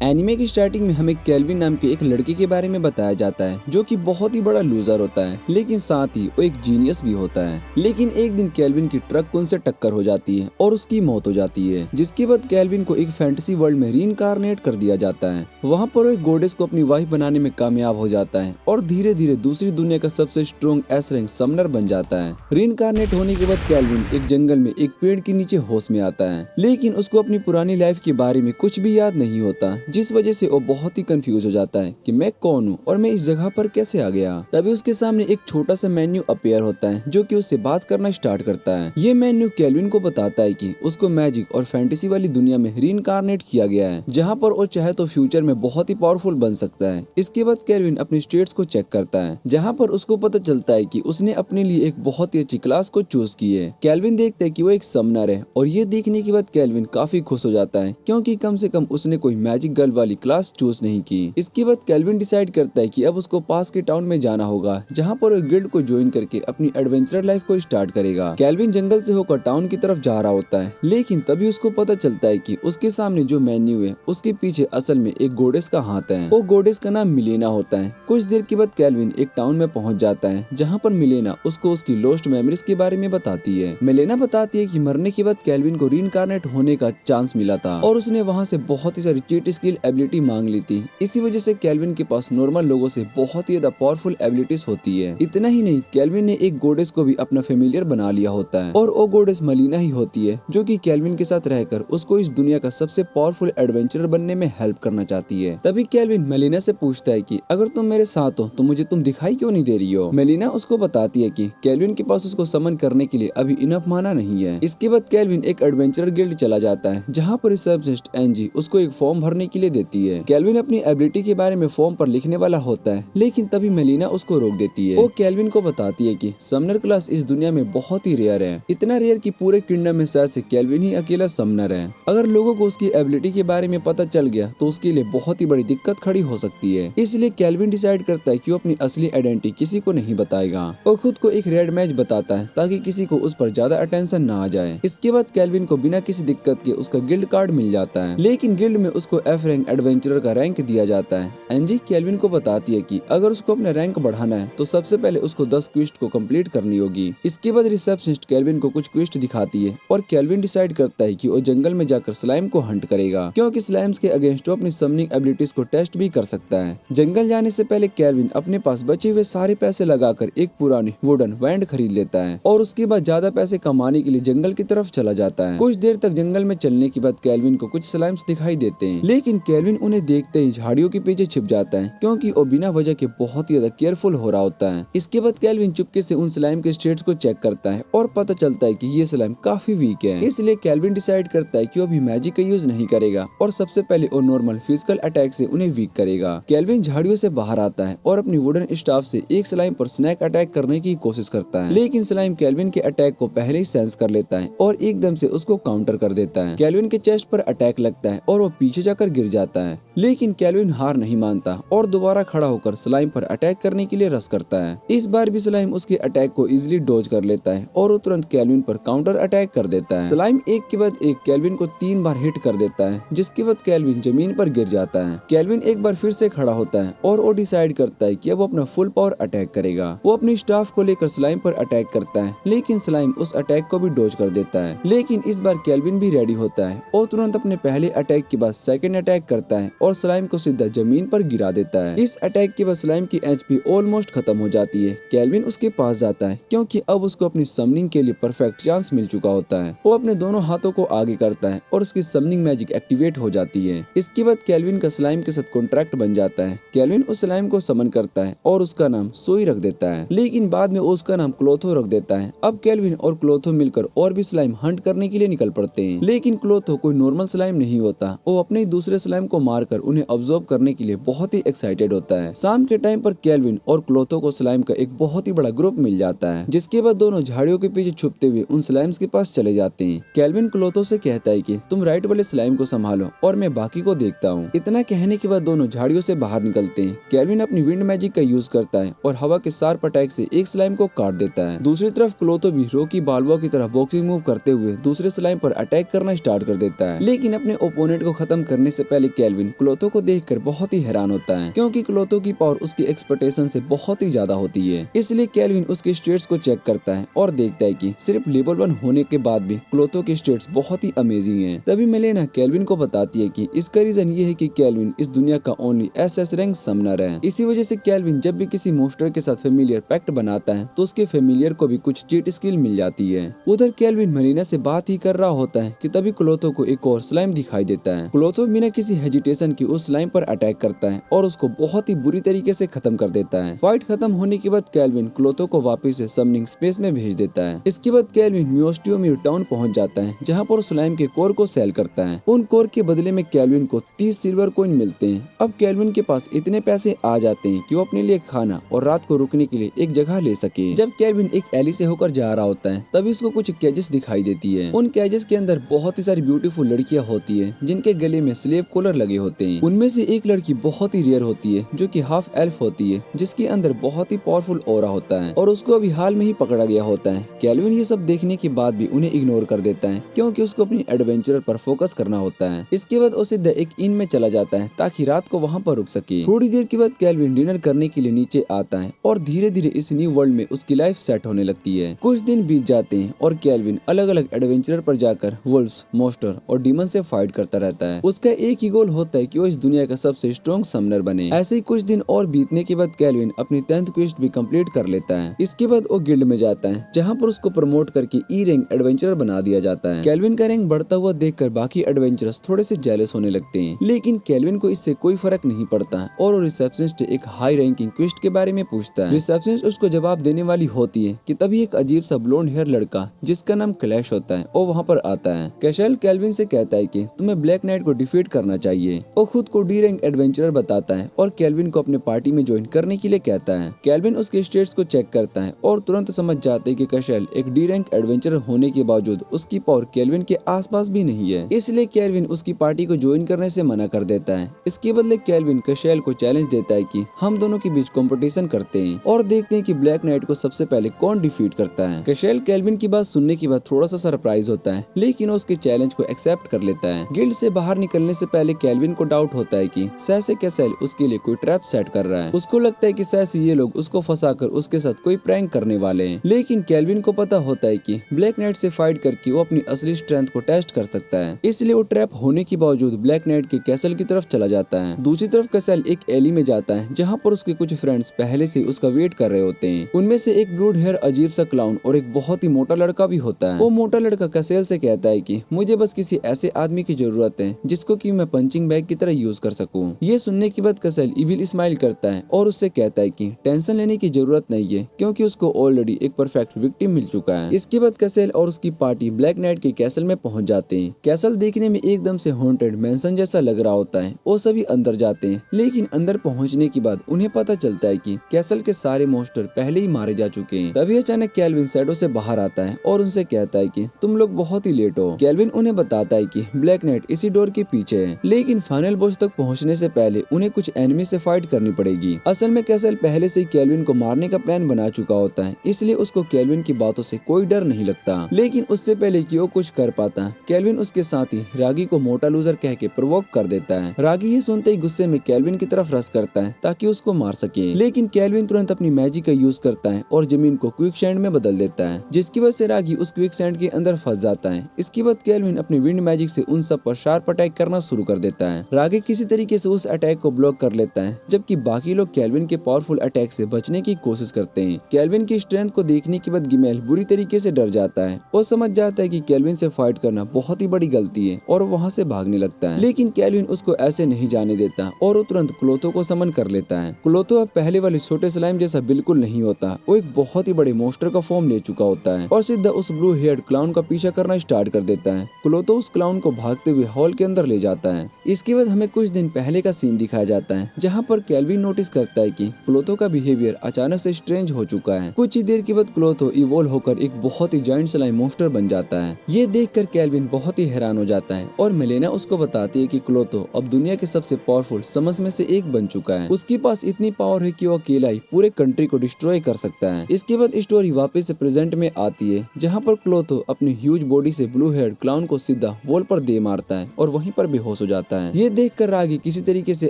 Anime की starting में हमें केल्विन नाम के एक लड़के के बारे में बताया जाता है जो कि बहुत ही बड़ा लूजर होता है, लेकिन साथ ही वो एक जीनियस भी होता है। लेकिन एक दिन केल्विन की ट्रक उनसे टक्कर हो जाती है और उसकी मौत हो जाती है, जिसके बाद केल्विन को एक फैंटेसी वर्ल्ड में रीइंकार्नेट कर दिया जाता है। वहाँ पर वो एक गॉडेस को अपनी वाइफ बनाने में कामयाब हो जाता है और धीरे धीरे दूसरी दुनिया का सबसे स्ट्रॉन्ग एस रैंक समनर बन जाता है। रीइंकार्नेट होने के बाद केल्विन एक जंगल में एक पेड़ के नीचे होश में आता है, लेकिन उसको अपनी पुरानी लाइफ के बारे में कुछ भी याद नहीं होता, जिस वजह से वो बहुत ही कंफ्यूज हो जाता है कि मैं कौन हूँ और मैं इस जगह पर कैसे आ गया। तभी उसके सामने एक छोटा सा मेन्यू अपीयर होता है जो कि उससे बात करना स्टार्ट करता है। ये मेन्यू केल्विन को बताता है कि उसको मैजिक और फैंटेसी वाली दुनिया में रीइंकार्नेट किया गया है, जहाँ पर वो चाहे तो फ्यूचर में बहुत ही पावरफुल बन सकता है। इसके बाद केल्विन अपने स्टेट्स को चेक करता है, जहाँ पर उसको पता चलता है कि उसने अपने लिए एक बहुत ही अच्छी क्लास को चूज की है। केल्विन देखता है कि वो एक समनर है और ये देखने के बाद केल्विन काफी खुश हो जाता है, क्योंकि कम से कम उसने कोई मैजिक गर्ल वाली क्लास चूज नहीं की। इसके बाद केल्विन डिसाइड करता है कि अब उसको पास के टाउन में जाना होगा, जहाँ पर वो गिल्ड को ज्वाइन करके अपनी एडवेंचर लाइफ को स्टार्ट करेगा। केल्विन जंगल से होकर टाउन की तरफ जा रहा होता है, लेकिन तभी उसको पता चलता है कि उसके सामने जो मेन्यू है उसके पीछे असल में एक गॉडेस का हाथ है। वो गॉडेस का नाम मिलेना होता है। कुछ देर के बाद केल्विन एक टाउन में पहुंच जाता है, जहाँ पर मिलेना उसको उसकी लॉस्ट मेमोरीज के बारे में बताती है। मिलेना बताती है कि मरने के बाद केल्विन को रीइंकार्नेट होने का चांस मिला था और उसने वहाँ से बहुत ही सारी चीट स्किल एबिलिटी मांग ली थी। इसी वजह से केल्विन के पास नॉर्मल लोगों से बहुत ही ज्यादा पावरफुल एबिलिटीज होती है। इतना ही नहीं, केल्विन ने एक गॉडेस को भी अपना फेमिलियर बना लिया होता है और वो गॉडेस मलीना ही होती है, जो कि केल्विन के साथ रहकर उसको इस दुनिया का सबसे पावरफुल एडवेंचरर बनने में हेल्प करना चाहती है। तभी केल्विन मेलिना से पूछता है कि अगर तुम मेरे साथ हो तो मुझे तुम दिखाई क्यों नहीं दे रही हो। मेलिना उसको बताती है कि केल्विन के पास उसको समन करने के लिए अभी इनफ माना नहीं है। इसके बाद केल्विन एक एडवेंचरर गिल्ड चला जाता है, जहाँ पर रिसेप्शनिस्ट एंजी उसको एक फॉर्म भरने के लिए देती है। केल्विन अपनी एबिलिटी के बारे में फॉर्म पर लिखने वाला होता है, लेकिन तभी मेलिना उसको रोक देती है। वो केल्विन को बताती है कि समनर क्लास इस दुनिया में बहुत ही रेयर है, इतना रेयर कि पूरे किंगडम में शायद से केल्विन ही अकेला समनर है। अगर लोगों को उसकी एबिलिटी के बारे में पता चल गया तो उसके लिए बहुत ही बड़ी दिक्कत खड़ी हो सकती है। इसलिए केल्विन डिसाइड करता है कि वो अपनी असली आइडेंटिटी किसी को नहीं बताएगा। वो खुद को एक रेड मैच बताता है ताकि किसी को उस पर ज्यादा अटेंशन ना आ जाए। इसके बाद केल्विन को बिना किसी दिक्कत के उसका गिल्ड कार्ड मिल जाता है, लेकिन गिल्ड में उसको एफ रैंक एडवेंचरर का रैंक दिया जाता है। एंजी केल्विन को बताती है कि अगर उसको अपना रैंक बढ़ाना है तो सबसे पहले उसको 10 क्वेस्ट को कंप्लीट करनी होगी। इसके बाद रिसेप्शनिस्ट केल्विन को कुछ क्वेस्ट दिखाती है और केल्विन डिसाइड करता है कि वो जंगल में जाकर स्लाइम को हंट करेगा, क्योंकि स्लाइम्स के अगेंस्ट वो अपनी समनिंग एबिलिटीज को टेस्ट भी कर सकता है। जंगल जाने से पहले केल्विन अपने पास बचे हुए सारे पैसे लगाकर एक पुरानी वुडन वैंड खरीद लेता है और उसके बाद ज्यादा पैसे कमाने के लिए जंगल की तरफ चला जाता है। कुछ देर तक जंगल में चलने के बाद केल्विन को कुछ स्लाइम्स दिखाई देते हैं, लेकिन केल्विन उन्हें देखते ही झाड़ियों के पीछे छिप जाता है, क्योंकि वो बिना वजह के बहुत ही ज्यादा केयरफुल हो रहा होता है। इसके बाद केल्विन चुपके से उन स्लाइम के स्टेट्स को चेक करता है और पता चलता है कि ये स्लाइम काफी वीक है। इसलिए केल्विन डिसाइड करता है कि वो भी मैजिक का यूज नहीं करेगा और सबसे पहले वो नॉर्मल फिजिकल अटैक से उन्हें वीक करेगा। केल्विन झाड़ियों से बाहर आता है और अपनी वुडन स्टाफ से एक स्लाइम पर स्नैक अटैक करने की कोशिश करता है, लेकिन स्लाइम केल्विन के अटैक को पहले ही सेंस कर लेता है और एकदम से उसको काउंटर कर देता है। केल्विन के चेस्ट पर अटैक लगता है और वो पीछे जाकर गिर जाता है, लेकिन केल्विन हार नहीं मानता और दोबारा खड़ा होकर स्लाइम पर अटैक करने के लिए रश करता है। इस बार भी स्लाइम उसके अटैक को इजिली डॉज कर लेता है और वो तुरंत केल्विन पर काउंटर अटैक कर देता है। स्लाइम एक के बाद एक केल्विन को 3 बार हिट कर देता है, जिसके बाद केल्विन जमीन पर गिर जाता है। केल्विन एक बार फिर से खड़ा होता है और वो डिसाइड करता है कि अब वो अपना फुल पावर अटैक करेगा। वो अपनी स्टाफ को लेकर स्लाइम पर अटैक करता है, लेकिन स्लाइम उस अटैक को भी डॉज कर देता है। लेकिन इस बार केल्विन भी रेडी होता है और तुरंत अपने पहले अटैक के बाद सेकंड अटैक करता है और स्लाइम को सीधा जमीन पर गिरा देता है। इस अटैक के बाद स्लाइम की एचपी ऑलमोस्ट खत्म हो जाती है। केल्विन उसके पास जाता है, क्योंकि अब उसको अपनी समनिंग के लिए परफेक्ट चांस मिल चुका होता है। वो अपने दोनों हाथों को आगे करता है और उसकी समनिंग मैजिक एक्टिवेट हो जाती है। इसके बाद केल्विन का स्लाइम के साथ कॉन्ट्रैक्ट बन जाता है। केल्विन उस स्लाइम को समन करता है और उसका नाम सोई रख देता है, लेकिन बाद में उसका नाम क्लोथो रख देता है। अब केल्विन और क्लोथो मिलकर और भी स्लाइम हंट करने के लिए निकल पड़ते हैं, लेकिन क्लोथो कोई नॉर्मल स्लाइम नहीं होता। वो अपने दूसरे स्लाइम को मारकर उन्हें ऑब्जर्व करने के लिए बहुत ही एक्साइटेड होता है। शाम के टाइम पर केल्विन और क्लोथो को स्लाइम का एक बहुत ही बड़ा ग्रुप मिल जाता है, जिसके बाद दोनों झाड़ियों के पीछे छुपते हुए उन स्लाइम्स के पास चले जाते हैं। केल्विन क्लोथो से कहता है कि तुम राइट वाले स्लाइम को संभालो और मैं बाकी को देखता हूँ। इतना कहने के बाद दोनों झाड़ियों से बाहर निकलते हैं। केल्विन अपनी विंड मैजिक का यूज करता है और हवा के शार्प अटैक से एक स्लाइम को काट देता है। दूसरी तरफ क्लोथो भी रॉकी बाल्बोआ की तरह बॉक्सिंग मूव करते हुए दूसरे स्लाइम पर अटैक करना स्टार्ट कर देता है, लेकिन अपने ओपोनेंट को खत्म करने से पहले केल्विन क्लोथो को देखकर बहुत ही हैरान होता है, क्योंकि क्लोथो की पावर उसकी एक्सपेक्टेशन से बहुत ही ज्यादा होती है। इसलिए केल्विन उसके स्टेट्स को चेक करता है और देखता है कि सिर्फ लेवल 1 होने के बाद भी क्लोथो के स्टेट्स बहुत ही अमेजिंग हैं। तभी मेलेना केल्विन को बताती है कि इसका रीजन ये है कि केल्विन इस दुनिया का ओनली SS रैंक समनर है। इसी वजह से केल्विन जब भी किसी मोस्टर के साथ फेमिलियर पैक्ट बनाता है तो उसके फेमिलियर को भी कुछ चीट स्किल मिल जाती है। उधर केल्विन मेलेना से बात ही कर रहा होता है कि तभी क्लोथो को एक और स्लाइम दिखाई देता है। क्लोथो बिना किसी हेजिटेशन की उस स्लाइम पर अटैक करता है और उसको बहुत ही बुरी तरीके से खत्म कर देता है। फाइट खत्म होने के बाद केल्विन क्लोथो को वापस से समनिंग स्पेस में भेज देता है। इसके बाद केल्विन मियोस्टियोमिर टाउन पहुंच जाता है, जहां पर स्लाइम के कोर को सेल करता है। उन कोर के बदले में केल्विन को 30 सिल्वर कॉइन मिलते हैं। अब केल्विन के पास इतने पैसे आ जाते हैं कि वो अपने लिए खाना और रात को रुकने के लिए एक जगह ले सके। जब केल्विन एक एली से होकर जा रहा होता है तभी उसको कुछ केजेस दिखाई देती है। उन केजेस के अंदर बहुत ही सारी ब्यूटीफुल लड़कियां होती है, जिनके गले में स्लेव कॉलर लगे होते हैं। उनमें से एक लड़की बहुत ही रेयर होती है, जो कि हाफ एल्फ होती है, जिसके अंदर बहुत ही पावरफुल ऑरा होता है और उसको अभी हाल में ही पकड़ा गया होता है। केल्विन ये सब देखने के बाद भी उन्हें इग्नोर कर देता है, क्योंकि उसको अपनी एडवेंचर पर फोकस करना होता है। इसके बाद वो सीधा एक इन में चला जाता है ताकि रात को वहाँ पर रुक सके। थोड़ी देर के बाद केल्विन डिनर करने के लिए नीचे आता है और धीरे धीरे इस न्यू वर्ल्ड में उसकी लाइफ सेट होने लगती है। कुछ दिन बीत जाते हैं और केल्विन अलग अलग एडवेंचर पर जाकर वुल्फ्स, मॉन्स्टर और डीमन से फाइट करता रहता है। उसका एक ही गोल होता है कि वो इस दुनिया का सबसे स्ट्रॉन्ग समनर बने। ऐसे ही कुछ दिन और बीतने के बाद केल्विन अपनी 10th क्वेस्ट भी कंप्लीट कर लेता है। इसके बाद वो गिल्ड में जाता है, जहाँ पर उसको प्रमोट करके ई रैंक एडवेंचरर बना दिया जाता है। केल्विन का रैंक बढ़ता हुआ देखकर बाकी एडवेंचरर्स थोड़े से जेलस होने लगते हैं, लेकिन केल्विन को इससे कोई फर्क नहीं पड़ता और वो रिसेप्शनिस्ट एक हाई रैंकिंग क्वेस्ट के बारे में पूछता है। रिसेप्शनिस्ट उसको जवाब देने वाली होती है कि तभी एक अजीब सा ब्लोंड हेयर लड़का जिसका नाम क्लैश होता है वो वहाँ पर आता है। कैशल केल्विन से कहता है कि तुम्हें ब्लैक नाइट को डिफीट करना चाहिए। वो खुद को डी रैंक एडवेंचरर बताता है और केल्विन को अपने पार्टी में ज्वाइन करने के लिए कहता है। केल्विन उसके स्टेट्स को चेक करता है और तुरंत समझ जाते हैं कि कैशल एक डी रैंक एडवेंचरर होने के बावजूद उसकी पावर केल्विन के आसपास भी नहीं है, इसलिए केल्विन उसकी पार्टी को ज्वाइन करने से मना कर देता है। इसके बदले केल्विन कैशल को चैलेंज देता है कि हम दोनों के बीच कंपटीशन करते हैं और देखते हैं कि ब्लैक नाइट को सबसे पहले कौन डिफीट करता है। कैशल केल्विन की बात सुनने के बाद थोड़ा सा सरप्राइज होता है, लेकिन उसके चैलेंज को एक्सेप्ट कर लेता है। गिल्ड से बाहर निकलने से पहले केल्विन को डाउट होता है कि शायद से कैशल उसके लिए कोई ट्रैप सेट कर रहा है। उसको लगता है कि शायद से ये लोग उसको फंसाकर उसके साथ कोई प्रैंक करने वाले हैं, लेकिन केल्विन को पता होता है कि ब्लैक नाइट से फाइट करके वो अपनी असली स्ट्रेंथ को टेस्ट कर सकता है। इसलिए वो ट्रैप होने के बावजूद ब्लैक नाइट के कैसल की तरफ चला जाता है। दूसरी तरफ कैसल एक एली में जाता है, जहाँ पर उसके कुछ फ्रेंड्स पहले से उसका वेट कर रहे होते हैं। उनमें से एक ब्लूड हेयर अजीब सा क्लाउन और एक बहुत ही मोटा लड़का भी होता है। वो मोटा लड़का कैसल से कहता है कि मुझे बस किसी ऐसे आदमी की जरूरत है जिसको कि मैं पंचिंग बैग की तरह यूज कर सकूं। ये सुनने के बाद कैसल इविल स्माइल करता है और उससे कहता है कि टेंशन लेने की जरूरत नहीं है, क्योंकि उसको ऑलरेडी एक परफेक्ट विक्टिम मिल चुका है। इसके बाद कैसल और उसकी पार्टी ब्लैक नाइट के कैसल में पहुंच जाते हैं। कैसल देखने में एकदम से हॉन्टेड मैंसन जैसा लग रहा होता है। वो सभी अंदर जाते हैं, लेकिन अंदर पहुंचने के बाद उन्हें पता चलता है कि कैसल के सारे मॉन्स्टर पहले ही मारे जा चुके हैं। तभी अचानक केल्विन शैडो से बाहर आता है और उनसे कहता है कि तुम लोग बहुत ही लेट हो। केल्विन उन्हें बताता है कि ब्लैक नाइट इसी डोर के पीछे है, लेकिन फाइनल बॉस तक पहुंचने से पहले उन्हें कुछ एनिमी से फाइट करनी पड़ेगी। असल में कैसल पहले से ही केल्विन को मारने का प्लान बना चुका होता है, इसलिए उसको केल्विन की बातों से कोई डर नहीं लगता। लेकिन उससे पहले कि वो कुछ कर पाता, केल्विन उसके साथ ही रागी को मोटा लूजर कह के प्रोवोक कर देता है। रागी ये सुनते ही गुस्से में केल्विन की तरफ रश करता है ताकि उसको मार सके, लेकिन केल्विन तुरंत अपनी मैजिक का यूज करता है और जमीन को क्विक सैंड में बदल देता है, जिसकी वजह से रागी उस क्विक सैंड के अंदर फंस जाता है। इसके बाद केल्विन अपनी विंड मैजिक से उन सब पर शार्प अटैक करना शुरू कर देता है। रागी किसी तरीके से उस अटैक को ब्लॉक कर लेता है, जबकि बाकी लोग केल्विन के पावरफुल अटैक से बचने की कोशिश करते हैं। केल्विन की स्ट्रेंथ को देखने के बाद गिमेल बुरी तरीके से डर जाता है और समझ जाता है कि केल्विन से फाइट करना बहुत ही बड़ी गलती है और वहाँ से भागने लगता है, लेकिन केल्विन उसको ऐसे नहीं जाने देता और वो तुरंत क्लोथो को समन कर लेता है। क्लोथो अब पहले वाले छोटे स्लाइम जैसा बिल्कुल नहीं होता, वो एक बहुत ही बड़े मॉन्स्टर का फॉर्म ले चुका होता है और सीधा उस ब्लू हेयर्ड क्लाउन का पीछा करना स्टार्ट कर देता है। क्लोथो उस क्लाउन को भागते हुए हॉल के अंदर ले जाता है। इसके बाद हमें कुछ दिन पहले का सीन दिखाया जाता है, जहाँ पर केल्विन नोटिस करता है कि क्लोथो का बिहेवियर अचानक से स्ट्रेंज हो चुका है। कुछ ही देर के बाद क्लोथो इवॉल्व होकर एक बहुत ही जायंट स्लाइम मॉन्स्टर बन जाता है। ये देखकर केल्विन बहुत ही हैरान हो जाता है और मेलेना उसको बताती है कि क्लोथो अब दुनिया के सबसे पावरफुल समन्स में से एक बन चुका है। उसके पास इतनी पावर है कि वो अकेला ही पूरे कंट्री को डिस्ट्रॉय कर सकता है। इसके बाद स्टोरी वापस से प्रेजेंट में आती है, जहाँ पर क्लोथो अपनी ह्यूज बॉडी से ब्लू हेयर्ड क्लाउन को सीधा वॉल पर दे मारता है और वहीं पर बेहोश बेहोश हो जाता है। ये देखकर रागी किसी तरीके से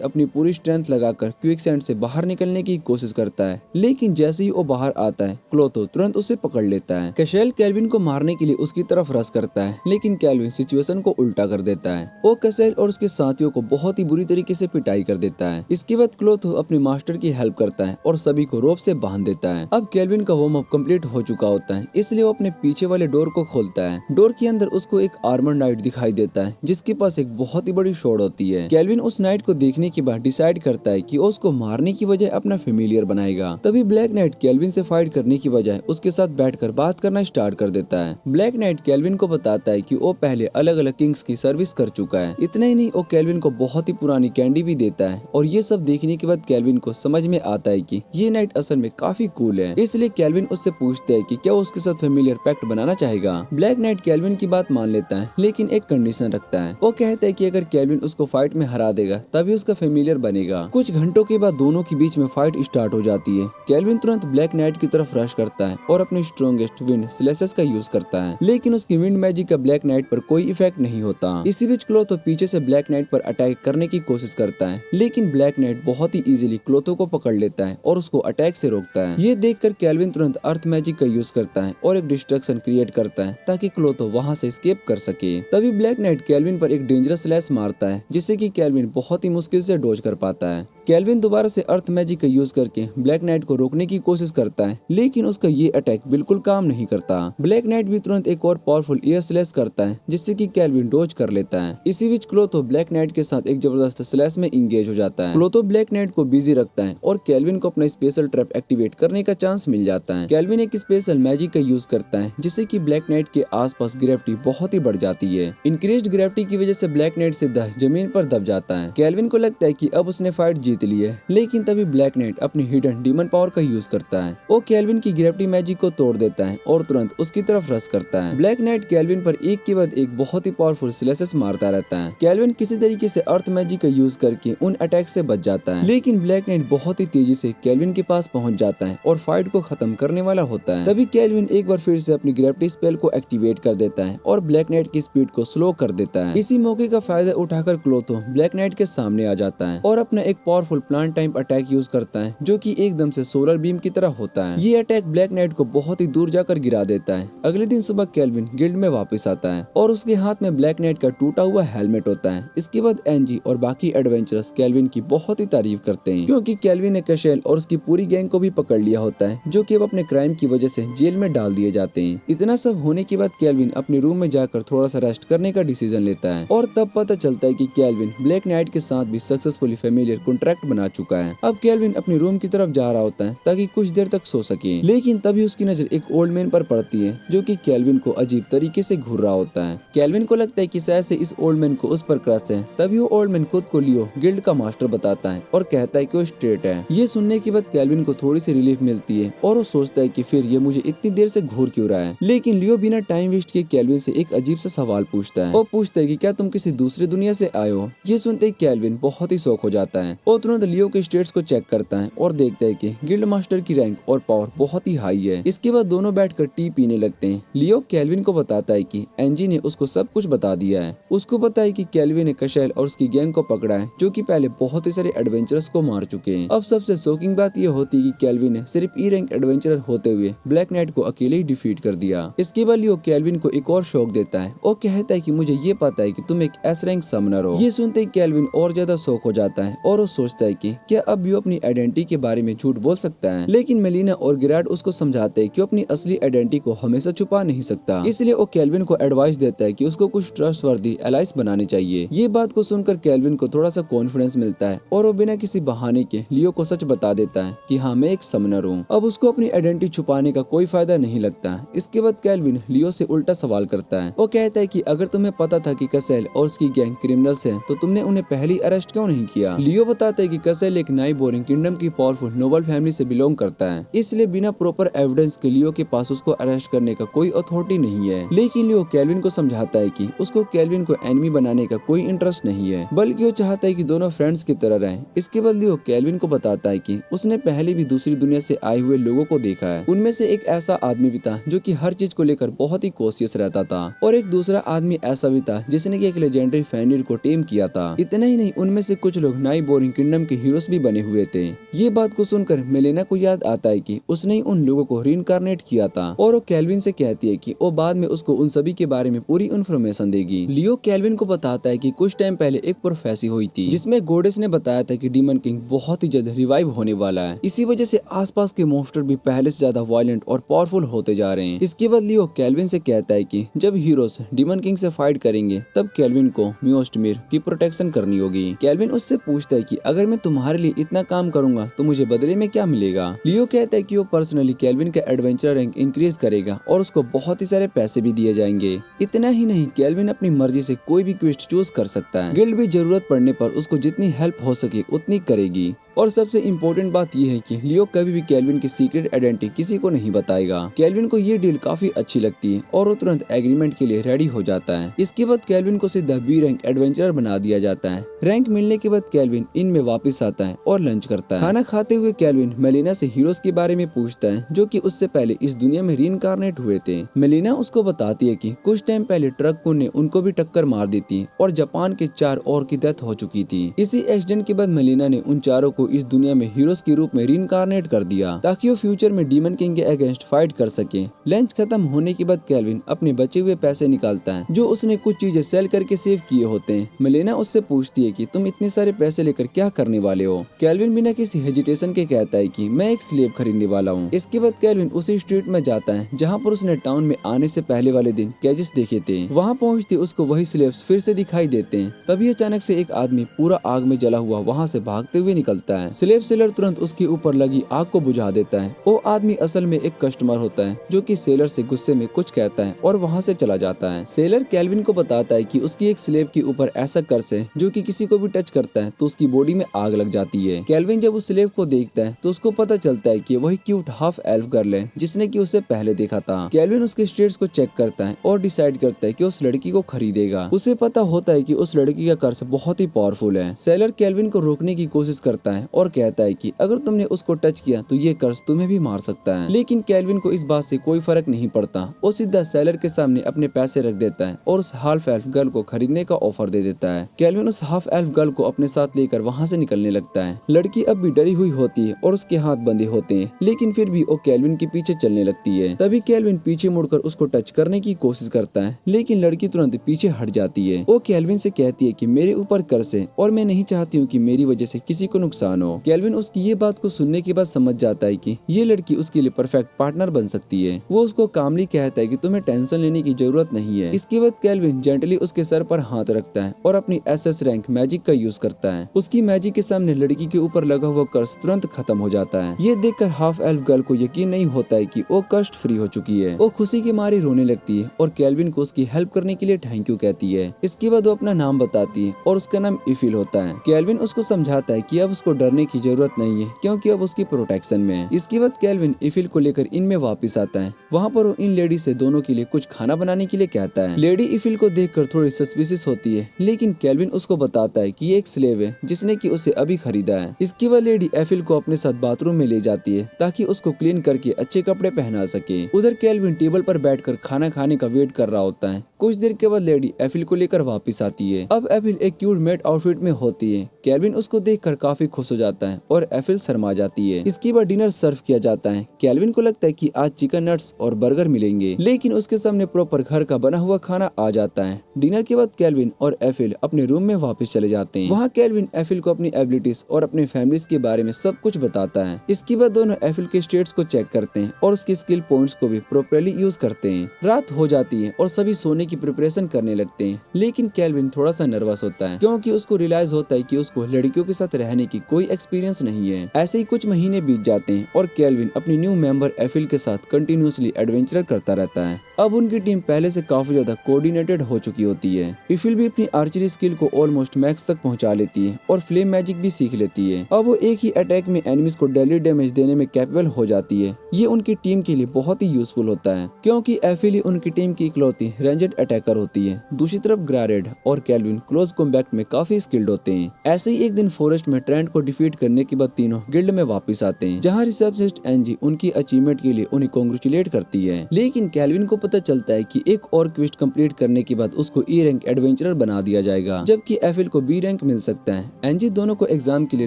अपनी पूरी स्ट्रेंथ लगाकर क्विकसैंड से बाहर निकलने की कोशिश करता है, लेकिन जैसे ही वो बाहर आता है क्लोथो तुरंत उसे पकड़ लेता है। कैशेल केल्विन को मारने के लिए उसकी तरफ रश करता है, लेकिन केल्विन सिचुएशन को उल्टा कर देता है। वो कैशेल और उसके साथियों को बहुत ही बुरी तरीके से पिटाई कर देता है। इसके बाद क्लोथो अपने मास्टर की हेल्प करता है और सभी को रोप से बांध देता है। अब केल्विन का वार्म अप कंप्लीट हो चुका होता है, इसलिए वो अपने पीछे वाले डोर को खोलता है। डोर के अंदर उसको एक आर्मर नाइट दिखाई देता है, जिसके पास एक बहुत ही बड़ी शॉर्ट होती है। केल्विन उस नाइट को देखने के बाद डिसाइड करता है कि वो उसको मारने की बजाय अपना फेमिलियर बनाएगा। तभी ब्लैक नाइट केल्विन से फाइट करने की बजाय उसके साथ बैठकर बात करना स्टार्ट कर देता है। ब्लैक नाइट केल्विन को बताता है कि वो पहले अलग अलग किंग्स की सर्विस कर चुका है। इतना ही नहीं, वो केल्विन को बहुत ही पुरानी कैंडी भी देता है और ये सब देखने के बाद केल्विन को समझ में आता है कि ये नाइट असल में काफी कूल है। इसलिए केल्विन उससे पूछता है कि क्या वो उसके साथ फेमिलियर पैक्ट बनाना चाहेगा। ब्लैक नाइट केल्विन की बात मान लेता है, लेकिन एक कंडीशन रखता है। वो कहता है कि अगर केल्विन उसको फाइट में हरा देगा तभी उसका फेमिलियर बनेगा। कुछ घंटों के बाद दोनों के बीच में फाइट स्टार्ट हो जाती है। केल्विन तुरंत ब्लैक नाइट की तरफ रश करता है और अपने स्ट्रॉन्गेस्ट विंड स्लेसेस का यूज करता है, लेकिन उसकी विंड मैजिक का ब्लैक नाइट पर कोई इफेक्ट नहीं होता। इसी बीच क्लोथो पीछे से ब्लैक नाइट पर अटैक करने की कोशिश करता है, लेकिन ब्लैक नाइट बहुत ही इजीली क्लोथो को पकड़ लेता है और उसको अटैक से रोकता है। ये देखकर केल्विन तुरंत अर्थ मैजिक का यूज करता है और एक डिस्ट्रक्शन क्रिएट करता है ताकि क्लोथो वहां से एस्केप कर सके। तभी ब्लैक नाइट केल्विन पर एक डेंजरस स्लैश मारता है, जिससे कि केल्विन बहुत ही मुश्किल से डॉज कर पाता है। केल्विन दोबारा से अर्थ मैजिक का यूज करके ब्लैक नाइट को रोकने की कोशिश करता है, लेकिन उसका ये अटैक बिल्कुल काम नहीं करता। ब्लैक नाइट भी तुरंत एक और पावरफुल एयर स्लैश करता है, जिससे कि केल्विन डॉज कर लेता है। इसी बीच क्लोथो ब्लैक नाइट के साथ एक जबरदस्त स्लैश में इंगेज हो जाता है। क्लोथो ब्लैक नाइट को बिजी रखता है और केल्विन को अपना स्पेशल ट्रैप एक्टिवेट करने का चांस मिल जाता है। केल्विन एक स्पेशल मैजिक का यूज करता है, जिससे कि ब्लैक नाइट के आसपास ग्रेविटी बहुत ही बढ़ जाती है। इंक्रीज्ड ग्रेविटी की वजह से ब्लैक नाइट सीधा जमीन पर दब जाता है। केल्विन को लगता है कि अब उसने फाइट जीत ली है, लेकिन तभी ब्लैक नाइट अपनी हिडन डीमन पावर का यूज करता है। वो केल्विन की ग्रेविटी मैजिक को तोड़ देता है और तुरंत उसकी तरफ रश करता है। ब्लैक नाइट केल्विन पर एक के बाद एक बहुत ही पावरफुल स्लैशेस मारता रहता है। केल्विन किसी तरीके से अर्थ मैजिक का यूज करके उन अटैक से बच जाता है, लेकिन ब्लैक नाइट बहुत ही तेजी से केल्विन के पास पहुंच जाता है और फाइट को खत्म करने वाला होता है। तभी केल्विन एक बार फिर से अपनी ग्रेविटी स्पेल को एक्टिवेट कर देता है और ब्लैक नाइट की स्पीड को स्लो कर देता है। इसी मौके का फायदा उठाकर क्लोथो ब्लैक नाइट के सामने आ जाता है और अपना एक powerful plant type attack use करता है, जो कि एकदम से सोलर बीम की तरह होता है। ये अटैक ब्लैक नाइट को बहुत ही दूर जाकर गिरा देता है। अगले दिन सुबह केल्विन गिल्ड में वापस आता है और उसके हाथ में ब्लैक नाइट का टूटा हुआ हेलमेट होता है। इसके बाद एनजी और बाकी एडवेंचरर्स केल्विन की बहुत ही तारीफ करते हैं, क्योंकि केल्विन ने कैशेल और उसकी पूरी गैंग को भी पकड़ लिया होता है, जो कि अब अपने क्राइम की वजह से जेल में डाल दिए जाते हैं। इतना सब होने के बाद केल्विन अपने रूम में जाकर थोड़ा सा रेस्ट करने का डिसीजन लेता है और तब पता चलता है कि केल्विन ब्लैक नाइट के साथ भी सक्सेसफुली फेमिलियर कॉन्ट्रैक्ट बना चुका है। अब केल्विन अपनी रूम की तरफ जा रहा होता है ताकि कुछ देर तक सो सके, लेकिन तभी उसकी नजर एक ओल्ड मैन पर पड़ती है, जो कि केल्विन को अजीब तरीके से घूर रहा होता है। केल्विन को लगता है कि शायद से इस ओल्ड मैन को उस पर क्रश है। तभी वो ओल्ड मैन खुद को लियो गिल्ड का मास्टर बताता है और कहता है कि वो स्ट्रेट है। ये सुनने के बाद केल्विन को थोड़ी सी रिलीफ मिलती है और वो सोचता है कि फिर ये मुझे इतनी देर से घूर क्यों रहा है। लेकिन लियो बिना टाइम वेस्ट किए केल्विन से एक अजीब सा सवाल पूछता है। वो पूछता है कि क्या तुम किसी दूसरी दुनिया से आए हो। ये सुनते ही केल्विन बहुत ही शॉक हो जाता है। वो तुरंत लियो के स्टेट्स को चेक करता है और देखता है कि गिल्ड मास्टर की रैंक और पावर बहुत ही हाई है। इसके बाद दोनों बैठकर टी पीने लगते हैं। लियो केल्विन को बताता है कि एनजी ने उसको सब कुछ बता दिया है। उसको पता है कि केल्विन ने कैशेल और उसकी गैंग को पकड़ा है, जो कि पहले बहुत ही सारे एडवेंचरर्स को मार चुके हैं। अब सबसे शॉकिंग बात यह होती है कि केल्विन ने सिर्फ ई रैंक एडवेंचरर होते हुए ब्लैक नाइट को अकेले ही डिफीट कर दिया। इसके बाद लियो केल्विन को एक और शौक देता है और कहता है कि मुझे ये पता है कि तुम एक एस रैंक समनर हो। ये सुनते ही केल्विन और ज्यादा शौक हो जाता है और वो सोचता है कि क्या अब भी अपनी आइडेंटिटी के बारे में झूठ बोल सकता है। लेकिन मेलिना और गिराड उसको समझाते हैं कि अपनी असली आइडेंटिटी को हमेशा छुपा नहीं सकता। इसलिए वो केल्विन को एडवाइस देता है कि उसको कुछ ट्रस्टवर्दी एलाइस बनाने चाहिए। ये बात को सुनकर केल्विन को थोड़ा सा कॉन्फिडेंस मिलता है और वो बिना किसी बहाने के लियो को सच बता देता है कि हाँ, मैं एक समनर हूँ। अब उसको अपनी आइडेंटिटी छुपाने का कोई फायदा नहीं लगता। इसके बाद केल्विन लियो से उल्टा सवाल करता है। वो कहता है कि अगर तुम्हें पता था कि कैशेल और उसकी गैंग क्रिमिनल्स हैं, तो तुमने उन्हें पहले अरेस्ट क्यों नहीं किया। लियो बताता है कि कसेल एक नाई बोरिंग किंगडम की पावरफुल नोबल फैमिली से बिलोंग करता है, इसलिए बिना प्रॉपर एविडेंस के लियो के पास उसको अरेस्ट करने का कोई अथॉरिटी नहीं है। लेकिन लियो केल्विन को समझाता है कि उसको केल्विन को एनिमी बनाने का कोई इंटरेस्ट नहीं है, बल्कि वो चाहता है कि दोनों फ्रेंड्स की तरह रहें। इसके बाद लियो केल्विन को बताता है कि उसने पहले भी दूसरी दुनिया से आए हुए लोगों को देखा है। उनमें से एक ऐसा आदमी भी था जो कि हर चीज को लेकर बहुत ही कॉशियस रहता था, और एक दूसरा आदमी ऐसा भी था जिसने कि एक लेजेंडरी फैनियर को टेम किया था। इतना ही नहीं, उनमें से कुछ लोग नाई बोरिंग किंगडम के हीरोज भी बने हुए थे। ये बात को सुनकर मेलेना को याद आता है कि उसने ही उन लोगों को रीइंकार्नेट किया था, और वो केल्विन से कहती है कि वो बाद में उसको उन सभी के बारे में पूरी इन्फॉर्मेशन देगी। लियो केल्विन को बताता है कि कुछ टाइम पहले एक प्रोफेसी हुई थी जिसमें गॉडेस ने बताया था कि डीमन किंग बहुत ही जल्द रिवाइव होने वाला है। इसी वजह से आसपास के मॉन्स्टर भी पहले से ज्यादा वायलेंट और पावरफुल होते जा रहे हैं। इसके बाद लियो केल्विन से कहता है कि जब हीरोज डीमन किंग से फाइट करेंगे तब केल्विन को म्योस्टमिर की प्रोटेक्शन करनी होगी। केल्विन उससे पूछता है कि अगर मैं तुम्हारे लिए इतना काम करूंगा तो मुझे बदले में क्या मिलेगा। लियो कहता है कि वो पर्सनली केल्विन का एडवेंचर रैंक इंक्रीज करेगा और उसको बहुत ही सारे पैसे भी दिए जाएंगे। इतना ही नहीं, केल्विन अपनी मर्जी से कोई भी क्वेस्ट चूज कर सकता है। गिल्ड भी जरूरत पड़ने पर उसको जितनी हेल्प हो सके उतनी करेगी। और सबसे इम्पोर्टेंट बात यह है कि लियो कभी भी केल्विन की सीक्रेट आइडेंटिटी किसी को नहीं बताएगा। केल्विन को ये डील काफी अच्छी लगती है और वो तुरंत एग्रीमेंट के लिए रेडी हो जाता है। इसके बाद केल्विन को सीधा बी रैंक एडवेंचरर बना दिया जाता है। रैंक मिलने के बाद केल्विन इन में वापस आता है और लंच करता है। खाना खाते हुए केल्विन मेलिना से हीरोज के बारे में पूछता है जो कि उससे पहले इस दुनिया में रीइंकार्नेट हुए थे। मेलिना उसको बताती है कि कुछ टाइम पहले ट्रक ने उनको भी टक्कर मार दी थी और जापान के 4 और की डेथ हो चुकी थी। इसी एक्सीडेंट के बाद मेलिना ने उन चारों को इस दुनिया में हीरोज के रूप में रीइंकार्नेट कर दिया ताकि वो फ्यूचर में डीमन किंग के अगेंस्ट फाइट कर सके। लंच खत्म होने के बाद केल्विन अपने बचे हुए पैसे निकालता है जो उसने कुछ चीजें सेल करके सेव किए होते हैं। मेलिना उससे पूछती है कि तुम इतने सारे पैसे लेकर क्या करने वाले हो। केल्विन बिना किसी हेजिटेशन के कहता है कि मैं एक स्लेव खरीदने वाला हूँ। इसके बाद केल्विन उसी स्ट्रीट में जाता है जहाँ पर उसने टाउन में आने से पहले वाले दिन कैजेस देखे थे। वहाँ पहुँचते उसको वही स्लेव्स फिर से दिखाई देते हैं। तभी अचानक से एक आदमी पूरा आग में जला हुआ वहाँ से भागते हुए निकलता है। स्लेव सेलर तुरंत उसके ऊपर लगी आग को बुझा देता है। वो आदमी असल में एक कस्टमर होता है जो कि सेलर से गुस्से में कुछ कहता है और वहाँ से चला जाता है। सेलर केल्विन को बताता है कि उसकी एक स्लेव के ऊपर ऐसा कर्स है जो कि किसी को भी टच करता है तो उसकी बॉडी में आग लग जाती है। केल्विन जब उस स्लेव को देखता है तो उसको पता चलता है कि वही क्यूट हाफ एल्फ गर्ल है जिसने कि उसे पहले देखा था। केल्विन उसके स्टेट्स को चेक करता है और डिसाइड करता है कि उस लड़की को खरीदेगा। उसे पता होता है कि उस लड़की का कर्स बहुत ही पावरफुल है। सेलर केल्विन को रोकने की कोशिश करता है और कहता है कि अगर तुमने उसको टच किया तो ये कर्स तुम्हें भी मार सकता है। लेकिन केल्विन को इस बात से कोई फर्क नहीं पड़ता। वो सीधा सेलर के सामने अपने पैसे रख देता है और उस हाफ एल्फ गर्ल को खरीदने का ऑफर दे देता है। केल्विन उस हाफ एल्फ गर्ल को अपने साथ लेकर वहाँ से निकलने लगता है। लड़की अब भी डरी हुई होती है और उसके हाथ बंधे होते हैं, लेकिन फिर भी वो केल्विन के पीछे चलने लगती है। तभी केल्विन पीछे मुड़कर उसको टच करने की कोशिश करता है, लेकिन लड़की तुरंत पीछे हट जाती है। वो केल्विन से कहती है कि मेरे ऊपर कर्स है और मैं नहीं चाहती हूँ कि मेरी वजह से किसी को नुकसान हो। केल्विन उसकी ये बात को सुनने के बाद समझ जाता है कि ये लड़की उसके लिए परफेक्ट पार्टनर बन सकती है। वो उसको कामली कहता है कि तुम्हें टेंशन लेने की जरूरत नहीं है। इसके बाद केल्विन जेंटली उसके सर पर हाथ रखता है और अपनी एसएस रैंक मैजिक का यूज करता है। उसकी मैजिक के सामने लड़की के ऊपर लगा हुआ कर्स तुरंत खत्म हो जाता है। ये देखकर हाफ एल्फ गर्ल को यकीन नहीं होता है कि वो कष्ट फ्री हो चुकी है। वो खुशी के मारे रोने लगती है और केल्विन को उसकी हेल्प करने के लिए थैंक यू कहती है। इसके बाद वो अपना नाम बताती है और उसका नाम इफिल होता है। केल्विन उसको समझाता है कि अब उसको डरने की जरूरत नहीं है क्योंकि अब उसकी प्रोटेक्शन में है। इसके बाद केल्विन इफिल को लेकर इन में वापस आता है। वहाँ पर वो इन लेडी से दोनों के लिए कुछ खाना बनाने के लिए कहता है। लेडी इफिल को देखकर थोड़ी सस्पिशियस होती है, लेकिन केल्विन उसको बताता है कि ये एक स्लेव है जिसने कि उसे अभी खरीदा है। इसके बाद लेडी एफिल को अपने साथ बाथरूम में ले जाती है ताकि उसको क्लीन करके अच्छे कपड़े पहना सके। उधर केल्विन टेबल पर बैठकर खाना खाने का वेट कर रहा होता है। कुछ देर के बाद लेडी एफिल को लेकर वापस आती है। अब एफिल एक क्यूट मेट आउटफिट में होती है। केल्विन उसको देखकर काफी खुश हो जाता है और एफिल शर्मा जाती है। इसके बाद डिनर सर्व किया जाता है। केल्विन को लगता है कि आज चिकन नट्स और बर्गर मिलेंगे, लेकिन उसके सामने प्रॉपर घर का बना हुआ खाना आ जाता है। डिनर के बाद केल्विन और एफिल अपने रूम में वापस चले जाते हैं। वहाँ केल्विन एफिल को अपनी एबिलिटीज और अपने फैमिलीज के बारे में सब कुछ बताता है। इसके बाद दोनों एफिल के स्टेट्स को चेक करते हैं और उसकी स्किल पॉइंट्स को भी प्रॉपर्ली यूज करते हैं। रात हो जाती है और सभी सोने की प्रिपरेशन करने लगते हैं, लेकिन केल्विन थोड़ा सा नर्वस होता है क्योंकि उसको रियलाइज होता है कि उसको लड़कियों के साथ रहने की कोई एक्सपीरियंस नहीं है। ऐसे ही कुछ महीने बीत जाते हैं और केल्विन अपनी न्यू मेंबर एफिल के साथ कंटिन्यूअसली एडवेंचर करता रहता है। अब उनकी टीम पहले से काफी ज्यादा कोऑर्डिनेटेड हो चुकी होती है। इफिल भी अपनी आर्चरी स्किल को ऑलमोस्ट मैक्स तक पहुंचा लेती है और फ्लेम मैजिक भी सीख लेती है। अब वो एक ही अटैक में एनिमीज को डेडली डैमेज देने में कैपेबल हो जाती है। ये उनकी टीम के लिए बहुत ही यूजफुल होता है क्योंकि एफिल ही उनकी टीम की इकलौती रेंजड अटैकर होती है। दूसरी तरफ ग्रारेड और केल्विन क्लोज कॉम्बैट में काफी स्किल्ड होते हैं। ऐसे ही एक दिन फॉरेस्ट में ट्रेंट को डिफीट करने के बाद तीनों गिल्ड में वापस आते हैं, जहाँ रिसेप्शनिस्ट एनजी उनकी अचीवमेंट के लिए उन्हें कांग्रेचुलेट करती है। लेकिन केल्विन को पता चलता है कि एक और क्वेस्ट कंप्लीट करने के बाद उसको ई रैंक एडवेंचरर बना दिया जाएगा, जबकि एफिल को बी रैंक मिल सकता है। एनजी दोनों को एग्जाम के लिए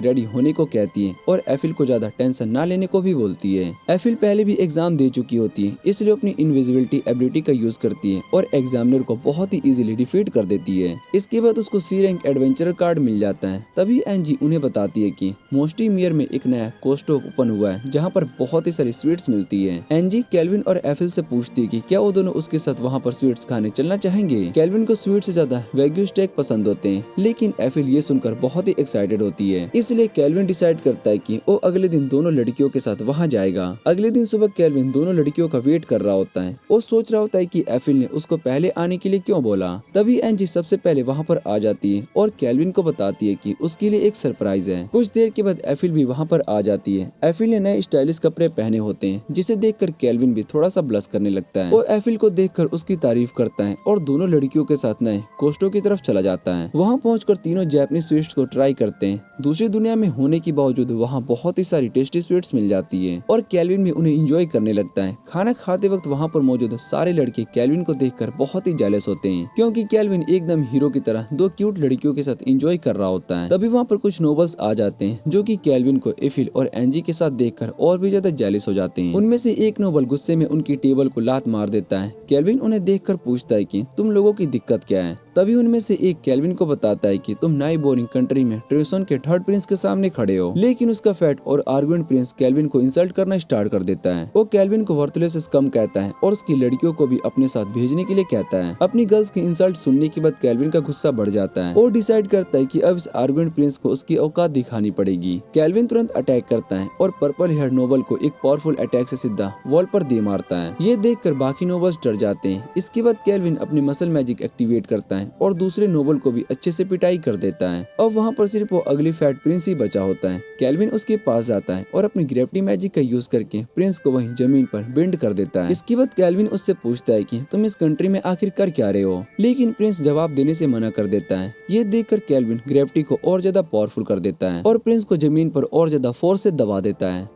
रेडी होने को कहती है और एफिल को ज्यादा टेंशन ना लेने को भी बोलती है। एफिल पहले भी एग्जाम दे चुकी होती है, इसलिए अपनी इनविजिबिलिटी एबिलिटी का यूज करती है और एग्जामिनर को बहुत ही इजीली डिफीट कर देती है। इसके बाद उसको सी रैंक एडवेंचरर कार्ड मिल जाता है। तभी एनजी उन्हें बताती है कि मोस्टी मियर में एक नया कोस्टॉप ओपन हुआ है, जहाँ पर बहुत ही सारी स्वीट्स मिलती है। एनजी केल्विन और एफिल से पूछती है कि क्या वो दोनों उसके साथ वहाँ पर स्वीट्स खाने चलना चाहेंगे। केल्विन को स्वीट से ज्यादा वैग्यू स्टेक पसंद होते हैं, लेकिन एफिल ये सुनकर बहुत ही एक्साइटेड होती है। इसलिए केल्विन डिसाइड करता है कि वो अगले दिन दोनों लड़कियों के साथ वहाँ जाएगा। अगले दिन सुबह केल्विन दोनों लड़कियों का वेट कर रहा होता है। वो सोच रहा होता है कि एफिल ने उसको पहले आने के लिए क्यों बोला। तभी एनजी सबसे पहले वहाँ पर आ जाती है और केल्विन को बताती है कि उसके लिए एक सरप्राइज है। कुछ देर के बाद एफिल भी वहाँ पर आ जाती है। एफिल ने नए स्टाइलिश कपड़े पहने होते हैं, जिसे देखकर केल्विन भी थोड़ा सा ब्लश करने लगता है। वो एफिल को देखकर उसकी तारीफ करता है और दोनों लड़कियों के साथ नए कोस्टो की तरफ चला जाता है। वहाँ पहुंचकर तीनों जापानीज स्वीट्स को ट्राई करते हैं। दूसरी दुनिया में होने के बावजूद वहाँ बहुत ही सारी टेस्टी स्वीट्स मिल जाती है और केल्विन भी उन्हें एंजॉय करने लगता है। खाना खाते वक्त वहाँ पर मौजूद सारे लड़के केल्विन को देखकर बहुत ही जेलस होते हैं, क्योंकि केल्विन एकदम हीरो की तरह दो क्यूट लड़कियों के साथ एंजॉय कर रहा होता है। तभी वहाँ पर कुछ नोबल्स आ जाते हैं, जो कि केल्विन को एफिल और एनजी के साथ देखकर और भी ज्यादा जेलस हो जाते हैं। उनमें से एक नोबल गुस्से में उनकी टेबल को लात मार देता है। केल्विन उन्हें देखकर पूछता है कि तुम लोगों की दिक्कत क्या है। तभी उनमें से एक केल्विन को बताता है कि तुम नई बोरिंग कंट्री में ट्रेसन के थर्ड प्रिंस के सामने खड़े हो। लेकिन उसका फैट और आर्गुमेंट प्रिंस केल्विन को इंसल्ट करना स्टार्ट कर देता है। वो केल्विन को वर्थलेस कम कहता है और उसकी लड़कियों को भी अपने साथ भेजने के लिए कहता है। अपनी गर्ल्स की इंसल्ट सुनने के बाद केल्विन का गुस्सा बढ़ जाता है और डिसाइड करता है कि अब इस आर्गुमेंट प्रिंस को उसकी औकात दिखानी पड़ेगी। केल्विन तुरंत अटैक करता है और पर्पल हेयर नोबल को एक पावरफुल अटैक से सीधा वॉल पर दे मारता है। ये देखकर बाकी नोबल्स डर जाते हैं। इसके बाद केल्विन अपनी मसल मैजिक एक्टिवेट करता है और दूसरे नोबल को भी अच्छे से पिटाई कर देता है। अब वहाँ पर सिर्फ वो अगली फैट प्रिंस ही बचा होता है। केल्विन उसके पास जाता है और अपनी ग्रेविटी मैजिक का यूज करके प्रिंस को वहीं जमीन पर बेंड कर देता है। इसके बाद केल्विन उससे पूछता है कि तुम इस कंट्री में आखिर कर क्या रहे हो, लेकिन प्रिंस जवाब देने से मना कर देता है। ये देखकर केल्विन ग्रेविटी को और ज्यादा पावरफुल कर देता है और प्रिंस को जमीन पर और ज्यादा फोर्स से दबा देता है।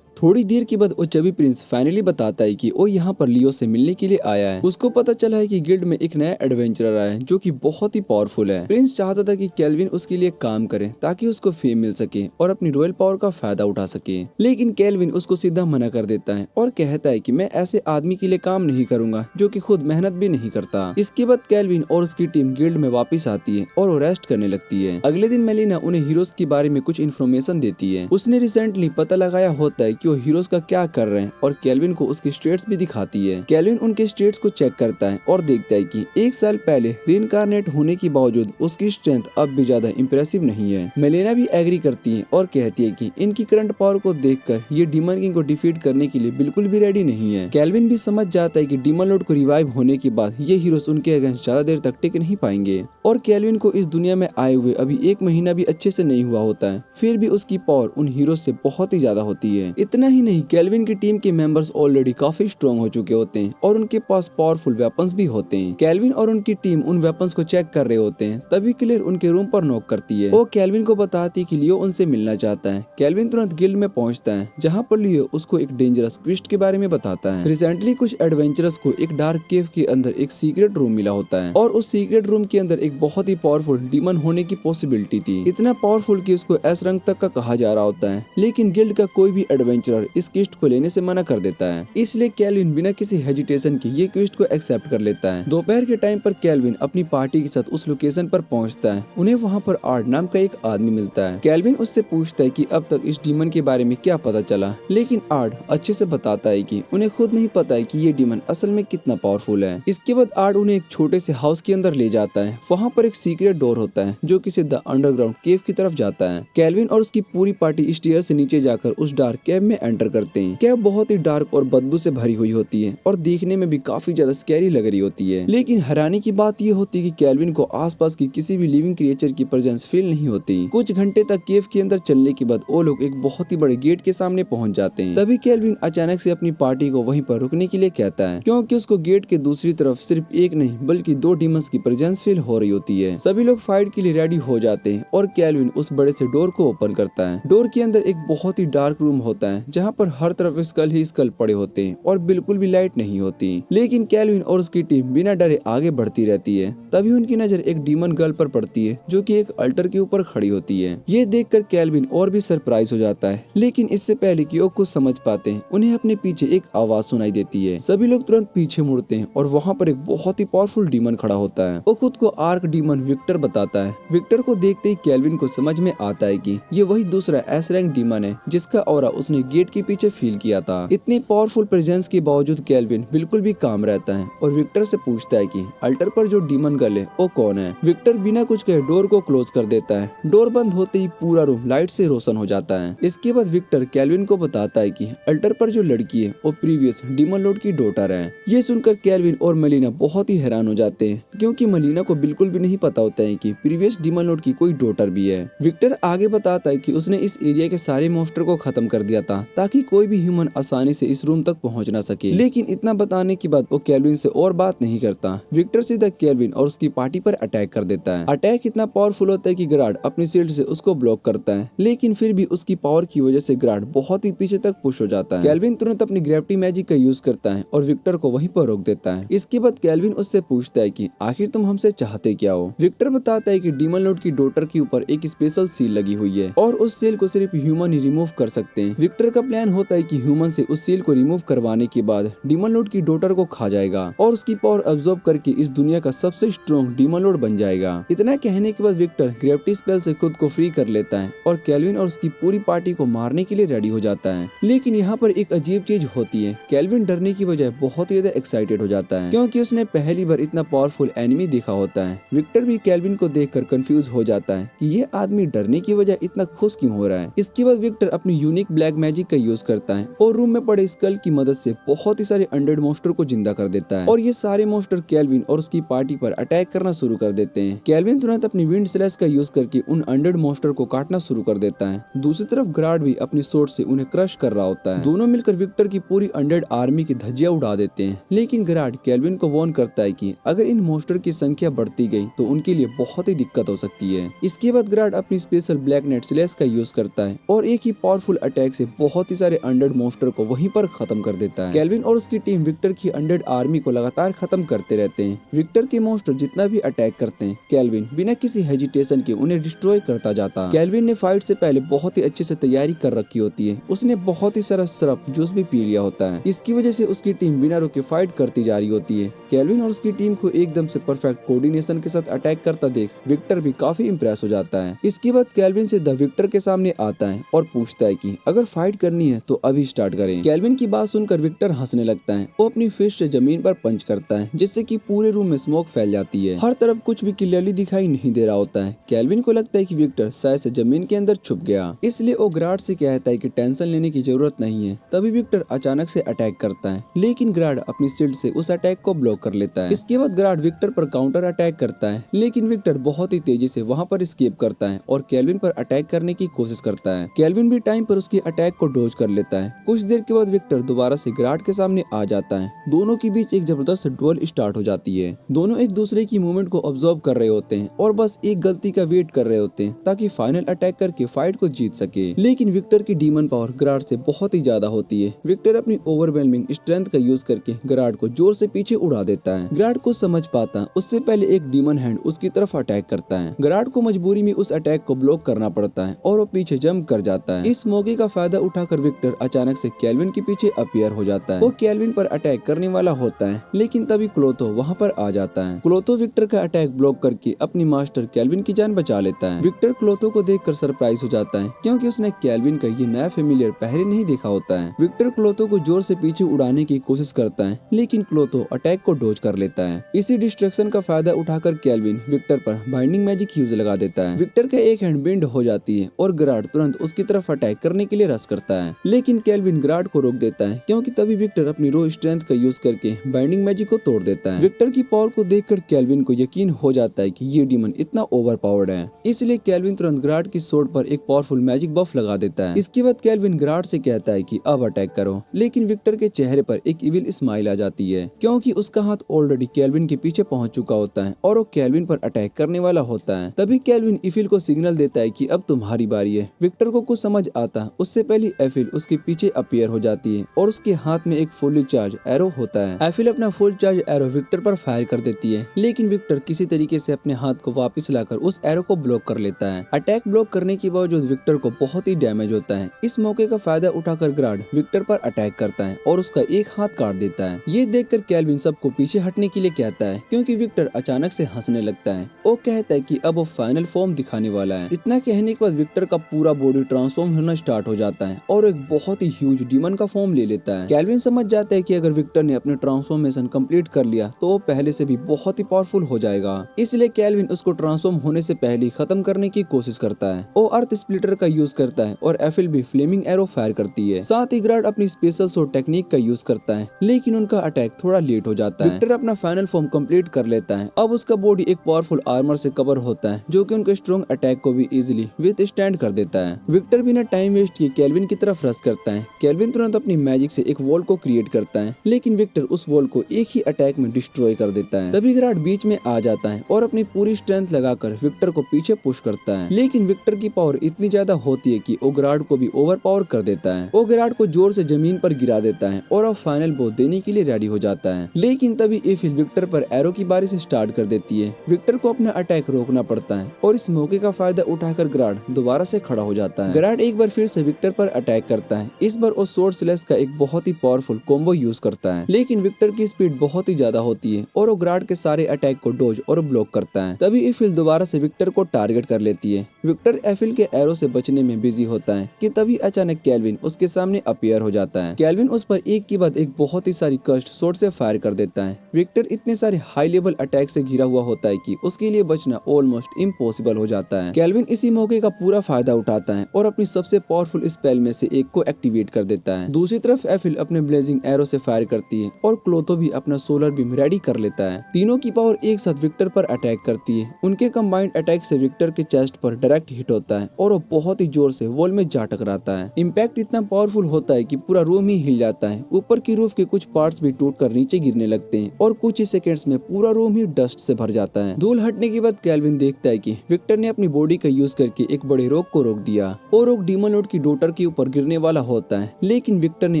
थोड़ी देर के बाद वो चबी प्रिंस फाइनली बताता है कि वो यहाँ पर लियो से मिलने के लिए आया है। उसको पता चला है कि गिल्ड में एक नया एडवेंचरर आया है जो कि बहुत ही पावरफुल है। प्रिंस चाहता था कि केल्विन उसके लिए काम करे ताकि उसको फेम मिल सके और अपनी रॉयल पावर का फायदा उठा सके, लेकिन केल्विन उसको सीधा मना कर देता है और कहता है कि मैं ऐसे आदमी के लिए काम नहीं करूंगा जो कि खुद मेहनत भी नहीं करता। इसके बाद केल्विन और उसकी टीम गिल्ड में वापस आती है और वो रेस्ट करने लगती है। अगले दिन मेलिना उन्हें हीरोज के बारे में कुछ इन्फॉर्मेशन देती है। उसने रिसेंटली पता लगाया होता है कि वो हीरोज का क्या कर रहे हैं और केल्विन को उसके स्टेट्स भी दिखाती है। केल्विन उनके स्टेट्स को चेक करता है और देखता है कि एक साल पहले रीइंकार्नेट होने के बावजूद उसकी स्ट्रेंथ अब भी ज्यादा इंप्रेसिव नहीं है। मेलिना भी एग्री करती है और कहती है कि इनकी करंट पावर को देखकर ये डीमन किंग को डिफीट करने के लिए बिल्कुल भी रेडी नहीं है। केल्विन भी समझ जाता है कि डीमन लॉर्ड को रिवाइव होने के बाद ये हीरोज उनके अगेंस्ट ज्यादा देर तक टिक नहीं पाएंगे और केल्विन को इस दुनिया में आए हुए अभी 1 महीना भी अच्छे से नहीं हुआ होता है, फिर भी उसकी पावर उन हीरोज से बहुत ही ज्यादा होती है। इतना ही नहीं, केल्विन की टीम के मेंबर्स ऑलरेडी काफी स्ट्रॉन्ग हो चुके होते हैं और उनके पास पावरफुल वेपन्स भी होते हैं। केल्विन और उनकी टीम उन वेपन्स को चेक कर रहे होते हैं, तभी क्लेयर उनके रूम पर नॉक करती है। वो केल्विन को बताती है कि लियो उनसे मिलना चाहता है। केल्विन तुरंत गिल्ड में पहुंचता है, जहां पर लियो उसको एक डेंजरस क्वेस्ट के बारे में बताता है। रिसेंटली कुछ एडवेंचरर्स को एक डार्क केव के अंदर एक सीक्रेट रूम मिला होता है और उस सीक्रेट रूम के अंदर एक बहुत ही पावरफुल डीमन होने की पॉसिबिलिटी थी, इतना पावरफुल कि उसको एस रंग तक का कहा जा रहा होता है। लेकिन गिल्ड का कोई भी एडवेंचरर इस क्वेस्ट को लेने से मना कर देता है, इसलिए केल्विन बिना किसी हेजिटेशन के ये क्वेस्ट को एक्सेप्ट कर लेता है। दोपहर के टाइम पर केल्विन अपनी पार्टी के साथ उस लोकेशन पर पहुंचता है। उन्हें वहां पर आर्ट नाम का एक आदमी मिलता है। केल्विन उससे पूछता है कि अब तक इस डीमन के बारे में क्या पता चला, लेकिन आर्ट अच्छे से बताता है कि उन्हें खुद नहीं पता है कि ये डीमन असल में कितना पावरफुल है। इसके बाद आर्ट उन्हें एक छोटे से हाउस के अंदर ले जाता है। वहाँ पर एक सीक्रेट डोर होता है जो कि सीधा अंडरग्राउंड केव की तरफ जाता है। केल्विन और उसकी पूरी पार्टी स्टेयर से नीचे जाकर उस डार्क केव में एंटर करते हैं। कैब बहुत ही डार्क और बदबू से भरी हुई होती है और देखने में भी काफी ज्यादा स्कैरी लग रही होती है। लेकिन हैरानी की बात यह होती है कि केल्विन को आसपास की किसी भी लिविंग क्रिएचर की प्रेजेंस फील नहीं होती। कुछ घंटे तक केव के अंदर चलने के बाद वो लोग एक बहुत ही बड़े गेट के सामने पहुंच जाते हैं। तभी केल्विन अचानक से अपनी पार्टी को वहीं पर रुकने के लिए कहता है, क्योंकि उसको गेट के दूसरी तरफ सिर्फ एक नहीं बल्कि 2 डीमंस की प्रेजेंस फील हो रही होती है। सभी लोग फाइट के लिए रेडी हो जाते हैं और केल्विन उस बड़े से डोर को ओपन करता है। डोर के अंदर एक बहुत ही डार्क रूम होता है जहाँ पर हर तरफ स्कल ही स्कल पड़े होते हैं और बिल्कुल भी लाइट नहीं होती। लेकिन केल्विन और उसकी टीम बिना डरे आगे बढ़ती रहती है। तभी उनकी नजर एक डीमन गर्ल पर पड़ती है जो कि एक अल्टर के ऊपर खड़ी होती है। ये देखकर केल्विन और भी सरप्राइज हो जाता है, लेकिन इससे पहले कि वो कुछ समझ पाते हैं उन्हें अपने पीछे एक आवाज सुनाई देती है। सभी लोग तुरंत पीछे मुड़ते हैं और वहाँ पर एक बहुत ही पावरफुल डीमन खड़ा होता है। वो खुद को आर्क डीमन विक्टर बताता है। विक्टर को देखते ही केल्विन को समझ में आता है कि ये वही दूसरा एस रैंक डीमन है जिसका ऑरा उसने गेट के पीछे फील किया था। इतनी पावरफुल प्रेजेंस के बावजूद केल्विन बिल्कुल भी काम रहता है और विक्टर से पूछता है कि अल्टर पर जो डीमन गर्ल है वो कौन है। विक्टर बिना कुछ कहे डोर को क्लोज कर देता है। डोर बंद होते ही पूरा रूम लाइट से रोशन हो जाता है। इसके बाद विक्टर केल्विन को बताता है कि अल्टर पर जो लड़की है वो प्रीवियस डीमन लॉर्ड की डॉटर है। ये सुनकर केल्विन और मेलिना बहुत ही हैरान हो जाते हैं, क्योंकि मेलिना को बिल्कुल भी नहीं पता होता है कि प्रीवियस डीमन लॉर्ड की कोई डॉटर भी है। विक्टर आगे बताता है कि उसने इस एरिया के सारे मॉन्स्टर को खत्म कर दिया था ताकि कोई भी ह्यूमन आसानी से इस रूम तक पहुंच ना सके। लेकिन इतना बताने के बाद वो केल्विन से और बात नहीं करता। विक्टर सीधा केल्विन और उसकी पार्टी पर अटैक कर देता है। अटैक इतना पावरफुल होता है कि ग्राड अपनी शील्ड से उसको ब्लॉक करता है, लेकिन फिर भी उसकी पावर की वजह से ग्राड बहुत ही पीछे तक पुश हो जाता है। केल्विन तुरंत अपनी ग्रेविटी मैजिक का यूज करता है और विक्टर को वहीं पर रोक देता है। इसके बाद केल्विन उससे पूछता है कि आखिर तुम हमसे चाहते क्या हो। विक्टर बताता है कि डीमन लॉर्ड की डॉटर के ऊपर एक स्पेशल सील लगी हुई है और उस सील को सिर्फ ह्यूमन ही रिमूव कर सकते हैं। विक्टर का प्लान होता है कि ह्यूमन से उस सील को रिमूव करवाने के बाद डीमन लॉर्ड की डॉटर को खा जाएगा और उसकी पावर अब्सॉर्ब करके इस दुनिया का सबसे स्ट्रॉन्ग डीमन लॉर्ड बन जाएगा। इतना कहने के बाद विक्टर ग्रेविटी स्पेल से खुद को फ्री कर लेता है और केल्विन और उसकी पूरी पार्टी को मारने के लिए रेडी हो जाता है। लेकिन यहाँ पर एक अजीब चीज होती है। केल्विन डरने की बजाय बहुत ही ज्यादा एक्साइटेड हो जाता है, क्योंकि उसने पहली बार इतना पावरफुल एनिमी देखा होता है। विक्टर भी केल्विन को देखकर कंफ्यूज हो जाता है कि ये आदमी डरने की बजाय इतना खुश क्यों हो रहा है। इसके बाद विक्टर अपनी यूनिक ब्लैक मैजिक का यूज करता है और रूम में पड़े स्कल की मदद से बहुत ही सारे अनडेड मॉन्स्टर को जिंदा कर देता है और ये सारे मॉन्स्टर केल्विन और उसकी पार्टी पर अटैक करना शुरू कर देते हैं। केल्विन तुरंत अपनी विंड स्लैश का यूज करके उन अनडेड मॉन्स्टर को काटना शुरू कर देता है। दूसरी तरफ ग्राड भी अपनी सोर्ड से उन्हें क्रश कर रहा होता है। दोनों मिलकर विक्टर की पूरी अनडेड आर्मी की धज्जियां उड़ा देते हैं। लेकिन ग्राड केल्विन को वार्न करता है कि अगर इन मॉन्स्टर की संख्या बढ़ती गई तो उनके लिए बहुत ही दिक्कत हो सकती है। इसके बाद ग्राड अपनी स्पेशल ब्लैक नेट स्लैश का यूज करता है और एक ही पावरफुल अटैक से बहुत ही सारे अनडेड मॉन्स्टर को वहीं पर खत्म कर देता है। केल्विन और उसकी टीम विक्टर की अनडेड आर्मी को लगातार खत्म करते रहते हैं। विक्टर के मॉन्स्टर जितना भी अटैक करते हैं केल्विन बिना किसी हेजिटेशन के उन्हें डिस्ट्रॉय करता जाता है। केल्विन ने फाइट से पहले बहुत ही अच्छे से तैयारी कर रखी होती है। उसने बहुत ही सारा सिरप जूस भी पी लिया होता है। इसकी वजह से उसकी टीम बिना रुके फाइट करती जा रही होती है। केल्विन और उसकी टीम को एकदम से परफेक्ट कोऑर्डिनेशन के साथ अटैक करता देख विक्टर भी काफी इंप्रेस हो जाता है। इसके बाद केल्विन सीधा विक्टर के सामने आता है और पूछता है कि अगर फाइट करनी है तो अभी स्टार्ट करें। केल्विन की बात सुनकर विक्टर हंसने लगता है। वो अपनी फिस्ट से जमीन पर पंच करता है जिससे कि पूरे रूम में स्मोक फैल जाती है। हर तरफ कुछ भी क्लियरली दिखाई नहीं दे रहा होता है। केल्विन को लगता है कि विक्टर शायद से जमीन के अंदर छुप गया, इसलिए वो ग्राड से कहता है कि टेंशन लेने की जरूरत नहीं है। तभी विक्टर अचानक से अटैक करता है, लेकिन ग्राड अपनी शील्ड से उस अटैक को ब्लॉक कर लेता है। इसके बाद ग्राड विक्टर पर काउंटर अटैक करता है, लेकिन विक्टर बहुत ही तेजी से वहाँ पर एस्केप करता है और केल्विन पर अटैक करने की कोशिश करता है। केल्विन भी टाइम पर उसकी अटैक को डॉज कर लेता है। कुछ देर के बाद विक्टर दोबारा से ग्राड के सामने आ जाता है। दोनों के बीच एक जबरदस्त डुएल स्टार्ट हो जाती है। दोनों एक दूसरे की मूवमेंट को ऑब्जर्व कर रहे होते हैं और बस एक गलती का वेट कर रहे होते हैं ताकि फाइनल अटैक करके फाइट को जीत सके। लेकिन विक्टर की डीमन पावर ग्राड से बहुत ही ज्यादा होती है। विक्टर अपनी ओवरवेलमिंग स्ट्रेंथ का यूज करके ग्राड को जोर से पीछे उड़ा देता है। ग्राड को समझ पाता उससे पहले एक डीमन हैंड उसकी तरफ अटैक करता है। ग्राड को मजबूरी में उस अटैक को ब्लॉक करना पड़ता है और वो पीछे जंप कर जाता है। इस मौके का फायदा उठाकर विक्टर अचानक से केल्विन के पीछे अपीयर हो जाता है। वो केल्विन पर अटैक करने वाला होता है, लेकिन तभी क्लोथो वहाँ पर आ जाता है। क्लोथो विक्टर का अटैक ब्लॉक करके अपनी मास्टर केल्विन की जान बचा लेता है। विक्टर क्लोथो को देखकर सरप्राइज हो जाता है, क्योंकि उसने केल्विन का ये नया फेमिलियर पहले नहीं देखा होता है। विक्टर क्लोथो को जोर से पीछे उड़ाने की कोशिश करता है, लेकिन क्लोथो अटैक को डॉज कर लेता है। इसी डिस्ट्रैक्शन का फायदा उठाकर केल्विन विक्टर पर बाइंडिंग मैजिक यूज लगा देता है। विक्टर का एक हैंड बेंड हो जाती है और ग्राड तुरंत उसकी तरफ अटैक करने के लिए रश करता करता है, लेकिन केल्विन ग्राड को रोक देता है क्योंकि तभी विक्टर अपनी रो स्ट्रेंथ का यूज करके बाइंडिंग मैजिक को तोड़ देता है। विक्टर की पावर को देखकर केल्विन को यकीन हो जाता है कि ये डीमन इतना ओवर पावर्ड है, इसलिए केल्विन तुरंत ग्राड की सोर्ड पर एक पावरफुल मैजिक बफ लगा देता है। इसके बाद केल्विन ग्राड से कहता है कि अब अटैक करो, लेकिन विक्टर के चेहरे पर एक इविल स्माइल आ जाती है क्योंकि उसका हाथ ऑलरेडी केल्विन के पीछे पहुंच चुका होता है और वो केल्विन पर अटैक करने वाला होता है। तभी केल्विन इफिल को सिग्नल देता है कि अब तुम्हारी बारी है। विक्टर को कुछ समझ आता है उससे पहले एफिल उसके पीछे अपीयर हो जाती है और उसके हाथ में एक फुल्ली चार्ज एरो होता है। एफिल अपना फुल चार्ज एरो विक्टर पर फायर कर देती है, लेकिन विक्टर किसी तरीके से अपने हाथ को वापस लाकर उस एरो को ब्लॉक कर लेता है। अटैक ब्लॉक करने के बावजूद विक्टर को बहुत ही डैमेज होता है। इस मौके का फायदा उठाकर ग्राड विक्टर पर अटैक करता है और उसका एक हाथ काट देता है। ये देखकर केल्विन सबको पीछे हटने के लिए कहता है क्योंकि विक्टर अचानक से हंसने लगता है। वो कहता है कि अब वो फाइनल फॉर्म दिखाने वाला है। इतना कहने के बाद विक्टर का पूरा बॉडी ट्रांसफॉर्म होना स्टार्ट हो जाता है और एक बहुत ही ह्यूज डीमन का फॉर्म ले लेता है। केल्विन समझ जाता है कि अगर विक्टर ने अपने ट्रांसफॉर्मेशन कंप्लीट कर लिया तो वो पहले से भी बहुत ही पावरफुल हो जाएगा, इसलिए केल्विन उसको ट्रांसफॉर्म होने से पहले खत्म करने की कोशिश करता है। वो अर्थ स्प्लिटर का यूज करता है और एफिल भी फ्लेमिंग एरो फायर करती है। साथ ही ग्राड अपनी स्पेशल सोर्ड टेक्निक का यूज करता है, लेकिन उनका अटैक थोड़ा लेट हो जाता है। विक्टर अपना फाइनल फॉर्म कंप्लीट कर लेता है। अब उसका बॉडी एक पावरफुल आर्मर से कवर होता है जो कि उनके स्ट्रॉन्ग अटैक को भी इजीली विथ स्टैंड कर देता है। विक्टर बिना टाइम वेस्ट किए केल्विन की तरफ रश करता है। केल्विन तुरंत अपनी मैजिक से एक वॉल को क्रिएट करता है, लेकिन विक्टर उस वॉल को एक ही अटैक में डिस्ट्रॉय कर देता है। तभी ग्राड बीच में आ जाता है और अपनी पूरी स्ट्रेंथ लगाकर विक्टर को पीछे पुश करता है, लेकिन विक्टर की पावर इतनी ज्यादा होती है कि वो ग्राड को भी ओवर पावर कर देता है। वो ग्राड को जोर से जमीन पर गिरा देता है और अब फाइनल बो देने के लिए रेडी हो जाता है, लेकिन तभी एफिल विक्टर पर एरो की बारिश स्टार्ट कर देती है। विक्टर को अपना अटैक रोकना पड़ता है और इस मौके का फायदा उठाकर ग्राड दोबारा से खड़ा हो जाता है। ग्राड एक बार फिर से विक्टर पर अटैक करता है। इस बार वो सोर्ड स्लैश का एक बहुत ही पावरफुल कॉम्बो यूज करता है, लेकिन विक्टर की स्पीड बहुत ही ज्यादा होती है और वो ग्राड के सारे अटैक को डोज और ब्लॉक करता है। तभी एफिल दोबारा से विक्टर को टारगेट कर लेती है। विक्टर एफिल के एरो से बचने में बिजी होता है कि तभी अचानक केल्विन उसके सामने अपीयर हो जाता है। केल्विन उस पर एक के बाद एक बहुत ही सारी कस्ट शॉट से फायर कर देता है। विक्टर इतने सारे हाई लेवल अटैक से घिरा हुआ होता है कि उसके लिए बचना ऑलमोस्ट इम्पॉसिबल हो जाता है। केल्विन इसी मौके का पूरा फायदा उठाता है और अपनी सबसे पावरफुल स्पेल में से एक को एक्टिवेट कर देता है। दूसरी तरफ एफिल अपने ब्लेजिंग एरो से फायर करती है और क्लोथो भी अपना सोलर बीम रेडी कर लेता है। तीनों की पावर एक साथ विक्टर पर अटैक करती है। उनके कंबाइंड अटैक से विक्टर के चेस्ट पर डायरेक्ट हिट होता है और वो बहुत ही जोर से वॉल में जा टकराता है। इम्पैक्ट इतना पावरफुल होता है कि पूरा रूम ही हिल जाता है। ऊपर की रूफ के कुछ पार्ट्स भी टूटकर नीचे गिरने लगते हैं और कुछ ही सेकंड्स में पूरा रूम ही डस्ट से भर जाता है। धूल हटने के बाद केल्विन देखता है कि विक्टर ने अपनी बॉडी का यूज करके एक बड़े रॉक को रोक दिया और रॉक डीमन लॉर्ड की डॉटर के ऊपर गिरने वाला होता है, लेकिन विक्टर ने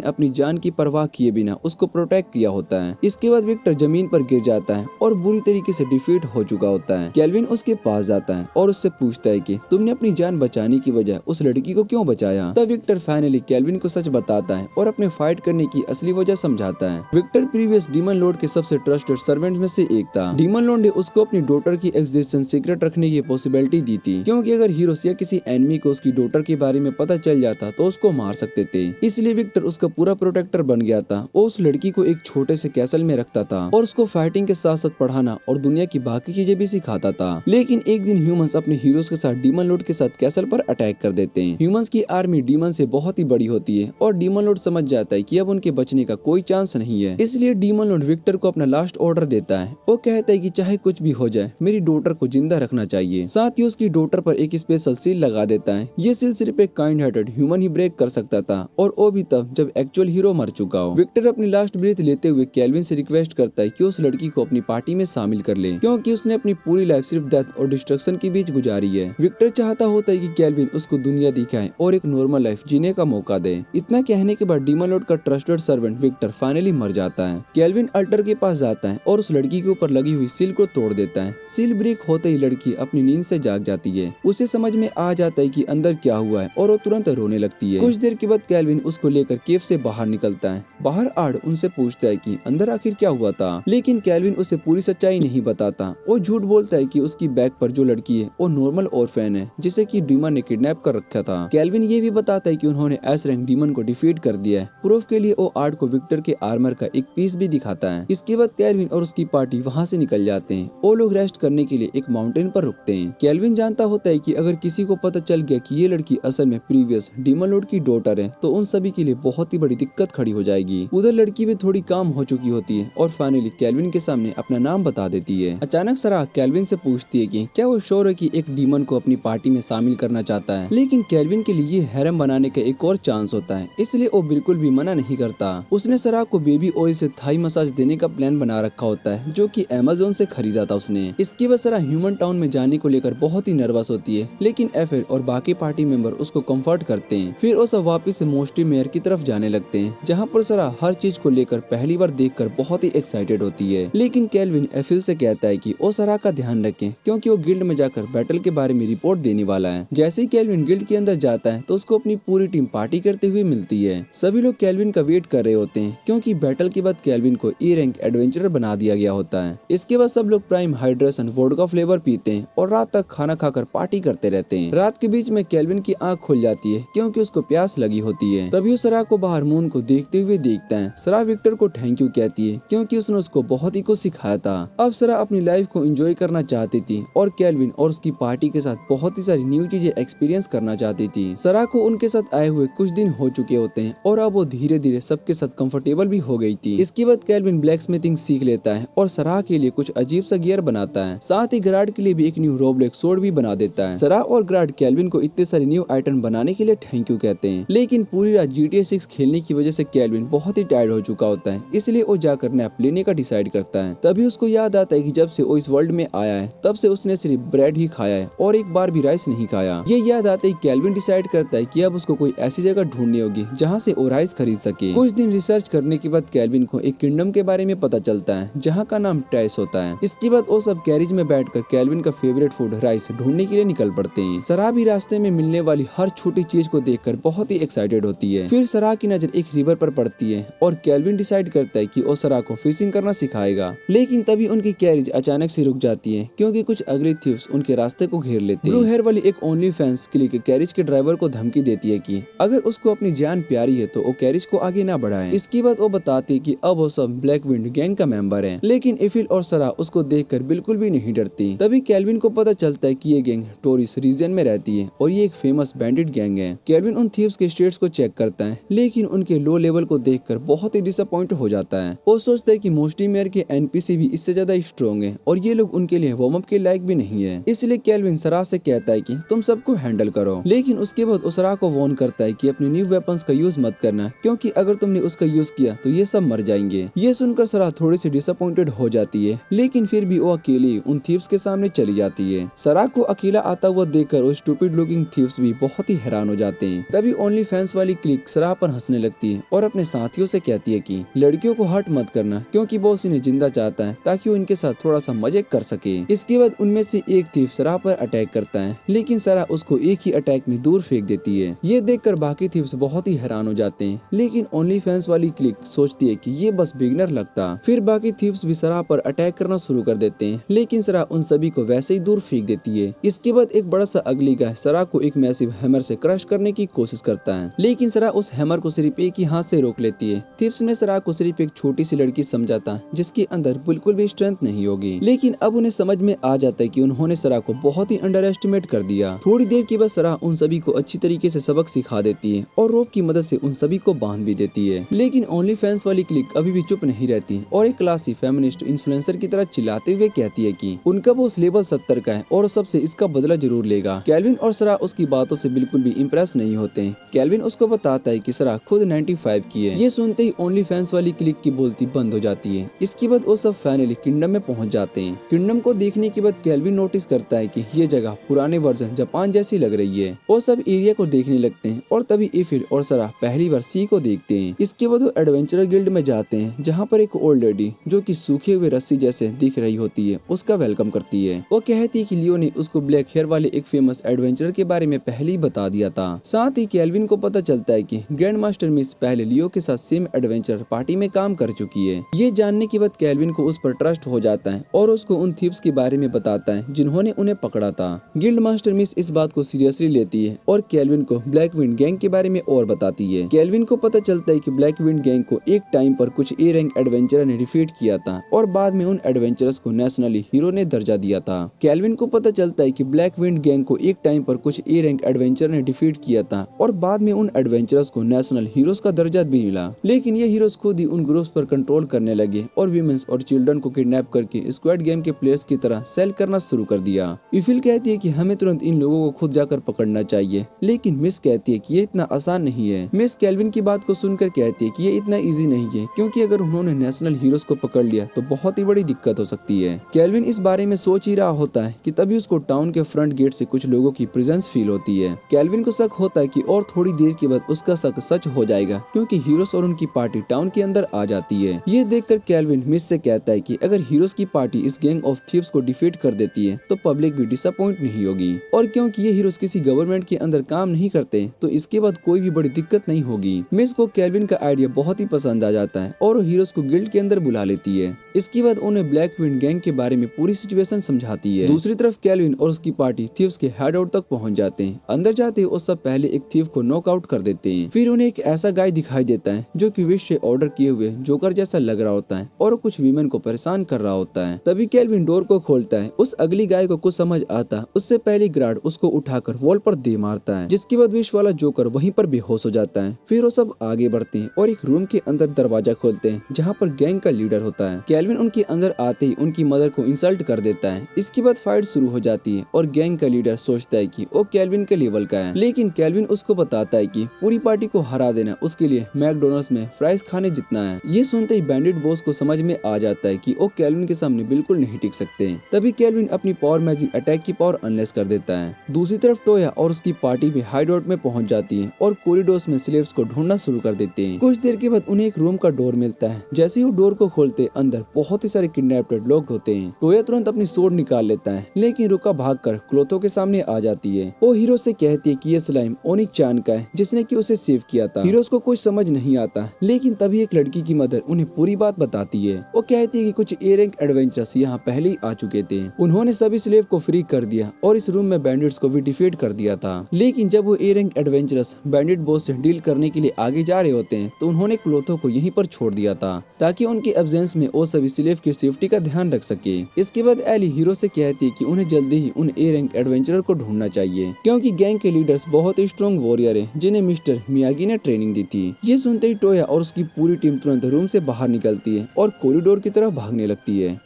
अपनी जान की परवाह किए बिना उसको प्रोटेक्ट किया होता है। इसके बाद विक्टर जमीन पर गिर जाता है और बुरी तरीके से डिफीट हो चुका होता है। केल्विन उसके पास जाता है और उससे पूछता है कि तुमने अपनी जान बचाने की बजाय उस लड़की को क्यों बचाया। तब विक्टर फाइनली केल्विन को सच बताता है और अपने फाइट करने की असली वजह समझाता है। विक्टर प्रीवियस डीमन लॉर्ड के सबसे ट्रस्टेड सर्वेंट में से एक था। डीमन लॉर्ड ने उसको अपनी डॉटर की एग्जिस्टेंस सीक्रेट रखने की पॉसिबिलिटी दी थी, क्योंकि अगर हीरोस या किसी एनिमी को उसकी डॉटर के बारे में पता चल जाता तो उसको मार सकते थे। इसलिए विक्टर उसका पूरा प्रोटेक्टर बन गया था। वो उस लड़की को एक छोटे से कैसल में रखता था और उसको फाइटिंग के साथ साथ पढ़ाना और दुनिया की बाकी चीजें भी सिखाता था। लेकिन एक दिन ह्यूमंस अपने हीरोज के साथ डीमन लॉर्ड के साथ कैसल पर अटैक कर देते हैं। ह्यूमंस की आर्मी डीमन से बहुत ही बड़ी होती है और डीमन लॉर्ड समझ जाता है कि अब उनके बचने का कोई चांस नहीं है। इसलिए डीमन लॉर्ड विक्टर को अपना लास्ट ऑर्डर देता है। वो कहता है कि चाहे कुछ भी हो जाए मेरी डॉटर को जिंदा रखना चाहिए। साथ ही उसकी डॉटर पर एक स्पेशल सील लगा देता है। ये सील सिर्फ एक काइंड हार्टेड ह्यूमन ही ब्रेक कर सकता था और वो भी तब जब एक्चुअल हीरो मर चुका हो। विक्टर अपनी लास्ट ब्रीथ लेते हुए केल्विन से रिक्वेस्ट करता है कि उस लड़की को अपनी पार्टी में शामिल कर ले, क्योंकि उसने अपनी पूरी लाइफ सिर्फ डेथ और डिस्ट्रक्शन के बीच गुजारी है। विक्टर चाहता होता है कि केल्विन उसको दुनिया दिखाए और एक नॉर्मल लाइफ जीने का मौका दे। इतना कहने के बाद डीमन लॉर्ड का ट्रस्टेड सर्वेंट विक्टर फाइनली मर जाता है। केल्विन अल्टर के पास जाता है और उस लड़की के ऊपर लगी हुई सील को तोड़ देता है। सील ब्रेक होते ही लड़की अपनी नींद से जाग जाती है। उसे समझ में आ जाता है कि अंदर क्या हुआ है और वो तुरंत रोने लगती है। कुछ देर के बाद केल्विन उसको लेकर केव से बाहर निकलता है। बाहर आड़ उनसे पूछता है कि अंदर आखिर क्या हुआ था, लेकिन केल्विन उसे पूरी सच्चाई नहीं बताता। वो झूठ बोलता है कि उसकी बैग पर जो लड़की है वो नॉर्मल ऑर्फेन है जिसे कि डीमन ने किडनैप कर रखा था। केल्विन ये भी बताता है कि उन्होंने एस रैंक डीमन को डिफीट कर दिया है। प्रूफ के लिए वो आर्ट को विक्टर के आर्मर का एक पीस भी दिखाता है। इसके बाद केल्विन और उसकी पार्टी वहाँ से निकल जाते हैं। वो लोग रेस्ट करने के लिए एक माउंटेन पर रुकते हैं। केल्विन जानता होता है कि अगर किसी को पता चल गया कि ये लड़की असल में प्रीवियस डीमन ओवरलॉर्ड की डॉटर है तो उन सभी के लिए बहुत ही बड़ी दिक्कत खड़ी हो जाएगी। उधर लड़की भी थोड़ी काम हो चुकी होती है और फाइनली केल्विन के सामने अपना नाम बता देती है। अचानक सरा केल्विन से पूछती है कि क्या वो श्योर है कि एक डीमन को अपनी पार्टी में शामिल करना चाहता है, लेकिन केल्विन के लिए ये हैरम बनाने का एक और चांस होता है, इसलिए वो बिल्कुल भी मना नहीं करता। उसने सरा को बेबी ऑयल से थाई मसाज देने का प्लान बना रखा होता है जो कि अमेज़न से खरीदा था उसने। इसके बाद सरा ह्यूमन टाउन में जाने को लेकर बहुत ही नर्वस होती है, लेकिन एफिल और बाकी पार्टी मेंबर उसको कंफर्ट करते हैं। फिर वो सब वापस से मोस्टी मेयर की तरफ जाने लगते हैं, जहाँ पर सरा हर चीज को लेकर पहली बार देखकर बहुत ही एक्साइटेड होती है। लेकिन केल्विन एफिल से कहता है कि वो सरा का ध्यान रखें क्योंकि वो गिल्ड में जाकर बैटल के बारे में रिपोर्ट देने वाला है। जैसे ही केल्विन गिल्ड के अंदर जाता है तो उसको अपनी पूरी टीम पार्टी करते हुए मिलती है। सभी लोग केल्विन का वेट कर रहे होते हैं क्योंकि बैटल के बाद केल्विन को ई रैंक एडवेंचरर बना दिया गया होता है। इसके बाद सब लोग प्राइम हाइड्रेशन वोडका फ्लेवर पीते हैं और रात तक खाना खाकर पार्टी करते रहते हैं। रात के बीच में केल्विन की आंख खुल जाती है क्योंकि उसको प्यास लगी होती है। तभी उस सरा को बाहर मून को देखते हुए देखता है। सरा विक्टर को थैंक यू कहती है क्योंकि उसने उसको बहुत ही कुछ सिखाया था। अब सरा अपनी लाइफ को एंजॉय करना चाहती थी और केल्विन और उसकी पार्टी के साथ बहुत ही सारी न्यू चीजें एक्सपीरियंस करना चाहती थी। सरा को उनके साथ आए हुए कुछ दिन हो चुके होते हैं और अब वो धीरे धीरे सबके साथ कंफर्टेबल भी हो गई थी। इसके बाद केल्विन ब्लैक स्मिथिंग सीख लेता है और सरा के लिए कुछ अजीब सा गियर बनाता है। साथ ही ग्राड के लिए भी एक न्यू रोब्लेक्स सोर्ड भी बना देता है। सरा और ग्राड केल्विन को इतने सारे न्यू आइटम बनाने के लिए थैंक यू कहते हैं, लेकिन पूरी रात GTA 6 खेलने की वजह से केल्विन बहुत ही टायर्ड हो चुका होता है, इसलिए वो जाकर नैप लेने का डिसाइड करता है। तभी उसको याद आता है कि जब से वो इस वर्ल्ड में आया है तब से उसने सिर्फ ब्रेड ही खाया है और एक बार भी राइस नहीं खाया। ये याद आते ही केल्विन डिसाइड करता है कि अब उसको कोई ऐसी जगह ढूंढनी होगी जहाँ से वो राइस खरीद सके। कुछ दिन रिसर्च करने के बाद केल्विन को एक किंगडम के बारे में पता चलता है जहाँ का नाम टैस होता है। इसके बाद वो सब कैरिज में बैठकर केल्विन का फेवरेट फूड राइस ढूंढने के लिए निकल पड़ते हैं। सरा भी रास्ते में मिलने वाली हर छोटी चीज को देखकर बहुत ही एक्साइटेड होती है। फिर सरा की नजर एक रिवर पर पड़ती है और केल्विन डिसाइड करता है कि वो सरा को फिशिंग करना सिखाएगा। लेकिन तभी उनकी कैरिज अचानक से रुक जाती है क्योंकि कुछ अगली थीव्स उनके रास्ते को घेर लेते हैं। ब्लू हेयर वाली एक ओनली फैंस क्लिक कैरिज के ड्राइवर को धमकी देती है कि अगर उसको अपनी जान प्यारी है तो वो कैरिज को आगे ना बढ़ाए। इसके बाद वो बताती है कि अब वो सब ब्लैक विंड गैंग का मेंबर है, लेकिन एफिल और सरा उसको देखकर बिल्कुल भी नहीं डरती। तभी केल्विन को पता चलता है कि ये गैंग टोरिस रीजन में रहती है और ये एक फेमस बैंडिट गैंग है। केल्विन उन थीव्स के स्टेट्स को चेक करता है, लेकिन उनके लो लेवल को देखकर बहुत ही डिसअपॉइंट हो जाता है। वो सोचता है कि मोस्टी मेयर के एनपीसी भी इससे ज्यादा स्ट्रॉन्ग है और ये लोग उनके लिए वार्म अप के लायक भी नहीं है। इसलिए केल्विन सरा से कहता है कि तुम सबको हैंडल करो, लेकिन उसके बाद सरा को वार्न करता है कि अपने न्यू वेपन्स का यूज मत करना क्योंकि अगर तुमने उसका यूज किया तो ये सब मर जाएंगे। ये सुनकर सरा थोड़ी सी डिसअपॉइंटेड हो जाती है, लेकिन फिर भी वो अकेली उन थीव्स के सामने चली जाती है। सरा को अकेला आता हुआ देखकर वो स्टूपिड लुकिंग थीव्स भी बहुत ही हैरान हो जाते हैं। तभी ओनली फैंस वाली क्लिक सरा पर हंसने लगती है और अपने साथियों से कहती है कि लड़कियों को हर्ट मत करना क्योंकि बॉस इन्हें जिंदा चाहता है ताकि वो इनके साथ थोड़ा सा मजे कर सके। इसके बाद उनमें से एक थीव सरा पर अटैक करता है, लेकिन सरा उसको एक ही अटैक में दूर फेंक देती है। ये देखकर बाकी थीव्स बहुत ही हैरान हो जाते हैं, लेकिन ओनली फैंस वाली क्लिक सोचती है कि ये बस बिगिनर लगता। फिर बाकी थीव्स भी सरा पर अटैक करना शुरू कर देते हैं, लेकिन सरा उन सभी को वैसे ही दूर फेंक देती है। इसके बाद एक बड़ा सा अगली गाय सरा को एक मैसिव हैमर से क्रश करने की कोशिश करता है, लेकिन सरा उस हैमर को सिर्फ एक ही हाथ से रोक लेती है। थीव्स ने सरा को सिर्फ एक छोटी सी लड़की समझा था जिसके अंदर बिल्कुल भी स्ट्रेंथ नहीं होगी, लेकिन अब उन्हें समझ में आ जाता है कि उन्होंने सरा को बहुत ही अंडर एस्टिमेट कर दिया। थोड़ी देर के बाद सरा उन सभी को अच्छी तरीके से सबक सिखा देती है और रोप की मदद से उन सभी को बांध भी देती है। लेकिन ओनली फैंस वाली क्लिक अभी भी चुप नहीं रहती और एक क्लासी फेमिनिस्ट इन्फ्लुएंसर की तरह चिल्लाते हुए कहती है कि उनका बॉस लेवल 70 का है और सबसे इसका बदला जरूर लेगा। केल्विन और सरा उसकी बातों से बिल्कुल भी इम्प्रेस नहीं होते। केल्विन उसको बताता है कि सरा खुद 95 की है। ये सुनते ही ओनली फैंस वाली क्लिक की बोलती बंद हो जाती है। इसके बाद वो सब फाइनली किंगडम में पहुंच जाते हैं। किंगडम को देखने के बाद केल्विन नोटिस करता है कि ये जगह पुराने वर्जन जापान जैसी लग रही है। वो सब एरिया को देखने लगते हैं और तभी एफिल और सरा पहली बार सी को देखते हैं। इसके बाद वो एडवेंचरर गिल्ड में जाते हैं जहाँ पर एक ओल्ड लेडी जो कि सूखे हुए रस्सी जैसे दिख रही होती है उसका वेलकम करती है। वो कहती है कि लियो ने उसको ब्लैक हेयर वाले एक फेमस एडवेंचरर के बारे में पहले ही बता दिया था। साथ ही केल्विन को पता चलता है कि ग्रैंड मास्टर मिस पहले लियो के साथ सेम एडवेंचर पार्टी में काम कर चुकी है। ये जानने के बाद केल्विन को उस पर ट्रस्ट हो जाता है और उसको उन थीव्स के बारे में बताता है जिन्होंने उन्हें पकड़ा था। गिल्ड मास्टर मिस इस बात को सीरियसली लेती है और केल्विन को ब्लैक विंड गैंग के बारे में और बताती है। केल्विन को पता चलता है कि ब्लैक विंड गैंग को एक टाइम पर कुछ ए रैंक एडवेंचरर ने डिफीट किया था और बाद में उन एडवेंचरर्स को नेशनली हीरो ने दर्जा दिया था। केल्विन को पता चलता है कि ब्लैक विंड गैंग को एक टाइम पर कुछ ए रैंक एडवेंचरर ने डिफीट किया था बना और बाद में उन एडवेंचरर्स को नेशनल हीरोज का दर्जा भी मिला। लेकिन ये हीरोज खुद ही उन ग्रुप्स पर कंट्रोल करने लगे और वीमेंस और चिल्ड्रन को किडनैप करके स्क्वाड गेम के प्लेयर्स की तरह सेल करना शुरू कर दिया। ईफिल कहती है कि हमें तुरंत इन लोगों को खुद जाकर पकड़ना चाहिए, लेकिन मिस कहती है कि ये इतना आसान नहीं है। मिस केल्विन की बात को सुनकर कहती है कि ये इतना इजी नहीं है, क्योंकि अगर उन्होंने नेशनल हीरोज को पकड़ लिया तो बहुत ही बड़ी दिक्कत हो सकती है। केल्विन इस बारे में सोच ही रहा होता है कि तभी उसको टाउन के फ्रंट गेट से कुछ लोगों की प्रेजेंस फील होती है। केल्विन को शक होता है कि और थोड़ी देर के बाद उसका शक सच हो जाएगा, क्योंकि हीरोज और उनकी पार्टी टाउन के अंदर आ जाती है। ये देखकर केल्विन मिस से कहता है कि अगर हीरोज की पार्टी इस गैंग ऑफ थीव्स को डिफीट कर देती है तो पब्लिक भी डिसअपॉइंट नहीं होगी, और क्योंकि ये हीरोज किसी गवर्नमेंट के अंदर काम नहीं करते तो इसके बाद कोई भी बड़ी दिक्कत नहीं होगी। मिस को केल्विन का आइडिया बहुत ही पसंद आ जाता है और वो हीरोज को गिल्ड के अंदर बुला लेती है। इसके बाद उन्हें ब्लैक विंड गैंग के बारे में पूरी सिचुएशन समझाती है। दूसरी तरफ केल्विन और उसकी पार्टी थीव्स के हेड आउट तक पहुंच जाते हैं। अंदर जाते ही वो सब पहले एक थीव को नॉकआउट कर देते हैं। फिर उन्हें एक ऐसा गाय दिखाई देता है जो कि विश से ऑर्डर किए हुए जोकर जैसा लग रहा होता है और कुछ वीमेन को परेशान कर रहा होता है। तभी केल्विन डोर को खोलता है। उस अगली गाय को कुछ समझ आता है उससे पहले ग्राड उसको उठाकर वॉल पर दे मारता है, जिसके बाद विश वाला जोकर वहीं पर बेहोश हो जाता है। फिर वो सब आगे बढ़ते हैं और एक रूम के अंदर दरवाजा खोलते हैं जहाँ पर गैंग का लीडर होता है। केल्विन उनके अंदर आते ही उनकी मदर को इंसल्ट कर देता है। इसके बाद फाइट शुरू हो जाती है और गैंग का लीडर सोचता है कि वो केल्विन के लेवल का है, लेकिन केल्विन उसको बताता है कि पूरी पार्टी को हरा देना उसके लिए मैकडोनल्ड्स में फ्राइज खाने जितना है। ये सुनते ही बैंडिट बॉस को समझ में आ जाता है कि वो केल्विन के सामने बिल्कुल नहीं टिक सकते। तभी केल्विन अपनी पावर मैजिक अटैक की पावर अनलेस कर देता है। दूसरी तरफ टोया और उसकी पार्टी भी हाइड आउट में पहुंच जाती है और कॉरिडोर्स में स्लेव्स को ढूंढना शुरू कर देते हैं। कुछ देर के बाद उन्हें एक रूम का डोर मिलता है। जैसे ही वो डोर को खोलते अंदर बहुत ही सारे किडनैप्ड लोग होते हैं। टोया तुरंत अपनी सोर्ड निकाल लेता है, लेकिन रुका भागकर क्लोथो के सामने आ जाती है। वो हीरो से कहती है कि ये स्लाइम ओनी चान का है जिसने कि उसे सेव किया था। हीरोज को कुछ समझ नहीं आता, लेकिन तभी एक लड़की की मदर उन्हें पूरी बात बताती है। वो कहती है कि कुछ ए रैंक एडवेंचरर्स यहाँ पहले ही आ चुके थे। उन्होंने सभी स्लेव को फ्री कर दिया और इस रूम में बैंडिट्स को भी डिफीट कर दिया था। लेकिन जब वो A rank adventurers bandit boss से डील करने के लिए आगे जा रहे होते हैं तो उन्होंने क्लोथो को यहीं पर छोड़ दिया था ताकि उनके एब्सेंस में वो सभी स्लेव की सेफ्टी का ध्यान रख सके। इसके बाद एली हीरो से कहती है कि उन्हें जल्दी ही उन ए रैंक एडवेंचरर को ढूंढना चाहिए, क्योंकि गैंग के लीडर्स बहुत ही स्ट्रॉन्ग वॉरियर है जिन्हें मिस्टर मियागी ने ट्रेनिंग दी थी। ये सुनते ही टोया और उसकी पूरी टीम तुरंत रूम से बाहर निकलती है और कॉरिडोर की तरफ भागने लगती है।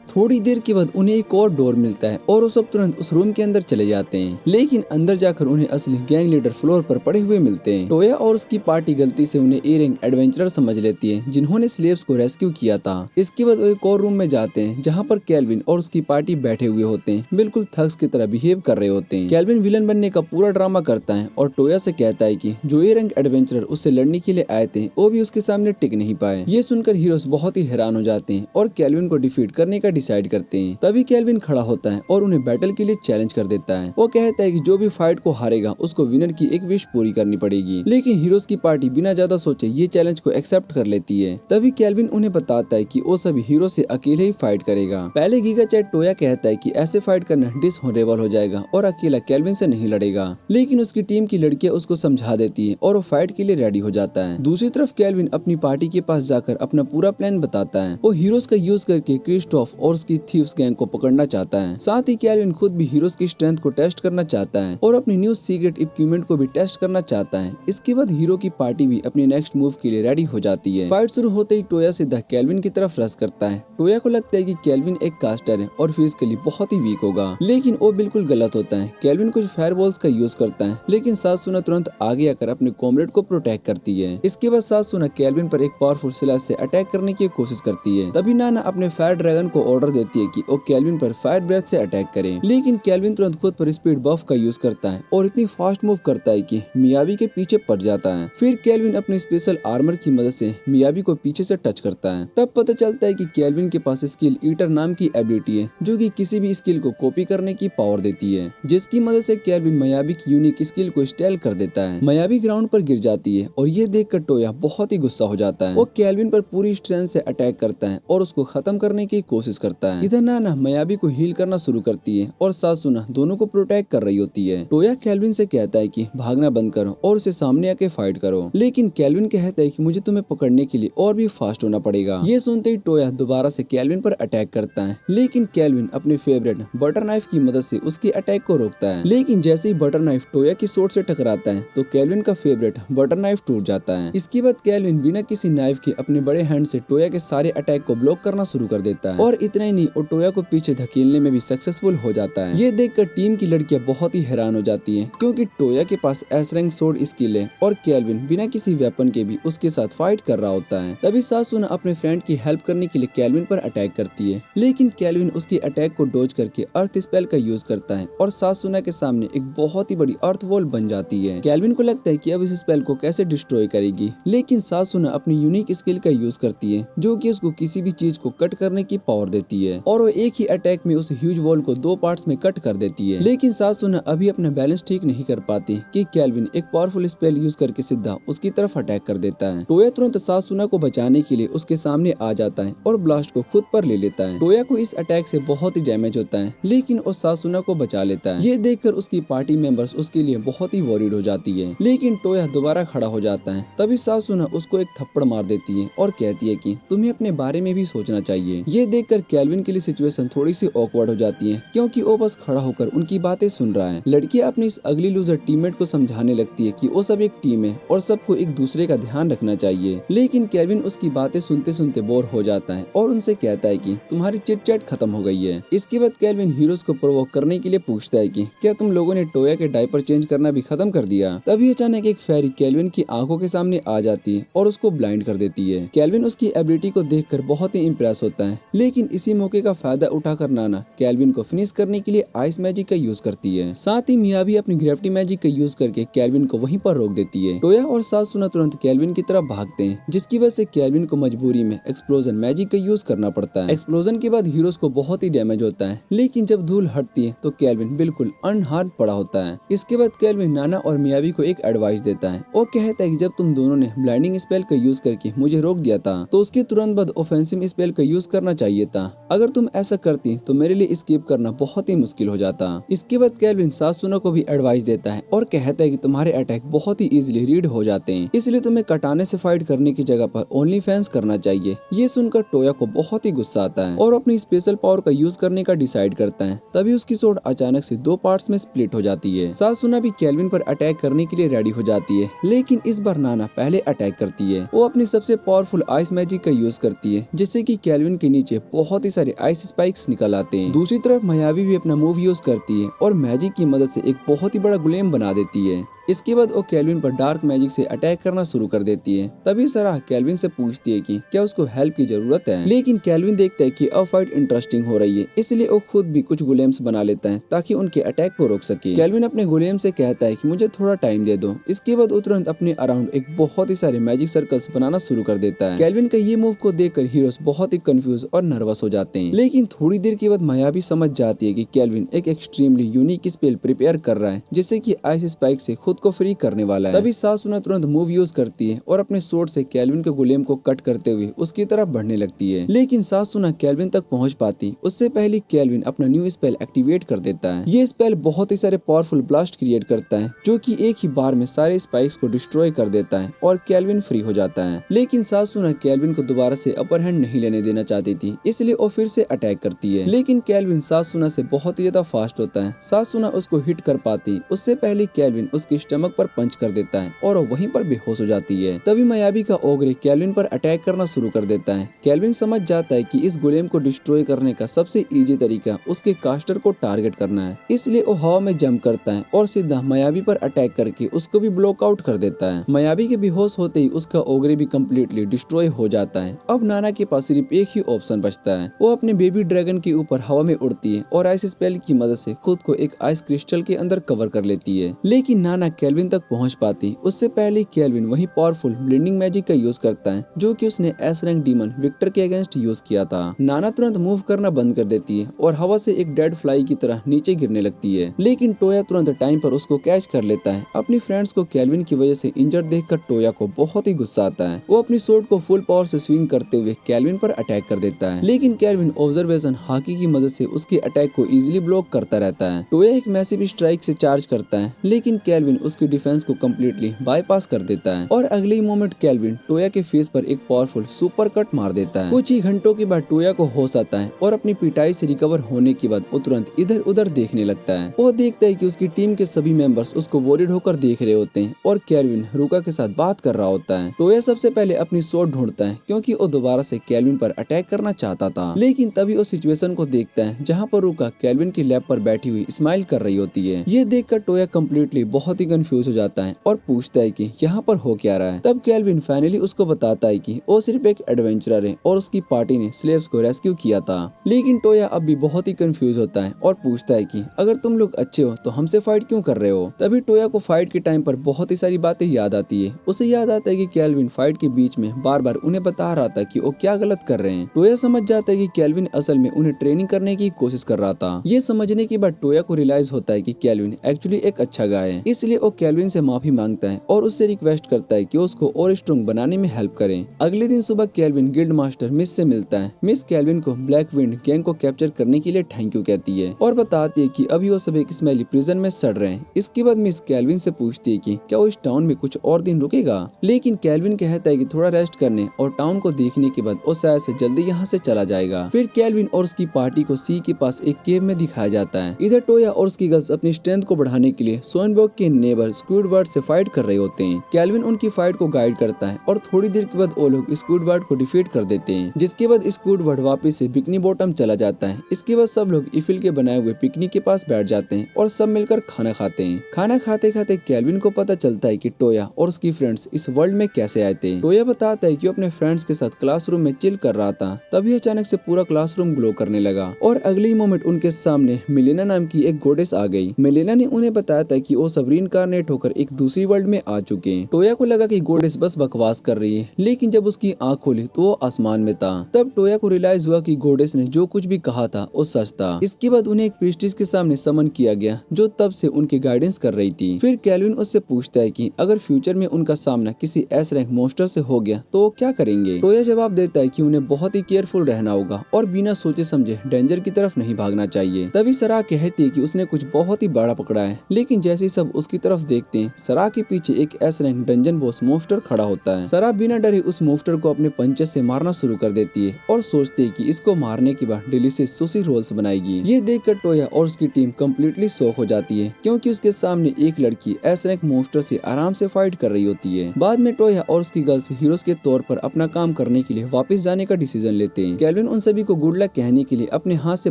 थोड़ी देर के बाद उन्हें एक और डोर मिलता है और वो सब तुरंत उस रूम के अंदर चले जाते हैं, लेकिन अंदर जाकर उन्हें असली गैंग लीडर फ्लोर पर पड़े हुए मिलते हैं। टोया और उसकी पार्टी गलती से उन्हें ए रैंक एडवेंचरर समझ लेती है जिन्होंने स्लेव्स को रेस्क्यू किया था। इसके बाद वो एक और रूम में जाते हैं जहाँ पर केल्विन और उसकी पार्टी बैठे हुए होते हैं, बिल्कुल थग्स की तरह बिहेव कर रहे होते हैं। केल्विन विलन बनने का पूरा ड्रामा करता है और टोया से कहता है कि जो ए रैंक एडवेंचरर उससे लड़ने के लिए आए थे वो भी उसके सामने टिक नहीं पाए। ये सुनकर हीरोज बहुत ही हैरान हो जाते हैं और केल्विन को डिफीट करने का डिसाइड करते हैं। तभी केल्विन खड़ा होता है और उन्हें बैटल के लिए चैलेंज कर देता है। वो कहता है कि जो भी फाइट को हारेगा उसको विनर की एक विश पूरी करनी पड़ेगी, लेकिन हीरोज की पार्टी बिना ज्यादा सोचे ये चैलेंज को एक्सेप्ट कर लेती है। तभी केल्विन उन्हें बताता है कि वो सभी हीरो से अकेले ही फाइट करेगा। पहले गीगा चैट टोया कहता है कि ऐसे फाइट करना डिसऑनरेबल हो जाएगा और अकेला केल्विन से नहीं लड़ेगा, लेकिन उसकी टीम की लड़कियां उसको समझा देती है और वो फाइट के लिए रेडी हो जाता है। दूसरी तरफ केल्विन अपनी पार्टी के पास जाकर अपना पूरा प्लान बताता है। वो हीरोज का यूज करके क्रिस्टोफ और उसकी थीव्स गैंग को पकड़ना चाहता है। साथ ही केल्विन खुद भी हीरोज की स्ट्रेंथ को टेस्ट करना चाहता है और अपनी न्यू सीक्रेट इक्विपमेंट को भी टेस्ट करना चाहता है। इसके बाद हीरो की पार्टी भी अपने नेक्स्ट मूव के लिए रेडी हो जाती है। फाइट शुरू होते ही टोया सीधा केल्विन की तरफ रश करता है। टोया को लगता है कि केल्विन एक कास्टर है और फिजिकली बहुत ही वीक होगा, लेकिन वो बिल्कुल गलत होता है। केल्विन कुछ फायरबॉल्स का यूज करता है, लेकिन सासुना तुरंत आगे आकर अपने कॉमरेड को प्रोटेक्ट करती है। इसके बाद सासुना केल्विन पर एक पावरफुल स्लैश से अटैक करने की कोशिश करती है। तभी नाना अपने फायर ड्रैगन को ऑर्डर देती है कि वो केल्विन पर फायर ब्रेथ से अटैक करे, लेकिन केल्विन तुरंत खुद पर स्पीड बफ का यूज करता है और इतनी फास्ट मूव करता है कि मियाबी के पीछे पड़ जाता है। फिर केल्विन अपनी स्पेशल आर्मर की मदद से मियाबी को पीछे से टच करता है। तब पता चलता है कि केल्विन के पास स्किल ईटर नाम की एबिलिटी है जो कि किसी भी स्किल को कॉपी करने की पावर देती है, जिसकी मदद से केल्विन मियाबी की यूनिक स्किल को स्टाइल कर देता है। मियाबी ग्राउंड पर गिर जाती है और ये देखकर टोया बहुत ही गुस्सा हो जाता है। वो केल्विन पर पूरी स्ट्रेंथ से अटैक करता है और उसको खत्म करने की कोशिश करता है। इधर नाना मायाबी को हील करना शुरू करती है और सासुना दोनों को प्रोटेक्ट कर रही होती है। टोया केल्विन से कहता है कि भागना बंद करो और उसे सामने आके फाइट करो, लेकिन केल्विन कहता है कि मुझे तुम्हें पकड़ने के लिए और भी फास्ट होना पड़ेगा। ये सुनते ही टोया दोबारा से केल्विन पर अटैक करता है, लेकिन केल्विन अपने फेवरेट बटर नाइफ की मदद से उसके अटैक को रोकता है। लेकिन जैसे ही बटर नाइफ टोया की सोर्ड से टकराता है तो केल्विन का फेवरेट बटर नाइफ टूट जाता है। इसके बाद केल्विन बिना किसी नाइफ के अपने बड़े हैंड से टोया के सारे अटैक को ब्लॉक करना शुरू कर देता है और इतना ही नहीं, वो टोया को पीछे धकेलने में भी सक्सेसफुल हो जाता है। ये देखकर टीम की लड़कियां बहुत ही हैरान हो जाती हैं, क्योंकि टोया के पास एस रैंक सोर्ड स्किल है और केल्विन बिना किसी वेपन के भी उसके साथ फाइट कर रहा होता है। तभी सासुना अपने फ्रेंड की हेल्प करने के लिए केल्विन पर अटैक करती है, लेकिन केल्विन उसकी अटैक को डॉज करके अर्थ स्पेल का यूज करता है और सासुना के सामने एक बहुत ही बड़ी अर्थ वॉल बन जाती है। केल्विन को लगता है कि अब इस स्पेल को कैसे डिस्ट्रॉय करेगी, लेकिन सासुना अपनी यूनिक स्किल का यूज करती है जो कि उसको किसी भी चीज को कट करने की पावर देती है और वो एक ही अटैक में उस ह्यूज वॉल को 2 पार्ट्स में कट कर देती है। लेकिन सासुना अभी अपना बैलेंस ठीक नहीं कर पाती कि केल्विन एक पावरफुल स्पेल यूज करके सीधा उसकी तरफ अटैक कर देता है। टोया तुरंत सासुना को बचाने के लिए उसके सामने आ जाता है और ब्लास्ट को खुद पर ले लेता है। टोया को इस अटैक से बहुत ही डैमेज होता है, लेकिन वो सासुना को बचा लेता है। ये देखकर उसकी पार्टी मेंबर्स उसके लिए बहुत ही वरीड हो जाती है, लेकिन टोया दोबारा खड़ा हो जाता है। तभी सासुना उसको एक थप्पड़ मार देती है और कहती है कि तुम्हें अपने बारे में भी सोचना चाहिए। ये देखकर केल्विन के लिए सिचुएशन थोड़ी सी ऑकवर्ड हो जाती है, क्योंकि वो बस खड़ा होकर उनकी बातें सुन रहा है। लड़कियां अपनी इस अगली लूजर टीममेट को समझाने लगती है कि वो सब एक टीम है और सबको एक दूसरे का ध्यान रखना चाहिए, लेकिन केल्विन उसकी बातें सुनते सुनते बोर हो जाता है और उनसे कहता है कि तुम्हारी चिट चैट खत्म हो गई है। इसके बाद केल्विन हीरोज को प्रोवोक करने के लिए पूछता है कि क्या तुम लोगों ने टोया के डायपर चेंज करना भी खत्म कर दिया। तभी अचानक एक फेरी केल्विन की आंखों के सामने आ जाती है और उसको ब्लाइंड कर देती है। केल्विन उसकी एबिलिटी को देखकर बहुत ही इम्प्रेस होता है, लेकिन इसी मौके का फायदा उठाकर नाना केल्विन को फिनिश करने के लिए आइस मैजिक का यूज करती है। साथ ही मिया भी अपनी ग्रेविटी मैजिक का यूज करके केल्विन को वहीं पर रोक देती है। टोया और सासुना तुरंत केल्विन की तरफ भागते हैं, जिसकी वजह से केल्विन को मजबूरी में एक्सप्लोजन मैजिक का यूज करना पड़ता है। एक्सप्लोजन के बाद हीरोज को बहुत ही डैमेज होता है, लेकिन जब धूल हटती है तो केल्विन बिल्कुल अनहार्म पड़ा होता है। इसके बाद केल्विन नाना और मियावी को एक एडवाइस देता है और कहता है कि जब तुम दोनों ने ब्लाइंडिंग स्पेल का यूज करके मुझे रोक दिया था तो उसके तुरंत बाद ऑफेंसिव स्पेल का यूज करना चाहिए था। अगर तुम ऐसा करती तो मेरे लिए एस्केप करना बहुत ही मुश्किल हो जाता। इसके बाद केल्विन सासुना को भी एडवाइस देता है और कहता है कि तुम्हारे अटैक बहुत ही इजीली रीड हो जाते हैं, इसलिए तुम्हें कटाने से फाइट करने की जगह पर ओनली फैंस करना चाहिए। ये सुनकर टोया को बहुत ही गुस्सा आता है और अपनी स्पेशल पावर का यूज करने का डिसाइड करता है। तभी उसकी सोर्ड अचानक से 2 पार्ट्स में स्प्लिट हो जाती है। सासुना भी केल्विन पर अटैक करने के लिए रेडी हो जाती है, लेकिन इस बार नाना पहले अटैक करती है। वो अपनी सबसे पावरफुल आइस मैजिक का यूज करती है, जिससे कि केल्विन के नीचे बहुत ही सारे आइस स्पाइक्स निकल आते हैं। दूसरी तरफ मायावी भी अपना मूव यूज करती है और मैजिक की मदद से एक बहुत ही बड़ा गुलेम बना देती है। इसके बाद वो केल्विन पर डार्क मैजिक से अटैक करना शुरू कर देती है। तभी सराह केल्विन से पूछती है कि क्या उसको हेल्प की जरूरत है, लेकिन केल्विन देखता है कि अब फाइट इंटरेस्टिंग हो रही है, इसलिए वो खुद भी कुछ गुलेम्स बना लेता है ताकि उनके अटैक को रोक सके। केल्विन अपने गुलेम से कहता है कि मुझे थोड़ा टाइम दे दो। इसके बाद वो तुरंत अपने अराउंड एक बहुत ही सारे मैजिक सर्कल्स बनाना शुरू कर देता है। केल्विन का ये मूव को देखकर हीरोज बहुत ही कंफ्यूज और नर्वस हो जाते हैं, लेकिन थोड़ी देर के बाद माया भी समझ जाती है कि केल्विन एक एक्सट्रीमली यूनिक स्पेल प्रिपेयर कर रहा है, जिससे कि आइस स्पाइक से खुद को फ्री करने वाला है। तभी सासुना तुरंत मूव यूज करती है और अपने सोर्ड से केल्विन के गुलेम को कट करते हुए उसकी तरफ बढ़ने लगती है, लेकिन सासुना केल्विन तक पहुंच पाती उससे पहले केल्विन अपना न्यू स्पेल एक्टिवेट कर देता है। ये स्पेल बहुत ही सारे पावरफुल ब्लास्ट क्रिएट करता है, जो कि एक ही बार में सारे स्पाइक्स को डिस्ट्रॉय कर देता है और केल्विन फ्री हो जाता है। लेकिन सासुना केल्विन को दोबारा से अपर हैंड नहीं लेने देना चाहती थी, इसलिए वो फिर से अटैक करती है, लेकिन केल्विन सासुना से बहुत ही ज्यादा फास्ट होता है। सासुना उसको हिट कर पाती उससे पहले केल्विन उसके स्टमक पर पंच कर देता है और वो वहीं पर बेहोश हो जाती है। तभी मायावी का ओग्रे केल्विन पर अटैक करना शुरू कर देता है। केल्विन समझ जाता है कि इस गुलेम को डिस्ट्रॉय करने का सबसे इजी तरीका उसके कास्टर को टारगेट करना है, इसलिए वो हवा में जंप करता है और सीधा मायावी पर अटैक करके उसको भी ब्लॉक आउट कर देता है। मायावी के बेहोश होते ही उसका ओग्रे भी कम्प्लीटली डिस्ट्रॉय हो जाता है। अब नाना के पास सिर्फ एक ही ऑप्शन बचता है, वो अपने बेबी ड्रैगन के ऊपर हवा में उड़ती है और आइस स्पेल की मदद से खुद को एक आइस क्रिस्टल के अंदर कवर कर लेती है। लेकिन नाना केल्विन तक पहुंच पाती उससे पहले केल्विन वही पावरफुल ब्लेंडिंग मैजिक का यूज करता है जो कि उसने एस रैंक डीमन विक्टर के अगेंस्ट यूज किया था। नाना तुरंत मूव करना बंद कर देती है और हवा से एक डेड फ्लाई की तरह नीचे गिरने लगती है, लेकिन टोया तुरंत टाइम पर उसको कैच कर लेता है। अपनी फ्रेंड्स को केल्विन की वजह से इंजर्ड देखकर टोया को बहुत ही गुस्सा आता है। वो अपनी स्वॉर्ड को फुल पावर से स्विंग करते हुए केल्विन पर अटैक कर देता है, लेकिन केल्विन ऑब्जर्वेशन हाकी की मदद से उसके अटैक को इजीली ब्लॉक करता रहता है। टोया एक मैसिव स्ट्राइक से चार्ज करता है, लेकिन केल्विन उसकी डिफेंस को कम्प्लीटली बाईपास कर देता है और अगले ही मोमेंट केल्विन टोया के फेस पर एक पावरफुल सुपर कट मार देता है। कुछ ही घंटों के बाद टोया को होश आता है और अपनी पिटाई से रिकवर होने के बाद वो तुरंत इधर उधर देखने लगता है। वो देखता है कि उसकी टीम के सभी मेंबर्स उसको वॉरिड होकर देख रहे होते हैं और केल्विन रुका के साथ बात कर रहा होता है। टोया सबसे पहले अपनी स्वॉर्ड ढूंढता है क्योंकि वो दोबारा से केल्विन पर अटैक करना चाहता था, लेकिन तभी वो सिचुएशन को देखता है जहाँ पर रुका केल्विन की लैब पर बैठी हुई स्माइल कर रही होती है। ये देखकर टोया कम्प्लीटली बहुत ही कंफ्यूज हो जाता है और पूछता है कि यहाँ पर हो क्या रहा है। तब केल्विन फाइनली उसको बताता है कि वो सिर्फ एक एडवेंचरर है और उसकी पार्टी ने स्लेव्स को रेस्क्यू किया था। लेकिन टोया अब भी बहुत ही कंफ्यूज होता है और पूछता है कि अगर तुम लोग अच्छे हो तो हमसे फाइट क्यों कर रहे हो। तभी टोया को फाइट के टाइम पर बहुत ही सारी बातें याद आती है। उसे याद आता है कि केल्विन फाइट के बीच में बार बार उन्हें बता रहा था कि वो क्या गलत कर रहे हैं। टोया समझ जाता है कि केल्विन असल में उन्हें ट्रेनिंग करने की कोशिश कर रहा था। ये समझने के बाद टोया को रियलाइज होता है कि केल्विन एक्चुअली एक अच्छा गाय है, इसलिए वो केल्विन से माफी मांगता है और उससे रिक्वेस्ट करता है कि उसको और स्ट्रॉन्ग बनाने में हेल्प करें। अगले दिन सुबह केल्विन गिल्ड मास्टर मिस से मिलता है। मिस केल्विन को ब्लैक विंड गैंग को कैप्चर करने के लिए थैंक यू कहती है और बताती है कि अभी वो सब एक स्मेली प्रिजन में सड़ रहे हैं। इसके बाद मिस केल्विन से पूछती है कि क्या वो इस टाउन में कुछ और दिन रुकेगा, लेकिन केल्विन कहता है कि थोड़ा रेस्ट करने और टाउन को देखने के बाद वो शायद से जल्दी यहाँ से चला जाएगा। फिर केल्विन और उसकी पार्टी को सी के पास एक केव में दिखाया जाता है। इधर टोया और उसकी गर्ल्स अपनी स्ट्रेंथ को बढ़ाने के लिए सोनबर्ग के नेबर स्क्विडवर्ड से फाइट कर रहे होते हैं। केल्विन उनकी फाइट को गाइड करता है और थोड़ी देर के बाद वो लोग स्क्विडवर्ड को डिफीट कर देते हैं, जिसके बाद स्क्विडवर्ड वापस से बिकनी बॉटम चला जाता है। इसके बाद सब लोग ईफिल के बनाए हुए पिकनिक के पास बैठ जाते हैं और सब मिलकर खाना खाते हैं। खाना खाते खाते केल्विन को पता चलता है कि टोया और उसकी फ्रेंड्स इस वर्ल्ड में कैसे आए थे। टोया बताता है कि वो अपने फ्रेंड्स के साथ क्लासरूम में चिल कर रहा था, तभी अचानक से पूरा क्लासरूम ग्लो करने लगा और अगले ही मोमेंट उनके सामने मिलेना नाम की एक गोडेस आ गई। मिलेना ने उन्हें बताया था कि वो सब रीइंकार्नेट होकर एक दूसरी वर्ल्ड में आ चुके हैं। टोया को लगा कि गोडेस बस बकवास कर रही है, लेकिन जब उसकी आंख खोली तो वो आसमान में था। तब टोया को रियलाइज हुआ कि गोडेस ने जो कुछ भी कहा था वो सच था। इसके बाद उन्हें एक प्रीस्टिस के सामने समन किया गया जो तब से उनकी गाइडेंस कर रही थी। फिर केल्विन उससे पूछता है कि अगर फ्यूचर में उनका सामना किसी एस रैंक मॉन्स्टर से हो गया तो वो क्या करेंगे। टोया जवाब देता है कि उन्हें बहुत ही केयरफुल रहना होगा और बिना सोचे समझे डेंजर की तरफ नहीं भागना चाहिए। तभी सरा कहती है कि उसने कुछ बहुत ही बड़ा पकड़ा है, लेकिन जैसे ही सब उसकी तरफ देखते हैं सरा के पीछे एक S rank dungeon boss monster खड़ा होता है। सरा बिना डरे उस मॉन्स्टर को अपने पंचे से मारना शुरू कर देती है और सोचती है कि इसको मारने के बाद डिलीशियस सुशी रोल्स बनाएगी। ये देखकर टोया और उसकी टीम कम्प्लीटली शॉक हो जाती है क्योंकि उसके सामने एक लड़की एस रैंक मॉन्स्टर से आराम से फाइट कर रही होती है। बाद में टोया और उसकी गर्ल्स हीरोज के तौर पर अपना काम करने के लिए वापस जाने का डिसीजन लेते हैं। केल्विन उन सभी को गुड लक कहने के लिए अपने हाथ से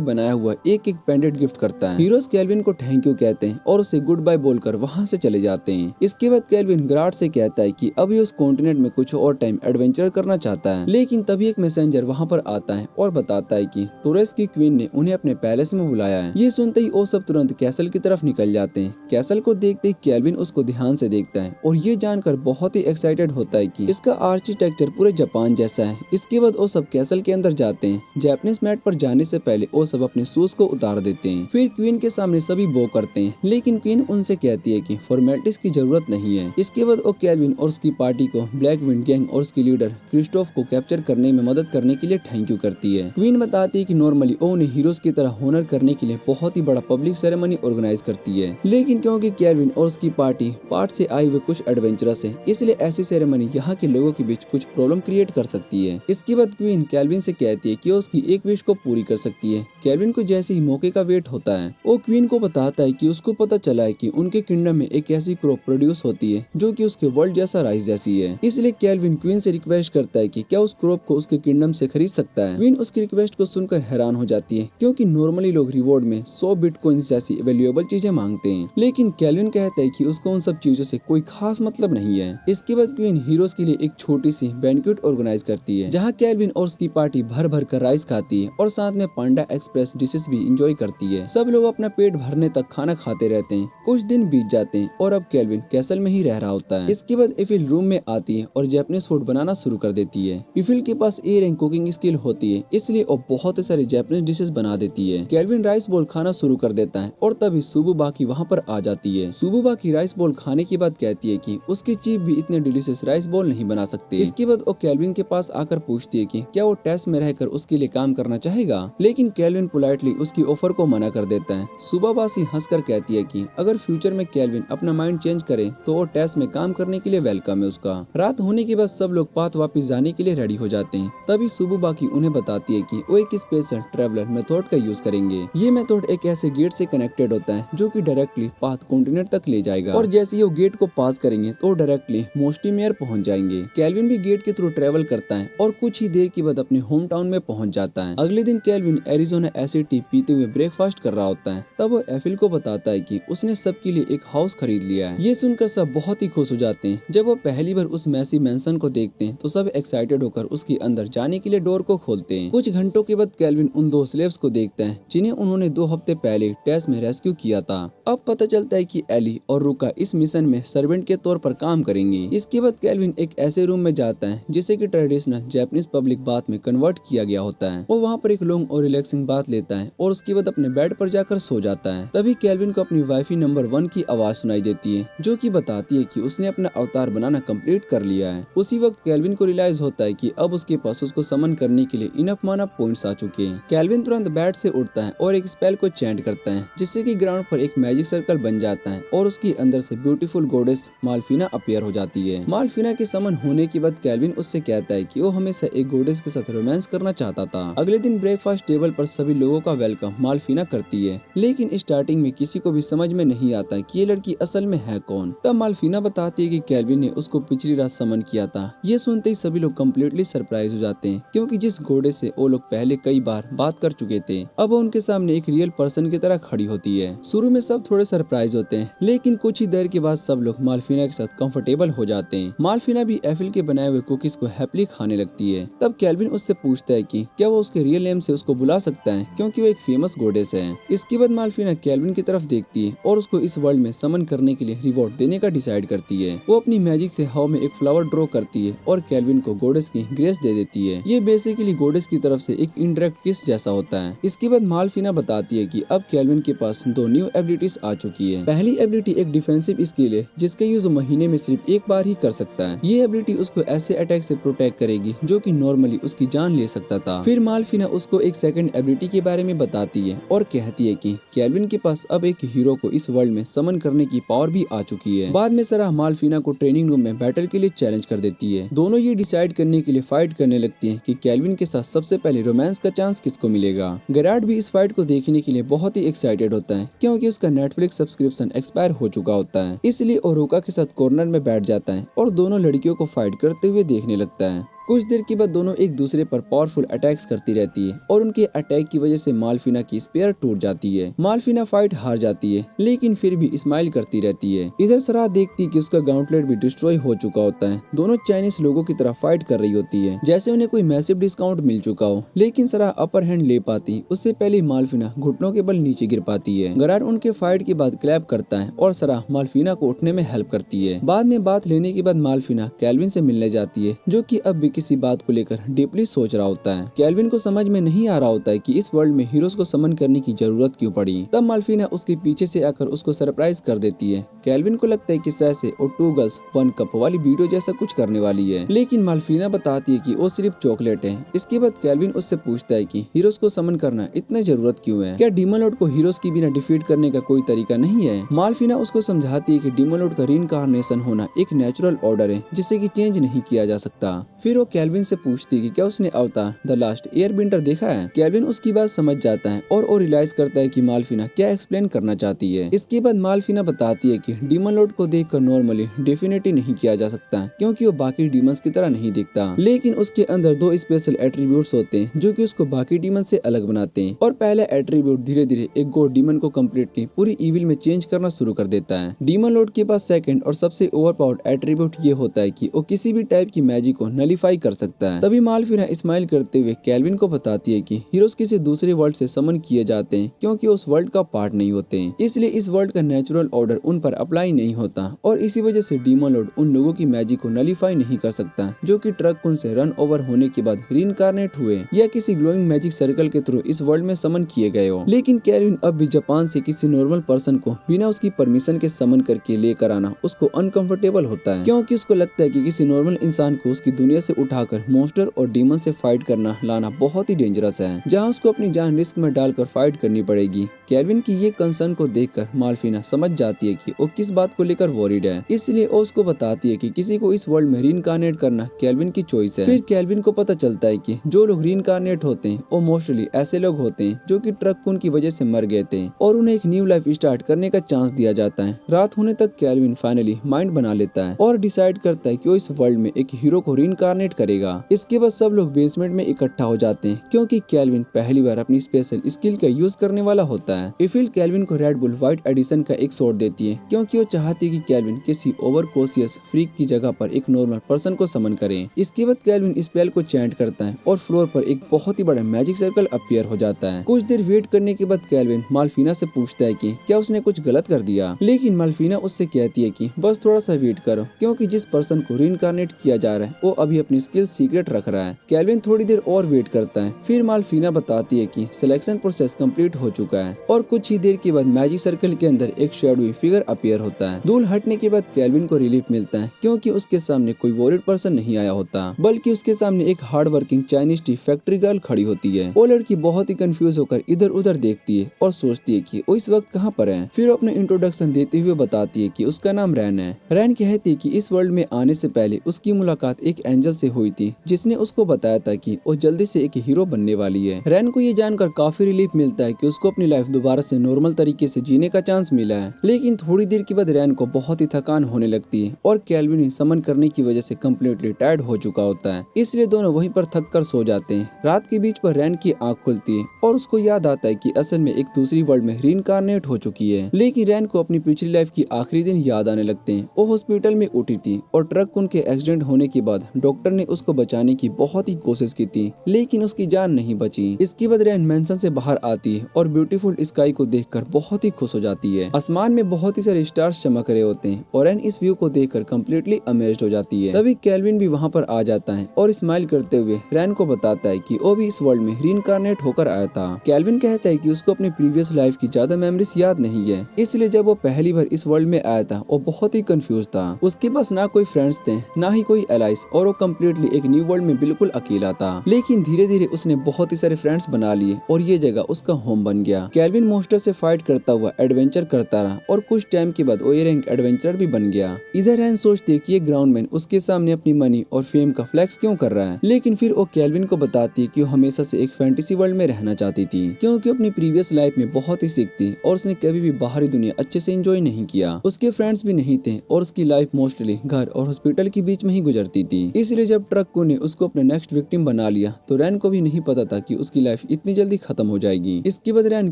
बनाया हुआ एक एक पेंडेंट गिफ्ट करता है। हीरोज केल्विन को थैंक यू कहते हैं और उसे गुड बाय बोलकर वहाँ से चले जाते हैं। इसके बाद केल्विन ग्राड से कहता है कि अभी उस कॉन्टिनेंट में कुछ और टाइम एडवेंचर करना चाहता है, लेकिन तभी एक मैसेंजर वहाँ पर आता है और बताता है कि तुरेस की क्वीन ने उन्हें अपने पैलेस में बुलाया है। ये सुनते ही वो सब तुरंत कैसल की तरफ निकल जाते हैं। कैसल को देखते ही केल्विन उसको ध्यान से देखता है और ये जानकर बहुत ही एक्साइटेड होता है कि इसका आर्किटेक्चर पूरे जापान जैसा है। इसके बाद वो सब कैसल के अंदर जाते हैं। जैपनीज मैट पर जाने से पहले वो सब अपने शूज को उतार देते हैं। फिर क्वीन के सामने सभी बो करते हैं, लेकिन क्वीन उनसे कहती है कि फॉर्मेलिटीज की जरूरत नहीं है। इसके बाद वो केल्विन और उसकी पार्टी को ब्लैक विंड गैंग और उसकी लीडर क्रिस्टोफ को कैप्चर करने में मदद करने के लिए थैंक यू करती है। क्वीन बताती है कि नॉर्मली वो उन्हें हीरोज की तरह होनर करने के लिए बहुत ही बड़ा पब्लिक सेरेमनी ऑर्गेनाइज करती है, लेकिन क्योंकि केल्विन और उसकी पार्टी पार्ट से आई हुए कुछ एडवेंचरस है, इसलिए ऐसी सेरेमनी यहाँ के लोगों के बीच कुछ प्रॉब्लम क्रिएट कर सकती है। इसके बाद क्वीन केल्विन से कहती है कि वो उसकी एक विश को पूरी कर सकती है। केल्विन को जैसे ही मौके का वेट होता है वो क्वीन को बताता है कि उसको पता चला है कि उनके किंगडम में एक ऐसी क्रॉप प्रोड्यूस होती है जो कि उसके वर्ल्ड जैसा राइस जैसी है। इसलिए केल्विन क्वीन से रिक्वेस्ट करता है कि क्या उस क्रॉप को उसके किंगडम से खरीद सकता है। क्वीन उसकी रिक्वेस्ट को सुनकर हैरान हो जाती है क्योंकि नॉर्मली लोग रिवॉर्ड में 100 बिटकॉइंस जैसी वैल्यूएबल चीजें मांगते हैं, लेकिन केल्विन कहता है कि उसको उन सब चीजों से कोई खास मतलब नहीं है। इसके बाद क्वीन हीरोज के लिए एक छोटी सी बैंक्वेट ऑर्गेनाइज करती है जहाँ केल्विन और उसकी पार्टी भर भर कर राइस खाती है और साथ में पांडा एक्सप्रेस डिशेस भी इंजॉय करती है। सब लोग अपना पेट भरने तक खाना खाते रहते हैं। कुछ दिन बीत जाते जाते हैं और अब केल्विन कैसल में ही रह रहा होता है। इसके बाद इफिल रूम में आती है और जापानीज फूड बनाना शुरू कर देती है। इफिल के पास ए रैंक कुकिंग स्किल होती है, इसलिए वो बहुत सारे जापानीज डिशेस बना देती है। केल्विन राइस बॉल खाना शुरू कर देता है और तभी सुबुबाकी वहाँ पर आ जाती है। सुबुबाकी राइस बॉल खाने के बाद कहती है कि उसकी चीफ भी इतने डिलीशियस राइस बॉल नहीं बना सकती। इसके बाद वो केल्विन के पास आकर पूछती है कि क्या वो टेस्ट में रहकर उसके लिए काम करना चाहेगा, लेकिन केल्विन पोलाइटली उसकी ऑफर को मना कर देता है। सुबुबाकी हंसकर कहती है कि अगर फ्यूचर में केल्विन अपना माइंड चेंज करे तो वो टेस्ट में काम करने के लिए वेलकम है उसका। रात होने के बाद सब लोग पाथ वापस जाने के लिए रेडी हो जाते हैं। तभी सुबुबाकी उन्हें बताती है कि वो एक स्पेशल ट्रेवलर मेथड का यूज करेंगे। ये मेथड एक ऐसे गेट से कनेक्टेड होता है जो कि डायरेक्टली पाथ कॉन्टिनेंट तक ले जाएगा और जैसे ही वो गेट को पास करेंगे तो डायरेक्टली मोस्टीमेयर पहुंच जाएंगे। केल्विन भी गेट के थ्रू ट्रेवल करता है और कुछ ही देर के बाद अपने होम टाउन में पहुंच जाता है। अगले दिन केल्विन एरिजोना एसिड टी पीते हुए ब्रेकफास्ट कर रहा होता है। तब वो एफिल को बताता है कि उसने सबके लिए एक हाउस खरीद लिया है। ये सुनकर सब बहुत ही खुश हो जाते हैं। जब वो पहली बार उस मैसी मैंसन को देखते हैं तो सब एक्साइटेड होकर उसके अंदर जाने के लिए डोर को खोलते हैं। कुछ घंटों के बाद केल्विन उन दो स्लेव्स को देखता है जिन्हें उन्होंने 2 हफ्ते पहले टेस्ट में रेस्क्यू किया था। अब पता चलता है कि एली और रुका इस मिशन में सर्वेंट के तौर पर काम करेंगी। इसके बाद केल्विन एक ऐसे रूम में जाता है जिसे कि ट्रेडिशनल जापानीज पब्लिक बाथ में कन्वर्ट किया गया होता है। वो वहाँ पर एक लॉन्ग और रिलैक्सिंग बाथ लेता है और उसके बाद अपने बेड पर जाकर सो जाता है। तभी केल्विन को अपनी वाइफी नंबर 1 की आवाज सुनाई देती है जो कि बताती है कि उसने अपना अवतार बनाना कंप्लीट कर लिया है। उसी वक्त केल्विन को रियलाइज होता है कि अब उसके पास उसको समन करने के लिए इनफ माना पॉइंट्स आ चुके हैं। केल्विन तुरंत बेड से उठता है और एक स्पेल को चैंट करता है जिससे कि ग्राउंड पर एक मैजिक सर्कल बन जाता है और उसके अंदर से ब्यूटीफुल गॉडेस मालफीना अपीयर हो जाती है। मालफीना के समन होने के बाद केल्विन उससे कहता है कि वो हमेशा एक गॉडेस के साथ रोमांस करना चाहता था। अगले दिन ब्रेकफास्ट टेबल पर सभी लोगों का वेलकम मालफीना करती है, लेकिन स्टार्टिंग में किसी को भी समझ में नहीं आता कि ये लड़की असल में है कौन। तब मालफीना बताती है कि केल्विन ने उसको पिछली रात समन किया था। ये सुनते ही सभी लोग कम्प्लीटली सरप्राइज हो जाते हैं क्योंकि जिस गॉडेस से वो लोग पहले कई बार बात कर चुके थे अब वो उनके सामने एक रियल पर्सन की तरह खड़ी होती है। शुरू में सब थोड़े सरप्राइज होते हैं, लेकिन कुछ ही देर के बाद सब लोग मालफीना के साथ कंफर्टेबल हो जाते हैं। मालफीना भी एफिल के बनाए हुए कुकीज को हैप्पीली खाने लगती है। तब केल्विन उससे पूछता है कि क्या वो उसके रियल नेम से उसको बुला सकता है क्योंकि वो एक फेमस गॉडेस है। इसके बाद मालफीना केल्विन की तरफ देखती है और उसको इस वर्ल्ड में समन करने के लिए रिवॉर्ड देने का डिसाइड करती है। वो अपनी मैजिक से हवा में एक फ्लावर ड्रॉ करती है और केल्विन को गॉडेस की ग्रेस दे देती है। ये बेसिकली गॉडेस की तरफ से एक इनडायरेक्ट किस जैसा होता है। इसके बाद मालफीना बताती है कि अब केल्विन के पास 2 न्यू एबिलिटीज आ चुकी है। पहली एबिलिटी एक डिफेंसिव स्किल है जिसका यूज महीने में सिर्फ एक बार ही कर सकता है। ये एबिलिटी उसको ऐसे अटैक से प्रोटेक्ट करेगी जो कि नॉर्मली उसकी जान ले सकता था। फिर मालफीना उसको एक सेकंड एबिलिटी के बारे में बताती है और कहती है कि केल्विन के पास अब एक हीरो को इस वर्ल्ड में समन करने की पावर भी आ चुकी है। बाद में सराह मालफीना को ट्रेनिंग रूम में बैटल के लिए चैलेंज कर देती है। दोनों ये डिसाइड करने के लिए फाइट करने लगती है कि केल्विन के साथ सबसे पहले रोमांस का चांस किसको मिलेगा। गेरार्ड भी इस फाइट को देखने के लिए बहुत ही एक्साइटेड होता है क्योंकि उसका नेटफ्लिक्स सब्सक्रिप्शन एक्सपायर हो चुका होता है। इसलिए ओरुका के साथ कॉर्नर में बैठ जाता है और दोनों लड़कियों को फाइट करते हुए देखने लगता है। कुछ देर के बाद दोनों एक दूसरे पर पावरफुल अटैक्स करती रहती है और उनके अटैक की वजह से मालफीना की स्पेयर टूट जाती है। मालफीना फाइट हार जाती है लेकिन फिर भी स्माइल करती रहती है। इधर सराह देखती कि उसका गाउंटलेट भी डिस्ट्रॉय हो चुका होता है। दोनों चाइनीज लोगों की तरह फाइट कर रही होती है जैसे उन्हें कोई मैसिव डिस्काउंट मिल चुका हो, लेकिन सराह अपर हैंड ले पाती उससे पहले मालफीना घुटनों के बल नीचे गिर पाती है। गेरार्ड उनके फाइट के बाद क्लैप करता है और सराह मालफीना को उठने में हेल्प करती है। बाद में बात लेने के बाद मालफीना केल्विन से मिलने जाती है जो कि अब भी किसी बात को लेकर डीपली सोच रहा होता है। केल्विन को समझ में नहीं आ रहा होता है कि इस वर्ल्ड में हीरोज को समन करने की जरूरत क्यों पड़ी। तब मालफीना उसके पीछे से आकर उसको सरप्राइज कर देती है। केल्विन को लगता है कि सैसे और 2 गर्ल्स 1 कप वाली वीडियो जैसा कुछ करने वाली है, लेकिन मालफीना बताती है कि वो सिर्फ चॉकलेट है। इसके बाद केल्विन उससे पूछता है कि हीरोज को समन करना इतना जरूरत क्यों है, क्या डीमन लॉर्ड को हीरोज की बिना डिफीट करने का कोई तरीका नहीं है। मालफीना उसको समझाती है कि डीमन लॉर्ड का रीइंकार्नेशन होना एक नेचुरल ऑर्डर है जिसे कि चेंज नहीं किया जा सकता। फिर वो केल्विन से पूछती है कि क्या उसने अवतार द लास्ट एयरबेंडर देखा है। केल्विन उसकी बात समझ जाता है और वो रियलाइज करता है कि मालफीना क्या एक्सप्लेन करना चाहती है। इसके बाद मालफीना बताती है कि डीमन लॉर्ड को देखकर नॉर्मली डेफिनेटली नहीं किया जा सकता क्योंकि वो बाकी डीमंस की तरह नहीं दिखता, लेकिन उसके अंदर 2 स्पेशल एट्रीब्यूट्स होते हैं जो कि उसको बाकी डीमन से अलग बनाते हैं। और पहला एट्रीब्यूट धीरे धीरे एक गॉड डीमन को कम्प्लीटली पूरी इविल में चेंज करना शुरू कर देता है। डीमन लॉर्ड के पास सेकंड और सबसे ओवरपावर्ड एट्रीब्यूट ये होता है कि वो किसी भी टाइप की मैजिक को नलीफाई ट्राई कर सकता है। तभी मालफीना स्माइल करते हुए केल्विन को बताती है कि हीरोज किसी दूसरे वर्ल्ड से समन किए जाते हैं क्योंकि उस वर्ल्ड का पार्ट नहीं होते हैं, इसलिए इस वर्ल्ड का नेचुरल ऑर्डर उन पर अप्लाई नहीं होता और इसी वजह से डीमन लॉर्ड उन लोगों की मैजिक को नलीफाई नहीं कर सकता जो कि ट्रक कुन से रन ओवर होने के बाद रीइंकार्नेट हुए या किसी ग्लोइंग मैजिक सर्कल के थ्रू इस वर्ल्ड में समन किए गए हो। लेकिन केल्विन अब भी जापान से किसी नॉर्मल पर्सन को बिना उसकी परमिशन के समन करके लेकर आना उसको अनकंफर्टेबल होता है, क्योंकि उसको लगता है कि किसी नॉर्मल इंसान को उसकी दुनिया से उठाकर मॉन्स्टर और डीमन से फाइट करना लाना बहुत ही डेंजरस है, जहाँ उसको अपनी जान रिस्क में डालकर फाइट करनी पड़ेगी। केल्विन की ये कंसर्न को देखकर मालफीना समझ जाती है कि वो किस बात को लेकर वॉरिड है, इसलिए वो उसको बताती है कि किसी को इस वर्ल्ड में रीइंकार्नेट करना केल्विन की चॉइस है। फिर केल्विन को पता चलता है कि जो लोग रीइंकार्नेट होते हैं वो मोस्टली ऐसे लोग होते हैं जो कि ट्रक खून की वजह से मर गए थे और उन्हें एक न्यू लाइफ स्टार्ट करने का चांस दिया जाता है। रात होने तक केल्विन फाइनली माइंड बना लेता है और डिसाइड करता है कि वो इस वर्ल्ड में एक हीरो को रीइंकार्नेट करेगा। इसके बाद सब लोग बेसमेंट में इकट्ठा हो जाते हैं क्योंकि केल्विन पहली बार अपनी स्पेशल स्किल का यूज करने वाला होता है। इफिल केल्विन को रेड बुल व्हाइट एडिशन का एक शॉट देती है क्योंकि वो चाहती है कि केल्विन किसी ओवर कॉशियस फ्रीक की जगह पर एक नॉर्मल पर्सन को समन करे। इसके बाद केल्विन स्पेल को चैंट करता है और फ्लोर पर एक बहुत ही बड़ा मैजिक सर्कल अपीयर हो जाता है। कुछ देर वेट करने के बाद केल्विन मालफीना से पूछता है कि क्या उसने कुछ गलत कर दिया, लेकिन मालफीना उससे कहती है कि बस थोड़ा सा वेट करो क्योंकि जिस पर्सन को रीइंकार्नेट किया जा रहा है वो अभी अपनी स्किल सीक्रेट रख रहा है। केल्विन थोड़ी देर और वेट करता है, फिर मालफीना बताती है कि सिलेक्शन प्रोसेस कंप्लीट हो चुका है और कुछ ही देर के बाद मैजिक सर्कल के अंदर एक शैडोई फिगर अपीयर होता है। धूल हटने के बाद केल्विन को रिलीफ मिलता है क्योंकि उसके सामने कोई वॉरिड पर्सन नहीं आया होता, बल्कि उसके सामने एक hard working Chinese tea factory girl खड़ी होती है। वो लड़की बहुत ही कंफ्यूज होकर इधर उधर देखती है और सोचती है कि वो इस वक्त कहाँ पर है। फिर वो अपने इंट्रोडक्शन देते हुए बताती है कि उसका नाम रैन है। रैन कहती है कि इस वर्ल्ड में आने से पहले उसकी मुलाकात एक एंजल से हुई थी जिसने उसको बताया था कि वो जल्दी से एक हीरो बनने वाली है। रैन को ये जानकर काफी रिलीफ मिलता है कि उसको अपनी लाइफ दोबारा से नॉर्मल तरीके से जीने का चांस मिला है। लेकिन थोड़ी देर के बाद रैन को बहुत ही थकान होने लगती है और केल्विन समन करने की वजह से कम्प्लीटली टायर्ड हो चुका होता है, इसलिए दोनों वहीं पर थक कर सो जाते हैं। रात के बीच पर रैन की आंख खुलती है और उसको याद आता है कि असल में एक दूसरी वर्ल्ड में रीइंकार्नेट हो चुकी है। लेकिन रैन को अपनी पिछली लाइफ की आखिरी दिन याद आने लगते हैं। वो हॉस्पिटल में उठी थी और ट्रक उनके एक्सीडेंट होने के बाद डॉक्टर ने उसको बचाने की बहुत ही कोशिश की थी, लेकिन उसकी जान नहीं बची। इसके बाद रैन मेंशन से बाहर आती है और ब्यूटीफुल स्काई को देखकर बहुत ही खुश हो जाती है। आसमान में बहुत ही सारे स्टार्स चमक रहे होते हैं और रैन इस व्यू को देखकर कम्प्लीटली अमेज्ड हो जाती है। तभी केल्विन भी वहाँ पर आ जाता है और स्माइल करते हुए रैन को बताता है कि वो भी इस वर्ल्ड में रीइंकार्नेट होकर आया था। केल्विन कहता है कि उसको अपनी प्रीवियस लाइफ की ज्यादा मेमोरीज याद नहीं है, इसलिए जब वो पहली बार इस वर्ल्ड में आया था वो बहुत ही कंफ्यूज था। उसके पास ना कोई फ्रेंड्स थे ना ही कोई एलाइज और वो कम्प्लीटली एक न्यू वर्ल्ड में बिल्कुल अकेला था। लेकिन धीरे धीरे उसने बहुत ही सारे फ्रेंड्स बना लिए और ये जगह उसका होम बन गया। केल्विन मॉन्स्टर से फाइट करता हुआ एडवेंचर करता रहा और कुछ टाइम के बाद वो रैंक एडवेंचरर भी बन गया। इधर रैन सोचती है कि ये ग्राउंडमैन उसके सामने अपनी मनी और फेम का फ्लैक्स क्यों कर रहा है, लेकिन फिर वो केल्विन को बताती है कि वो हमेशा से एक फैंटेसी वर्ल्ड में रहना चाहती थी क्योंकि अपनी प्रीवियस लाइफ में बहुत ही सिक थी और उसने कभी भी बाहरी दुनिया अच्छे से एंजॉय नहीं किया। उसके फ्रेंड्स भी नहीं थे और उसकी लाइफ मोस्टली घर और हॉस्पिटल के बीच में ही गुजरती थी। इसलिए जब ट्रक को ने उसको अपने नेक्स्ट विक्टिम बना लिया तो रैन को भी नहीं पता था कि उसकी लाइफ इतनी जल्दी खत्म हो जाएगी। इसके बाद रैन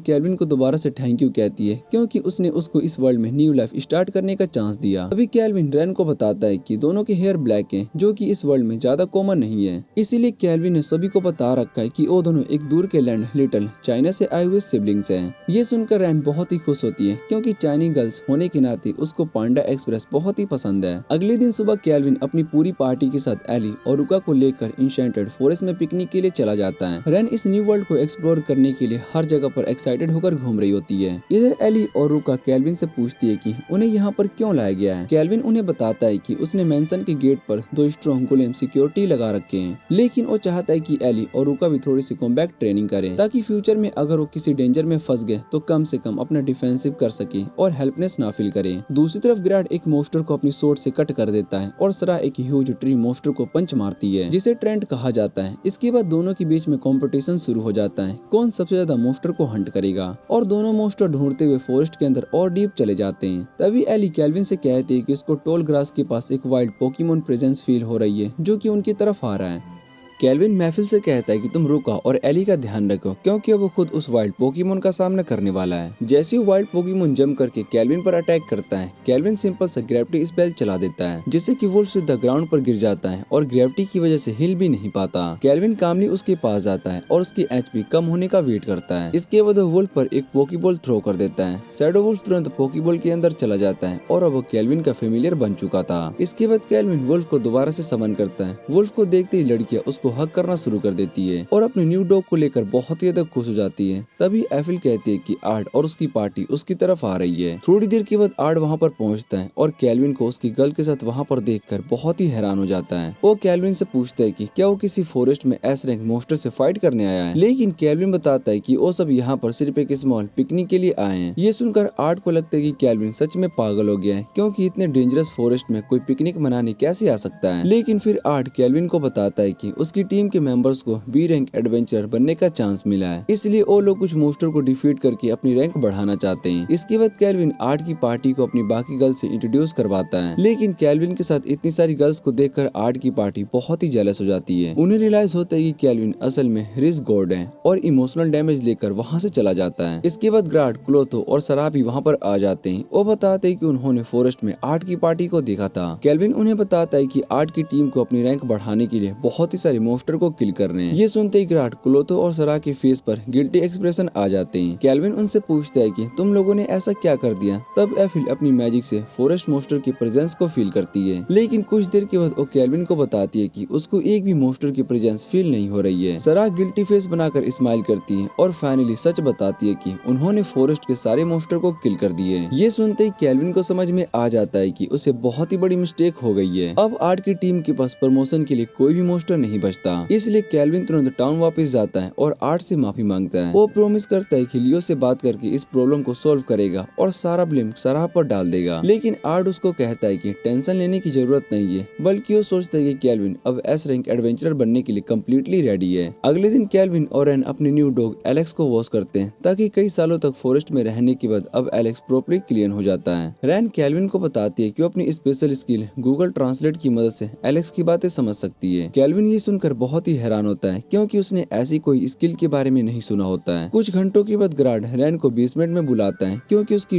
केल्विन को दोबारा से थैंक यू कहती है क्योंकि उसने उसको इस वर्ल्ड में न्यू लाइफ स्टार्ट करने का चांस दिया। अभी केल्विन रैन को बताता है कि दोनों के हेयर ब्लैक है जो कि इस वर्ल्ड में ज्यादा कॉमन नहीं है, इसीलिए केल्विन ने सभी को बता रखा है कि वो दोनों एक दूर के लैंड लिटिल चाइना से आए हुए सिबलिंग्स हैं। ये सुनकर रैन बहुत ही खुश होती है क्योंकि चाइनीज गर्ल्स होने के नाते उसको पांडा एक्सप्रेस बहुत ही पसंद है। अगले दिन सुबह केल्विन अपनी पूरी पार्टी के साथ एली और रुका को लेकर इंशेंटेड फॉरेस्ट में पिकनिक के लिए चला जाता है। रैन इस न्यू वर्ल्ड को एक्सप्लोर करने के लिए हर जगह पर एक्साइटेड होकर घूम रही होती है। इधर एली और रुका केल्विन से पूछती है कि उन्हें यहाँ पर क्यों लाया गया है। केल्विन उन्हें बताता है कि उसने मेंशन के गेट पर 2 स्ट्रॉन्ग गोलेम सिक्योरिटी लगा रखे हैं, लेकिन वो चाहता है कि एली और रुका भी थोड़ी सी कॉम्बैट ट्रेनिंग करें ताकि फ्यूचर में अगर वो किसी डेंजर में फंस गए तो कम से कम अपना डिफेंसिव कर सके और हेल्पनेस ना फील करे। दूसरी तरफ ग्रैड एक मोस्टर को अपनी सोर्ड से कट कर देता है और सरा एक ह्यूज ट्री मोस्टर को पंच मारती है जिसे ट्रेंड कहा जाता है। इसके बाद दोनों के बीच में कंपटीशन शुरू हो जाता है कौन सबसे ज्यादा मोस्टर को हंट करेगा और दोनों मोस्टर ढूंढते हुए फॉरेस्ट के अंदर और डीप चले जाते हैं। तभी एली केल्विन से कहती है कि इसको टोल ग्रास के पास एक वाइल्ड पोकेमोन प्रेजेंस फील हो रही है जो कि उनकी तरफ आ रहा है। केल्विन महफिल से कहता है कि तुम रुको और एली का ध्यान रखो क्योंकि अब वो खुद उस वाइल्ड पोकेमोन का सामना करने वाला है। जैसे ही वाइल्ड पोकेमोन जंप करके केल्विन पर अटैक करता है, केल्विन सिंपल सा ग्रेविटी स्पेल चला देता है जिससे कि वुल्फ सीधा ग्राउंड पर गिर जाता है और ग्रेविटी की वजह से हिल भी नहीं पाता। केल्विन कामली उसके पास जाता है और उसकी एचपी कम होने का वेट करता है। इसके बाद वो वुल्फ पर एक पोकेबॉल थ्रो कर देता है। शैडो वुल्फ तुरंत पोकेबॉल के अंदर चला जाता है और अब वो केल्विन का फेमिलियर बन चुका था। इसके बाद केल्विन वुल्फ को दोबारा से समन करता है। वुल्फ को देखते ही लड़कियां उसको हक करना शुरू कर देती है और अपने न्यू डॉग को लेकर बहुत ही ज्यादा खुश हो जाती है। तभी एफिल कहती है कि आर्ट और उसकी पार्टी उसकी तरफ आ रही है। थोड़ी देर के बाद आर्ट वहाँ पर पहुँचता है और केल्विन को उसकी गर्ल के साथ वहाँ पर देखकर बहुत ही हैरान हो जाता है। वो केल्विन से पूछता है कि क्या वो किसी फॉरेस्ट में एस रैंक मॉन्स्टर से फाइट करने आया है, लेकिन केल्विन बताता है कि वो सब यहाँ पर सिर्फ एक स्मॉल पिकनिक के लिए आए हैं। ये सुनकर आर्ट को लगता है कि केल्विन सच में पागल हो गया है क्योंकि इतने डेंजरस फॉरेस्ट में कोई पिकनिक मनाने कैसे आ सकता है। लेकिन फिर आर्ट केल्विन को बताता है कि उसकी टीम के मेंबर्स को बी रैंक एडवेंचर बनने का चांस मिला है, इसलिए वो लोग कुछ मॉन्स्टर को डिफीट करके अपनी रैंक बढ़ाना चाहते हैं। इसके बाद केल्विन आर्ट की पार्टी को अपनी बाकी गर्ल्स से इंट्रोड्यूस करवाता है, लेकिन केल्विन के साथ इतनी सारी गर्ल्स को देखकर आर्ट की पार्टी बहुत ही जेलस हो जाती है। उन्हें रियलाइज होता है कि केल्विन असल में रिस गॉड है और इमोशनल डैमेज लेकर वहाँ से चला जाता है। इसके बाद ग्राड, क्लोथो और सरा भी वहाँ पर आ जाते हैं। वो बताते हैं कि उन्होंने फॉरेस्ट में आर्ट की पार्टी को देखा था। केल्विन उन्हें बताता है कि आर्ट की टीम को अपनी रैंक बढ़ाने के लिए बहुत ही सारे मॉन्स्टर को किल करने हैं। ये सुनते ही ग्राड, क्लोथो और सरा के फेस पर गिल्टी एक्सप्रेशन आ जाते हैं। केल्विन उनसे पूछता है कि तुम लोगों ने ऐसा क्या कर दिया। तब एफिल अपनी मैजिक से फॉरेस्ट मॉन्स्टर की प्रेजेंस को फील करती है, लेकिन कुछ देर के बाद वो केल्विन को बताती है कि उसको एक भी मॉन्स्टर की प्रेजेंस फील नहीं हो रही है। सरा गिल्टी फेस बनाकर स्माइल करती है और फाइनली सच बताती है कि उन्होंने फॉरेस्ट के सारे मॉन्स्टर को किल कर दिए। ये सुनते ही केल्विन को समझ में आ जाता है कि उसे बहुत ही बड़ी मिस्टेक हो गई है। अब आर्ट की टीम के पास प्रमोशन के लिए कोई भी मॉन्स्टर नहीं बचता, इसलिए केल्विन तुरंत टाउन वापस जाता है और आर्ट से माफी मांगता है। वो प्रॉमिस करता है कि लियो से बात करके इस प्रॉब्लम को सॉल्व करेगा और सारा ब्लेम सरा पर डाल देगा, लेकिन आर्ट उसको कहता है कि टेंशन लेने की जरूरत नहीं है, बल्कि वो सोचता है कि केल्विन अब एस रैंक एडवेंचरर बनने के लिए कम्प्लीटली रेडी है। अगले दिन केल्विन और रैन अपने न्यू डॉग एलेक्स को वॉश करते हैं ताकि कई सालों तक फॉरेस्ट में रहने के बाद अब एलेक्स प्रॉपर्ली क्लीन हो जाता है। रैन केल्विन को बताती है कि वो अपनी स्पेशल स्किल गूगल ट्रांसलेट की मदद से एलेक्स की बातें समझ सकती है। केल्विन ये सुनकर बहुत ही हैरान होता है क्योंकि उसने ऐसी कोई स्किल के बारे में नहीं सुना होता है। कुछ घंटों के बाद ग्राड रैन को बेसमेंट में बुलाता है क्योंकि उसकी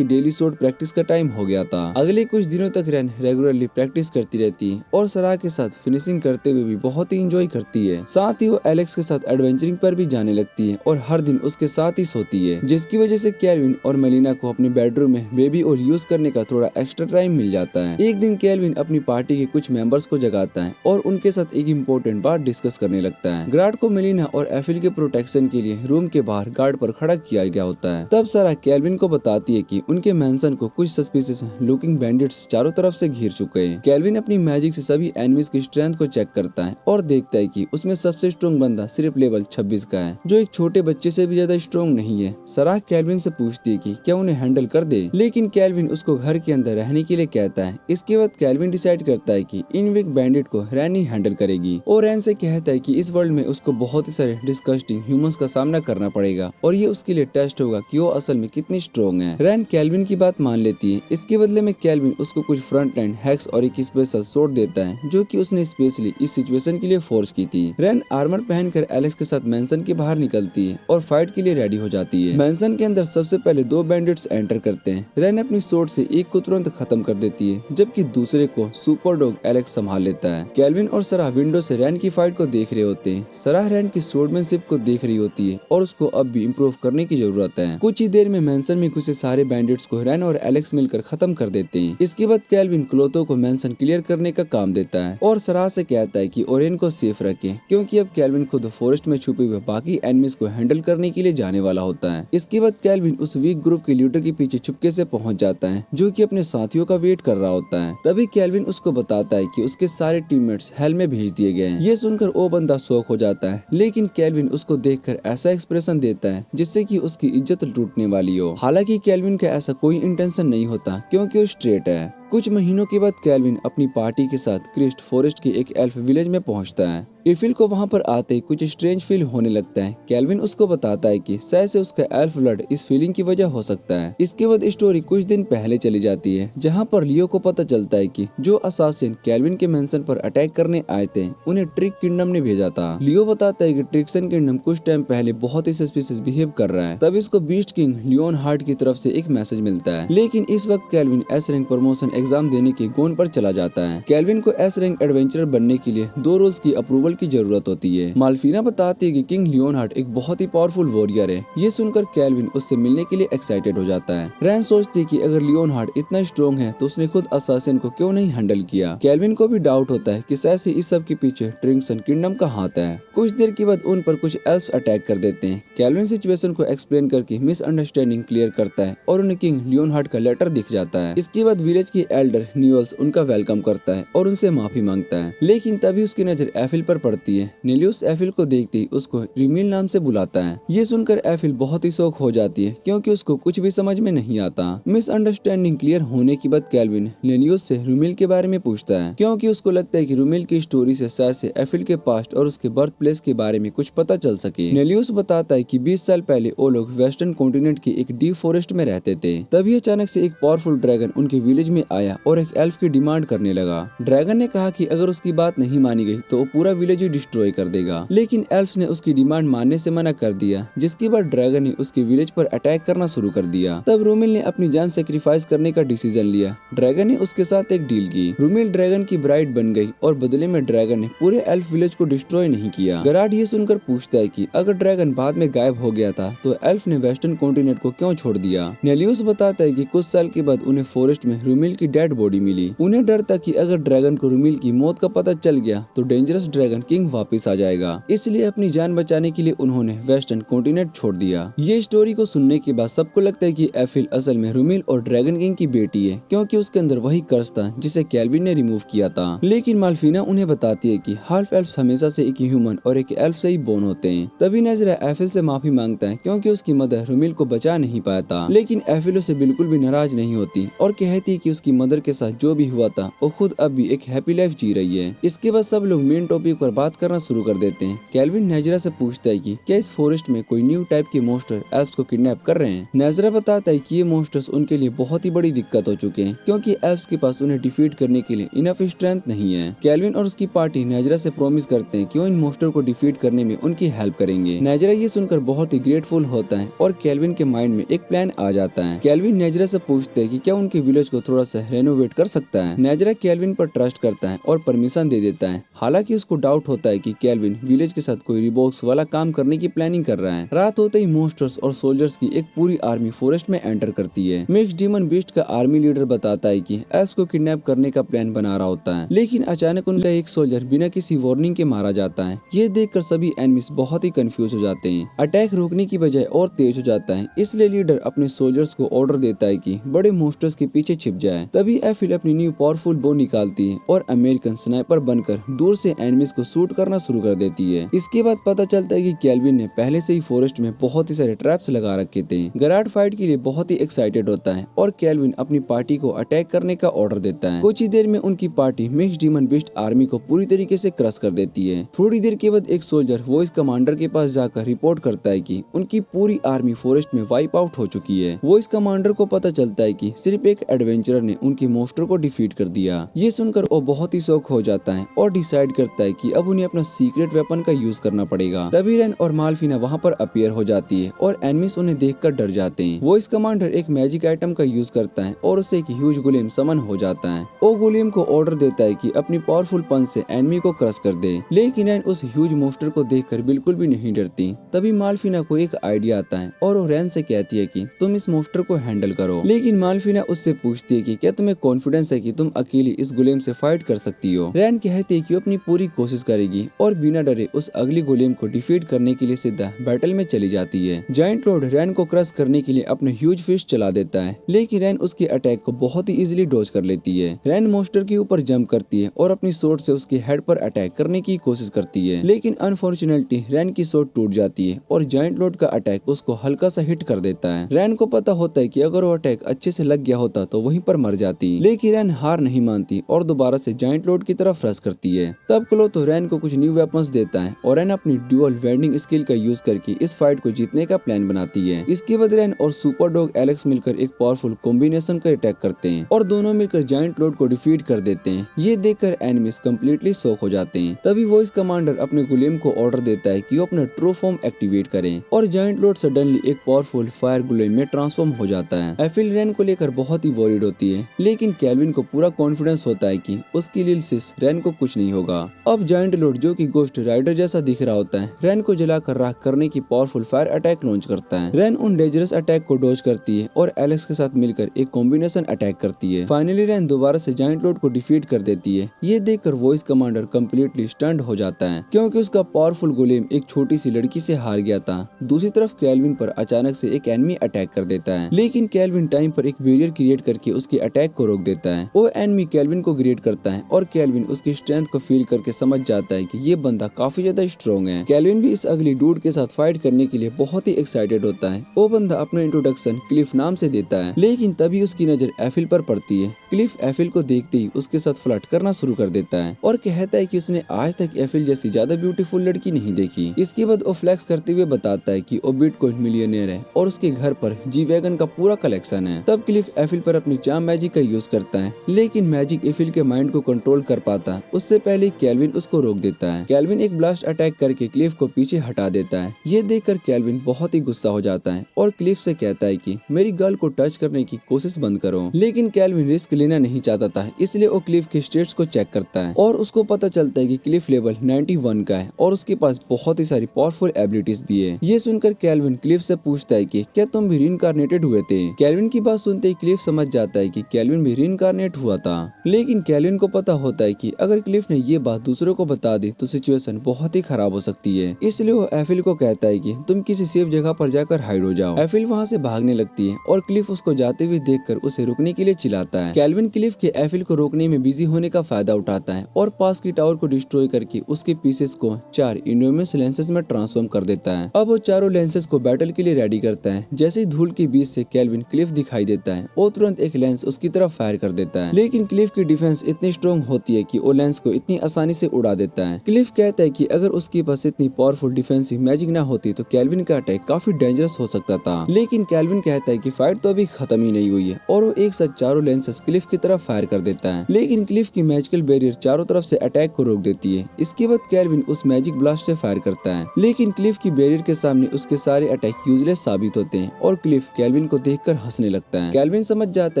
डेली शॉट प्रैक्टिस का टाइम हो गया था। अगले कुछ दिनों तक रैन रेगुलरली प्रैक्टिस करती रहती है और सरा के साथ फिनिशिंग करते हुए भी बहुत ही इंजॉय करती है। साथ ही वो एलेक्स के साथ एडवेंचरिंग पर भी जाने लगती है और हर दिन उसके साथ ही सोती है, जिसकी वजह से केल्विन और मेलिना को अपने बेडरूम में बेबी और यूज करने का थोड़ा एक्स्ट्रा टाइम मिल जाता है। एक दिन केल्विन अपनी पार्टी के कुछ मेंबर्स को जगाता है और उनके साथ एक इम्पोर्टेंट बात डिस्कस करने लगता है। ग्राड को मेलिना और एफिल के प्रोटेक्शन के लिए रूम के बाहर गार्ड पर खड़ा किया गया होता है। तब सारा केल्विन को बताती है कि उनके मेंशन को कुछ सस्पिशियस लुकिंग बैंडिट्स चारों तरफ से घिर चुके हैं। केल्विन अपनी मैजिक से सभी एनिमीज की स्ट्रेंथ को चेक करता है और देखता है कि उसमें सबसे स्ट्रॉन्ग बंदा सिर्फ लेवल 26 का है, जो एक छोटे बच्चे से भी ज्यादा स्ट्रॉन्ग नहीं है। सरा केल्विन से पूछती है कि क्या उन्हें हैंडल कर दे, लेकिन केल्विन उसको घर के अंदर रहने के लिए कहता है। इसके बाद केल्विन डिसाइड करता है कि इन वीक बैंडिट को रैन ही हैंडल करेगी और रैन से कहता है कि इस वर्ल्ड में उसको बहुत ही सारे डिस्कस्टिंग ह्यूमंस का सामना करना पड़ेगा और ये उसके लिए टेस्ट होगा कि वो असल में कितनी स्ट्रॉन्ग है। रैन केल्विन की बात मान लेती है। इसके बदले में केल्विन उसको कुछ फ्रंट लाइन हैक्स और एक स्पेशल शॉट देता है जो कि उसने स्पेशली इस सिचुएशन के लिए फोर्स की थी। रैन आर्मर पहनकर एलेक्स के साथ मेंशन के बाहर निकलती है और फाइट के लिए रेडी हो जाती है। मेंशन के अंदर सबसे पहले 2 बैंडिट्स एंटर करते हैं। रैन अपनी शॉट से एक को तुरंत खत्म कर देती है, जबकि दूसरे को सुपर डॉग एलेक्स संभाल लेता है। केल्विन और सरा विंडो से रैन की फाइट को देख रहे होते हैं। सरा रैन की स्वॉर्डमैनशिप को देख रही होती है और उसको अब भी इम्प्रूव करने की जरूरत है। कुछ ही देर में मेंशन में घुसे सारे बैंडिट्स को रैन और एलेक्स मिलकर खत्म कर देते हैं। इसके बाद केल्विन क्लोथो को मेंशन क्लियर करने का काम देता है और सरा से कहता है कि ओरेन को सेफ रखे क्योंकि अब केल्विन खुद फॉरेस्ट में छुपे हुए बाकी एनिमीज को हैंडल करने के लिए जाने वाला होता है। इसके बाद केल्विन उस वीक ग्रुप के लीडर के पीछे चुपके से पहुंच जाता है जो कि अपने साथियों का वेट कर रहा होता है। तभी केल्विन उसको बताता है कि उसके सारे टीममेट्स हेल में भेज दिए गए हैं। ये सुनकर वो बंदा शॉक हो जाता है, लेकिन केल्विन उसको देखकर ऐसा एक्सप्रेशन देता है जिससे कि उसकी इज्जत टूटने वाली हो। हालांकि केल्विन का ऐसा कोई इंटेंशन नहीं होता क्योंकि वो स्ट्रेट है। कुछ महीनों के बाद केल्विन अपनी पार्टी के साथ क्रिस्ट फॉरेस्ट के एक एल्फ विलेज में पहुंचता है। एफिल को वहां पर आते ही कुछ स्ट्रेंज फील होने लगता है। केल्विन उसको बताता है कि शायद से उसका एल्फ ब्लड इस फीलिंग की वजह हो सकता है। इसके बाद स्टोरी कुछ दिन पहले चली जाती है, जहां पर लियो को पता चलता है कि जो असासिन केल्विन के मेंशन पर अटैक करने आए थे उन्हें ट्रिक किंगडम ने भेजा था। लियो बताता है कि ट्रिक्सन किंगडम कुछ टाइम पहले बहुत ही सस्पिशियस बिहेव कर रहा है। तब इसको बीस्ट किंग लियोन हार्ट की तरफ से एक मैसेज मिलता है, लेकिन इस वक्त kelvin S rank promotion exam देने के गोन पर चला जाता है। केल्विन को एस रैंक एडवेंचरर बनने के लिए 2 रोल्स की अप्रूवल की जरूरत होती है। माल्फीना बताती है कि किंग लियोनहार्ट एक बहुत ही पावरफुल वॉरियर है। ये सुनकर केल्विन उससे मिलने के लिए एक्साइटेड हो जाता है। रैन सोचती है कि अगर लियोनहार्ट इतना स्ट्रॉन्ग है तो उसने खुद असासिन को क्यों नहीं हैंडल किया। केल्विन को भी डाउट होता है कि शायद से इस सब के पीछे ट्रिक्सन किंगडम का हाथ है। कुछ देर के बाद उन पर कुछ एल्फ्स अटैक कर देते हैं। केल्विन सिचुएशन को एक्सप्लेन करके मिसअंडरस्टैंडिंग क्लियर करता है और उन्हें किंग लियोनहार्ट का लेटर दिख जाता है। इसके बाद विलेज की एल्डर न्यूअल्स उनका वेलकम करता है और उनसे माफी मांगता है, लेकिन तभी उसकी नजर एफिल पर पड़ती है। नेलियस एफिल को देखते ही उसको रिमिल नाम से बुलाता है। ये सुनकर एफिल बहुत ही शॉक हो जाती है क्योंकि उसको कुछ भी समझ में नहीं आता। मिसअंडरस्टैंडिंग क्लियर होने के बाद केल्विन नेलियस से रुमिल के बारे में पूछता है, क्योंकि उसको लगता है कि रुमिल की स्टोरी से शायद से एफिल के पास्ट और उसके बर्थ प्लेस के बारे में कुछ पता चल सके। नेलियस बताता है कि 20 साल पहले वो लोग वेस्टर्न कॉन्टिनेंट के एक डीप फॉरेस्ट में रहते थे। तभी अचानक से एक पावरफुल ड्रैगन उनके विलेज में आया और एक एल्फ की डिमांड करने लगा। ड्रैगन ने कहा कि अगर उसकी बात नहीं मानी गई तो वो पूरा विलेज ही डिस्ट्रॉय कर देगा, लेकिन एल्फ्स ने उसकी डिमांड मानने से मना कर दिया, जिसके बाद ड्रैगन ने उसके विलेज पर अटैक करना शुरू कर दिया। तब रुमिल ने अपनी जान सेक्रीफाइस करने का डिसीजन लिया। ड्रैगन ने उसके साथ एक डील की। रुमिल ड्रैगन की ब्राइड बन गई और बदले में ड्रैगन ने पूरे एल्फ विलेज को डिस्ट्रॉय नहीं किया। गराड ये सुनकर पूछता है कि अगर ड्रैगन बाद में गायब हो गया था तो एल्फ ने वेस्टर्न कॉन्टिनेंट को क्यों छोड़ दिया। नेलियस बताता है कि कुछ साल के बाद उन्हें फॉरेस्ट में रुमिल की डेड बॉडी मिली। उन्हें डर था कि अगर ड्रैगन को रुमिल की मौत का पता चल गया तो डेंजरस ड्रैगन किंग वापस आ जाएगा, इसलिए अपनी जान बचाने के लिए उन्होंने वेस्टर्न कॉन्टिनेंट छोड़ दिया। ये स्टोरी को सुनने के बाद सबको लगता है कि एफिल असल में रुमिल और ड्रैगन किंग की बेटी है, क्योंकि उसके अंदर वही कर्स था जिसे केल्विन ने रिमूव किया था। लेकिन माल्फीना उन्हें बताती है कि हाल्फ एल्फ्स हमेशा से एक ह्यूमन और एक एल्फ से ही बोर्न होते हैं। तभी नजरा एफिल से माफी मांगता है क्योंकि उसकी मदर रुमिल को बचा नहीं पाया था, लेकिन एफिल उसे बिल्कुल भी नाराज नहीं होती और कहती है कि उसकी मदर के साथ जो भी हुआ था वो खुद अब भी एक हैप्पी लाइफ जी रही है। इसके बाद सब लोग मेन टॉपिक पर बात करना शुरू कर देते हैं। केल्विन नेजरा से पूछता है कि क्या इस फॉरेस्ट में कोई न्यू टाइप के मॉन्स्टर एल्फ्स को किडनैप कर रहे हैं। नेजरा बताता है कि ये मॉन्स्टर्स उनके लिए बहुत ही बड़ी दिक्कत हो चुके हैं, क्योंकि एल्फ्स के पास उन्हें डिफीट करने के लिए इनफ स्ट्रेंथ नहीं है। केल्विन और उसकी पार्टी नेजरा से प्रॉमिस करते हैं कि वो इन मॉन्स्टर को डिफीट करने में उनकी हेल्प करेंगे। नेजरा ये सुनकर बहुत ही ग्रेटफुल होता है और केल्विन के माइंड में एक प्लान आ जाता है। केल्विन नेजरा से पूछते हैं कि क्या उनके विलेज को थोड़ा सा रेनोवेट कर सकता है। नेजरा केल्विन पर ट्रस्ट करता है और परमिशन दे देता है। हालांकि उसको डाउट होता है कि केल्विन विलेज के साथ कोई रिबॉक्स वाला काम करने की प्लानिंग कर रहा है। रात होते ही मॉन्स्टर्स और सोल्जर्स की एक पूरी आर्मी फॉरेस्ट में एंटर करती है। मिक्स डीमन बीस्ट का आर्मी लीडर बताता है कि एल्फ्स को किडनैप करने का प्लान बना रहा होता है, लेकिन अचानक उनका एक सोल्जर बिना किसी वार्निंग के मारा जाता है। ये देखकर सभी एनिमीज बहुत ही कंफ्यूज हो जाते हैं। अटैक रोकने की बजाय और तेज हो जाता है, इसलिए लीडर अपने सोल्जर्स को ऑर्डर देता है कि बड़े मॉन्स्टर्स के पीछे छिप जाए। तभी एफिल अपनी न्यू पावरफुल बो निकालती है और अमेरिकन स्नाइपर बनकर दूर से एनिमीज को शूट करना शुरू कर देती है। इसके बाद पता चलता है कि केल्विन ने पहले से ही फॉरेस्ट में बहुत ही सारे ट्रैप्स लगा रखे थे। गराड फाइट के लिए बहुत ही एक्साइटेड होता है और केल्विन अपनी पार्टी को अटैक करने का ऑर्डर देता है। कुछ ही देर में उनकी party mix demon beast army को पूरी तरीके से क्रश कर देती है। थोड़ी देर के बाद एक सोल्जर वॉइस कमांडर के पास जाकर रिपोर्ट करता है कि उनकी पूरी आर्मी फॉरेस्ट में वाइप आउट हो चुकी है। वॉइस कमांडर को पता चलता है कि सिर्फ एक एडवेंचरर ने उनके मॉन्स्टर को डिफीट कर दिया। ये सुनकर वो बहुत ही शॉक हो जाता है और डिसाइड करता है कि अब उन्हें अपना सीक्रेट वेपन का यूज करना पड़ेगा। तभी रेन और माल्फीना वहाँ पर अपीयर हो जाती है और एनिमीज उन्हें देखकर डर जाते हैं। वॉइस कमांडर एक मैजिक आइटम का यूज करता है और उससे एक ह्यूज गोलेम समन हो जाता है। वो गोलेम को ऑर्डर देता है कि अपनी पावरफुल पंच से एनिमी को क्रश कर दे, लेकिन रेन उस ह्यूज मॉन्स्टर को देखकर बिल्कुल भी नहीं डरती। तभी माल्फीना को एक आइडिया आता है और वो रेन से कहती है कि तुम इस मॉन्स्टर को हैंडल करो, लेकिन माल्फीना उससे पूछती है कि क्या तुम्हें कॉन्फिडेंस है कि तुम अकेली इस गोलेम से फाइट कर सकती हो। रेन कहती है कि वो अपनी पूरी कोशिश करेगी और बिना डरे उस अगली गोलेम को डिफीट करने के लिए सीधा बैटल में चली जाती है। जायंट लॉर्ड रेन को क्रश करने के लिए अपने ह्यूज फिस्ट चला देता है, लेकिन रेन उसके अटैक को बहुत ही इजीली डॉज कर लेती है। रेन मॉन्स्टर के ऊपर जंप करती है और अपनी स्वॉर्ड से उसके हेड पर अटैक करने की कोशिश करती है, लेकिन अनफॉर्चुनेटली रेन की स्वॉर्ड टूट जाती है और जायंट लॉर्ड का अटैक उसको हल्का सा हिट कर देता है। रेन को पता होता है कि अगर वो अटैक अच्छे से लग गया होता तो वहीं पर मर जाती, लेकिन रैन हार नहीं मानती और दोबारा से जायंट लॉर्ड की तरफ रश करती है। तब क्लोथो रैन को कुछ न्यू वेपन्स देता है और रैन अपनी ड्यूअल वेंडिंग स्किल का यूज करके इस फाइट को जीतने का प्लान बनाती है। इसके बाद रैन और सुपर डॉग एलेक्स मिलकर एक पावरफुल कॉम्बिनेशन का अटैक करते हैं और दोनों मिलकर जायंट लॉर्ड को डिफीट कर देते हैं। ये देखकर एनिमीज कंप्लीटली शॉक हो जाते हैं। तभी वॉइस कमांडर अपने गुलेम को ऑर्डर देता है कि वो अपना ट्रू फॉर्म एक्टिवेट करें और जायंट लॉर्ड सडनली एक पावरफुल फायर गुलेम में ट्रांसफॉर्म हो जाता है। एफिल रैन को लेकर बहुत ही वरीड होती है, लेकिन केल्विन को पूरा कॉन्फिडेंस होता है कि उसकी लिल सिस रैन को कुछ नहीं होगा। अब जायंट लॉर्ड, जो कि गोस्ट राइडर जैसा दिख रहा होता है, रैन को जलाकर राख करने की पावरफुल फायर अटैक लॉन्च करता है। रैन उन डेंजरस अटैक को डॉज करती है और एलेक्स के साथ मिलकर एक कॉम्बिनेशन अटैक करती है। फाइनली रैन दोबारा से जायंट लॉर्ड को डिफीट कर देती है। ये देखकर वॉइस कमांडर कंप्लीटली स्टन्ड हो जाता है, क्योंकि उसका पावरफुल गुलेम एक छोटी सी लड़की से हार गया था। दूसरी तरफ केल्विन पर अचानक से एक एनिमी अटैक कर देता है, लेकिन केल्विन टाइम पर एक बैरियर क्रिएट करके उसके अटैक को रोक देता है। वो एनिमी केल्विन को ग्रेड करता है और केल्विन उसकी स्ट्रेंथ को फील करके समझ जाता है कि ये बंदा काफी ज्यादा स्ट्रॉन्ग है। केल्विन भी इस अगली डूड के साथ फाइट करने के लिए बहुत ही एक्साइटेड होता है। वो बंदा अपना इंट्रोडक्शन क्लिफ नाम से देता है, लेकिन तभी उसकी नजर एफिल पर पड़ती है। क्लिफ एफिल को देखते ही उसके साथ फ्लर्ट करना शुरू कर देता है और कहता है कि उसने आज तक एफिल जैसी ज्यादा ब्यूटीफुल लड़की नहीं देखी। इसके बाद वो फ्लैक्स करते हुए बताता है कि वो बिटकॉइन मिलियनेयर है और उसके घर पर जी वैगन का पूरा कलेक्शन है। तब क्लिफ एफिल पर अपनी चार्म मैजिक का यूज करता है, लेकिन मैजिक एफिल के माइंड को कंट्रोल कर पाता। उससे पहले केल्विन उसको रोक देता है। केल्विन एक ब्लास्ट अटैक करके क्लिफ को पीछे हटा देता है। ये देखकर केल्विन बहुत ही गुस्सा हो जाता है और क्लिफ से कहता है कि मेरी गर्ल को टच करने की कोशिश बंद करो। लेकिन केल्विन रिस्क लेना नहीं चाहता था, इसलिए वो क्लिफ के स्टेट्स को चेक करता है और उसको पता चलता है कि क्लिफ लेवल 91 का है और उसके पास बहुत ही सारी पावरफुल एबिलिटीज भी है। ये सुनकर केल्विन क्लिफ से पूछता है कि क्या तुम भी रीइंकार्नेटेड हुए थे। केल्विन की बात सुनते ही क्लिफ समझ जाता है कि केल्विन भी रीइंकार्नेट हुआ था, लेकिन केल्विन को पता होता है कि अगर क्लिफ ने ये बात दूसरों को बता दी तो सिचुएशन बहुत ही खराब हो सकती है। इसलिए वो एफिल को कहता है कि तुम किसी सेफ जगह पर जाकर हाइड हो जाओ। एफिल वहाँ से भागने लगती है और क्लिफ उसको जाते हुए देखकर उसे रुकने के लिए चिल्लाता है। केल्विन क्लिफ के एफिल को रोकने में बिजी होने का फायदा उठाता है और पास की टावर को डिस्ट्रॉय करके उसके पीसेस को 4 इनोमियस लेंसेज में ट्रांसफॉर्म कर देता है। अब वो चारों लेंसेज को बैटल के लिए रेडी करता है। जैसे ही धूल के बीच से केल्विन क्लिफ दिखाई देता है, वो तुरंत एक लेंस उसकी तरफ फायर कर देता है, लेकिन क्लिफ की डिफेंस इतनी स्ट्रॉन्ग होती है कि वो लेंस को इतनी आसानी से उड़ा देता है। क्लिफ कहता है कि अगर उसके पास इतनी पावरफुल डिफेंसिव मैजिक ना होती तो केल्विन का अटैक काफी डेंजरस हो सकता था, लेकिन केल्विन कहता है कि फाइट तो अभी खत्म ही नहीं हुई है और वो एक साथ चारों लेंसेज क्लिफ की तरफ फायर कर देता है, लेकिन क्लिफ की मैजिकल बैरियर चारों तरफ से अटैक को रोक देती है। इसके बाद केल्विन उस मैजिक ब्लास्ट से फायर करता है, लेकिन क्लिफ की बैरियर के सामने उसके सारे अटैक यूजलेस साबित होते हैं और क्लिफ केल्विन को देखकर हंसने लगता है। केल्विन समझ जाता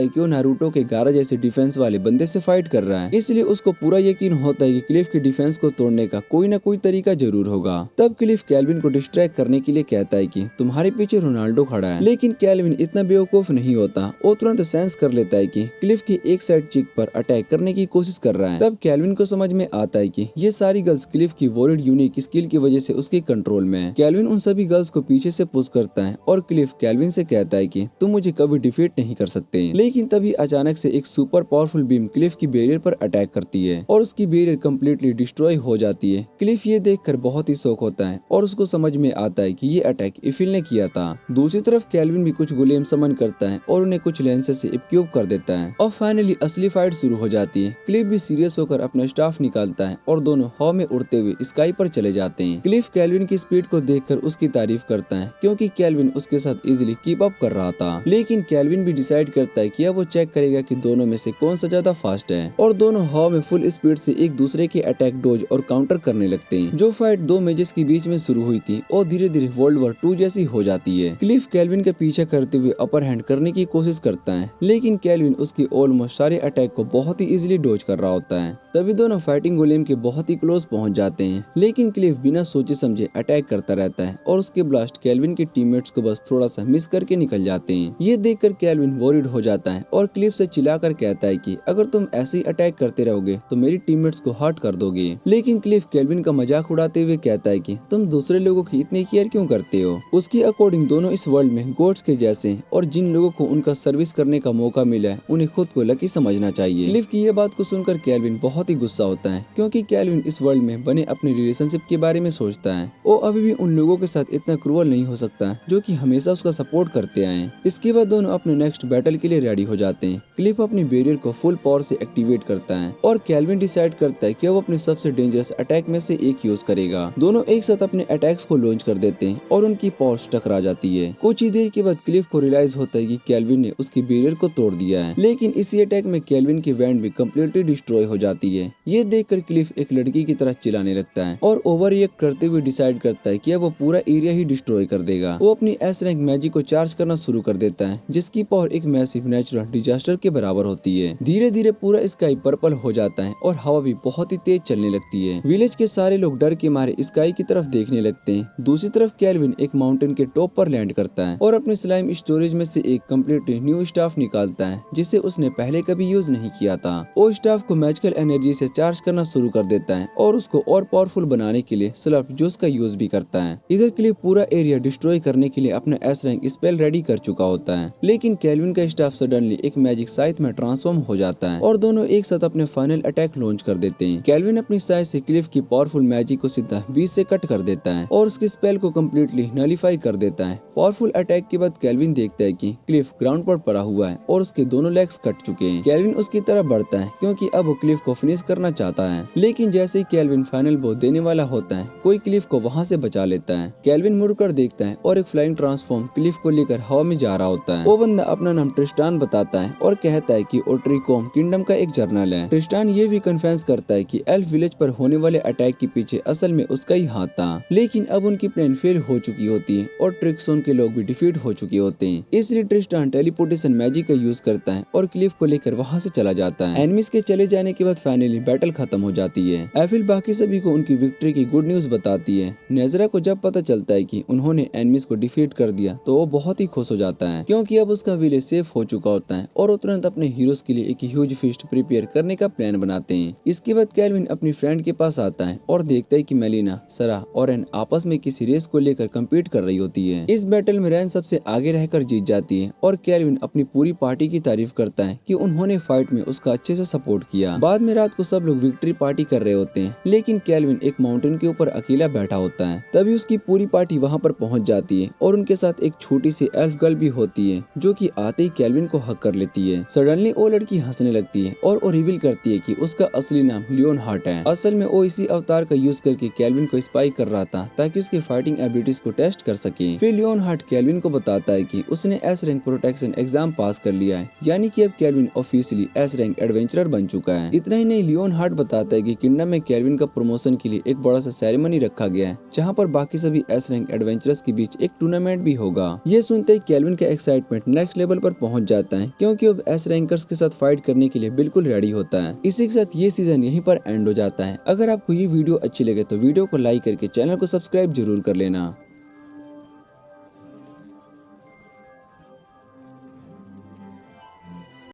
है कि वो नारुतो के गारा जैसे डिफेंस वाले बंदे से फाइट कर रहा है, इसलिए उसको पूरा यकीन होता है कि क्लिफ की डिफेंस को तोड़ने का कोई ना कोई तरीका जरूर होगा। तब क्लिफ केल्विन को डिस्ट्रैक्ट करने के लिए कहता है कि तुम्हारे पीछे रोनाल्डो खड़ा है, लेकिन केल्विन इतना बेवकूफ नहीं होता। वो तुरंत सेंस कर लेता है कि क्लिफ की एक साइड चिक पर अटैक करने की कोशिश कर रहा है। तब केल्विन को समझ में आता है कि ये सारी गर्ल्स क्लिफ की वॉरिड यूनिक स्किल की वजह से उसके कंट्रोल में है। केल्विन उन सभी गर्ल्स को पीछे से पुश करता है और क्लिफ केल्विन से कहता है कि तुम मुझे कभी डिफीट नहीं कर सकते। लेकिन तभी अचानक से एक सुपर पावरफुल बीम क्लिफ की बैरियर पर अटैक करती है और उसकी बैरियर कंप्लीटली डिस्ट्रॉय हो जाती है। क्लिफ ये देखकर बहुत ही शॉक होता है और उसको समझ में आता है कि ये अटैक इफिल ने किया था। दूसरी तरफ केल्विन भी कुछ गुलेम समन करता है और उन्हें कुछ लेंसेज से इक्विप कर देता है और फाइनली असली फाइट शुरू हो जाती है। क्लिफ भी सीरियस होकर अपना स्टाफ निकालता है और दोनों हवा में उड़ते हुए स्काई पर चले जाते हैं। क्लिफ केल्विन की स्पीड को देखकर उसकी तारीफ करता है, क्योंकि केल्विन उसके साथ इजीली कीप अप कर रहा था। लेकिन केल्विन भी डिसाइड करता है कि अब वो चेक करेगा कि दोनों में से कौन सा ज्यादा फास्ट है और दोनों हवा में फुल स्पीड से एक दूसरे के अटैक डोज और काउंटर करने लगते हैं। जो फाइट दो मेजेस के बीच में शुरू हुई थी और धीरे धीरे वर्ल्ड वॉर 2 जैसी हो जाती है। क्लिफ केल्विन के पीछे करते हुए अपर हैंड करने की कोशिश करता है, लेकिन केल्विन उसकी ऑलमोस्ट सारे अटैक को बहुत ही इजीली डोज कर रहा होता है। तभी दोनों फाइटिंग गुलेम के बहुत ही क्लोज पहुंच जाते हैं, लेकिन क्लिफ बिना सोचे समझे अटैक करता रहता है और उसके ब्लास्ट केल्विन के टीममेट्स को बस थोड़ा सा मिस करके निकल जाते हैं। ये देखकर केल्विन वॉरिड हो जाता है और क्लिफ से चिल्लाकर कहता है कि अगर तुम ऐसे ही अटैक करते रहोगे तो मेरी टीममेट्स को हर्ट कर दोगे। लेकिन क्लिफ केल्विन का मजाक उड़ाते हुए कहता है कि तुम दूसरे लोगों की इतनी केयर क्यों करते हो। उसके अकॉर्डिंग दोनों इस वर्ल्ड में गॉड्स के जैसे हैं और जिन लोगों को उनका सर्विस करने का मौका मिला है उन्हें खुद को लकी समझना चाहिए। क्लिफ की ये बात को सुनकर केल्विन बहुत ही गुस्सा होता है, क्योंकि केल्विन इस वर्ल्ड में बने अपने रिलेशनशिप के बारे में सोचता है। वो अभी भी उन लोगों के साथ इतना क्रूअल नहीं हो सकता जो कि हमेशा उसका सपोर्ट करते आए। इसके बाद दोनों अपने नेक्स्ट बैटल के लिए रेडी हो जाते हैं, क्लिफ अपनी बैरियर को फुल पावर से एक्टिवेट करता है और केल्विन डिसाइड करता है कि वो अपने सबसे डेंजरस अटैक में से एक यूज करेगा। दोनों एक साथ अपने अटैक्स को लॉन्च कर देते हैं और उनकी पावर्स टकरा जाती है। कुछ ही देर के बाद क्लिफ को रियलाइज होता है कि केल्विन ने उसकी बैरियर को तोड़ दिया है, लेकिन इसी अटैक में केल्विन की वैंड भी कम्प्लीटली डिस्ट्रॉय हो जाती है। ये देखकर क्लिफ एक लड़की की तरह चिल्लाने लगता है और ओवर रिएक्ट करते हुए डिसाइड करता है कि अब वो पूरा एरिया ही डिस्ट्रॉय कर देगा। वो अपनी एस रैंक मैजिक को चार्ज करना शुरू कर देता है, जिसकी पावर एक मैसिव नेचुरल डिजास्टर के बराबर होती है। धीरे धीरे पूरा स्काई पर्पल हो जाता है और हवा भी बहुत ही तेज चलने लगती है। विलेज के सारे लोग डर के मारे स्काई की तरफ देखने लगते हैं। दूसरी तरफ केल्विन एक माउंटेन के टॉप पर लैंड करता है और अपने स्लाइम स्टोरेज में से एक कम्प्लीटली न्यू स्टाफ निकालता है, जिसे उसने पहले कभी यूज नहीं किया था। वो स्टाफ को मैजिकल एनर्जी से चार्ज करना शुरू कर देता है और उसको और पावरफुल बनाने के लिए स्लर्प जूस का यूज भी करता है। इधर के लिए पूरा एरिया डिस्ट्रॉय करने के लिए अपना एस रैंक स्पेल रेडी कर चुका होता है, लेकिन केल्विन का स्टाफ सडनली एक मैजिक साइथ में ट्रांसफॉर्म हो जाता है और दोनों एक साथ अपने फाइनल अटैक लॉन्च कर देते हैं। केल्विन अपनी साइज से क्लिफ की पावरफुल मैजिक को सीधा बीच से कट कर देता है और उसकी स्पेल को कम्प्लीटली नलिफाई कर देता है। पावरफुल अटैक के बाद केल्विन देखता है कि क्लिफ ग्राउंड पर पड़ा हुआ है और उसके दोनों लेग्स कट चुके हैं। केल्विन उसकी तरफ बढ़ता है क्योंकि अब वो क्लिफ को फिनिश करना चाहता है, लेकिन जैसे ही केल्विन फाइनल बो देने वाला होता है, कोई क्लिफ को वहां से बचा लेता है। केल्विन मुड़कर देखता है और एक फ्लाइंग ट्रांसफॉर्म क्लिफ को लेकर हवा में जा रहा होता है। वो बंदा अपना नाम ट्रिस्टान बताता है और कहता है कि ओट्रिकोम किंगडम का एक जर्नल है। ट्रिस्टान ये भी कन्फेस करता है कि एल्फ विलेज पर होने वाले अटैक के पीछे असल में उसका ही हाथ था, लेकिन अब उनकी प्लान फेल हो चुकी होती है और ट्रिक्सोन के लोग भी डिफीट हो चुके होते हैं। इसलिए ट्रिस्टान टेलीपोर्टेशन मैजिक का यूज करता है और क्लिफ को लेकर वहां से चला जाता है। एनिमीज के चले जाने के बाद फाइनली बैटल खत्म हो जाती है। एफिल बाकी सभी को उनकी विक्ट्री की गुड न्यूज बताती है। नेजरा को जब पता चलता है कि उन्होंने एनिमीज को डिफीट कर दिया तो वो बहुत ही खुश हो जाता है, क्योंकि अब उसका विलेज सेफ हो चुका होता है और वो तुरंत अपने हीरोज के लिए एक ह्यूज फीस्ट प्रिपेयर करने का प्लान बनाते हैं। इसके बाद केल्विन अपनी फ्रेंड के पास आता है और देखता है कि मेलिना, सरा और एन आपस में किसी रेस को लेकर कम्पीट कर रही होती है। इस बैटल में रैन सबसे आगे रहकर जीत जाती है और केल्विन अपनी पूरी पार्टी की तारीफ करता है कि उन्होंने फाइट में उसका अच्छे से सपोर्ट किया। बाद में रात को सब लोग विक्ट्री पार्टी कर रहे होते हैं, लेकिन केल्विन एक माउंटेन के ऊपर अकेला बैठा होता है। तभी उसकी पूरी पार्टी वहाँ पर पहुँच जाती है और उनके साथ एक छोटी सी एल्फ गर्ल भी होती है, जो कि आते ही केल्विन को हक कर लेती है। सडनली वो लड़की हंसने लगती है और वो रिवील करती है कि उसका असली नाम लियोन हार्ट है। असल में वो इसी अवतार का यूज करके केल्विन को स्पाई कर रहा था ताकि उसकी फाइटिंग एबिलिटीज को टेस्ट कर सके। फिर लियोन हार्ट केल्विन को बताता है कि उसने एस रैंक प्रोटेक्शन एग्जाम पास कर लिया है, यानी कि अब kelvin officially S rank adventurer बन चुका है। इतना ही नहीं, लियोन हार्ट बताता है कि किंगडम में केल्विन का प्रमोशन के लिए एक बड़ा सा सेरेमनी रखा गया है, जहाँ पर बाकी सभी एस रैंक एडवेंचरर्स के बीच एक टूर्नामेंट भी होगा। ये सुनते ही केल्विन का एक्साइटमेंट नेक्स्ट लेवल पर पहुंच जाता है, क्योंकि अब एस रैंकर्स के साथ फाइट करने के लिए बिल्कुल रेडी होता है। इसी के साथ ये सीजन यहीं पर एंड हो जाता है। अगर आपको ये वीडियो अच्छी लगे तो वीडियो को लाइक करके चैनल को सब्सक्राइब जरूर कर लेना।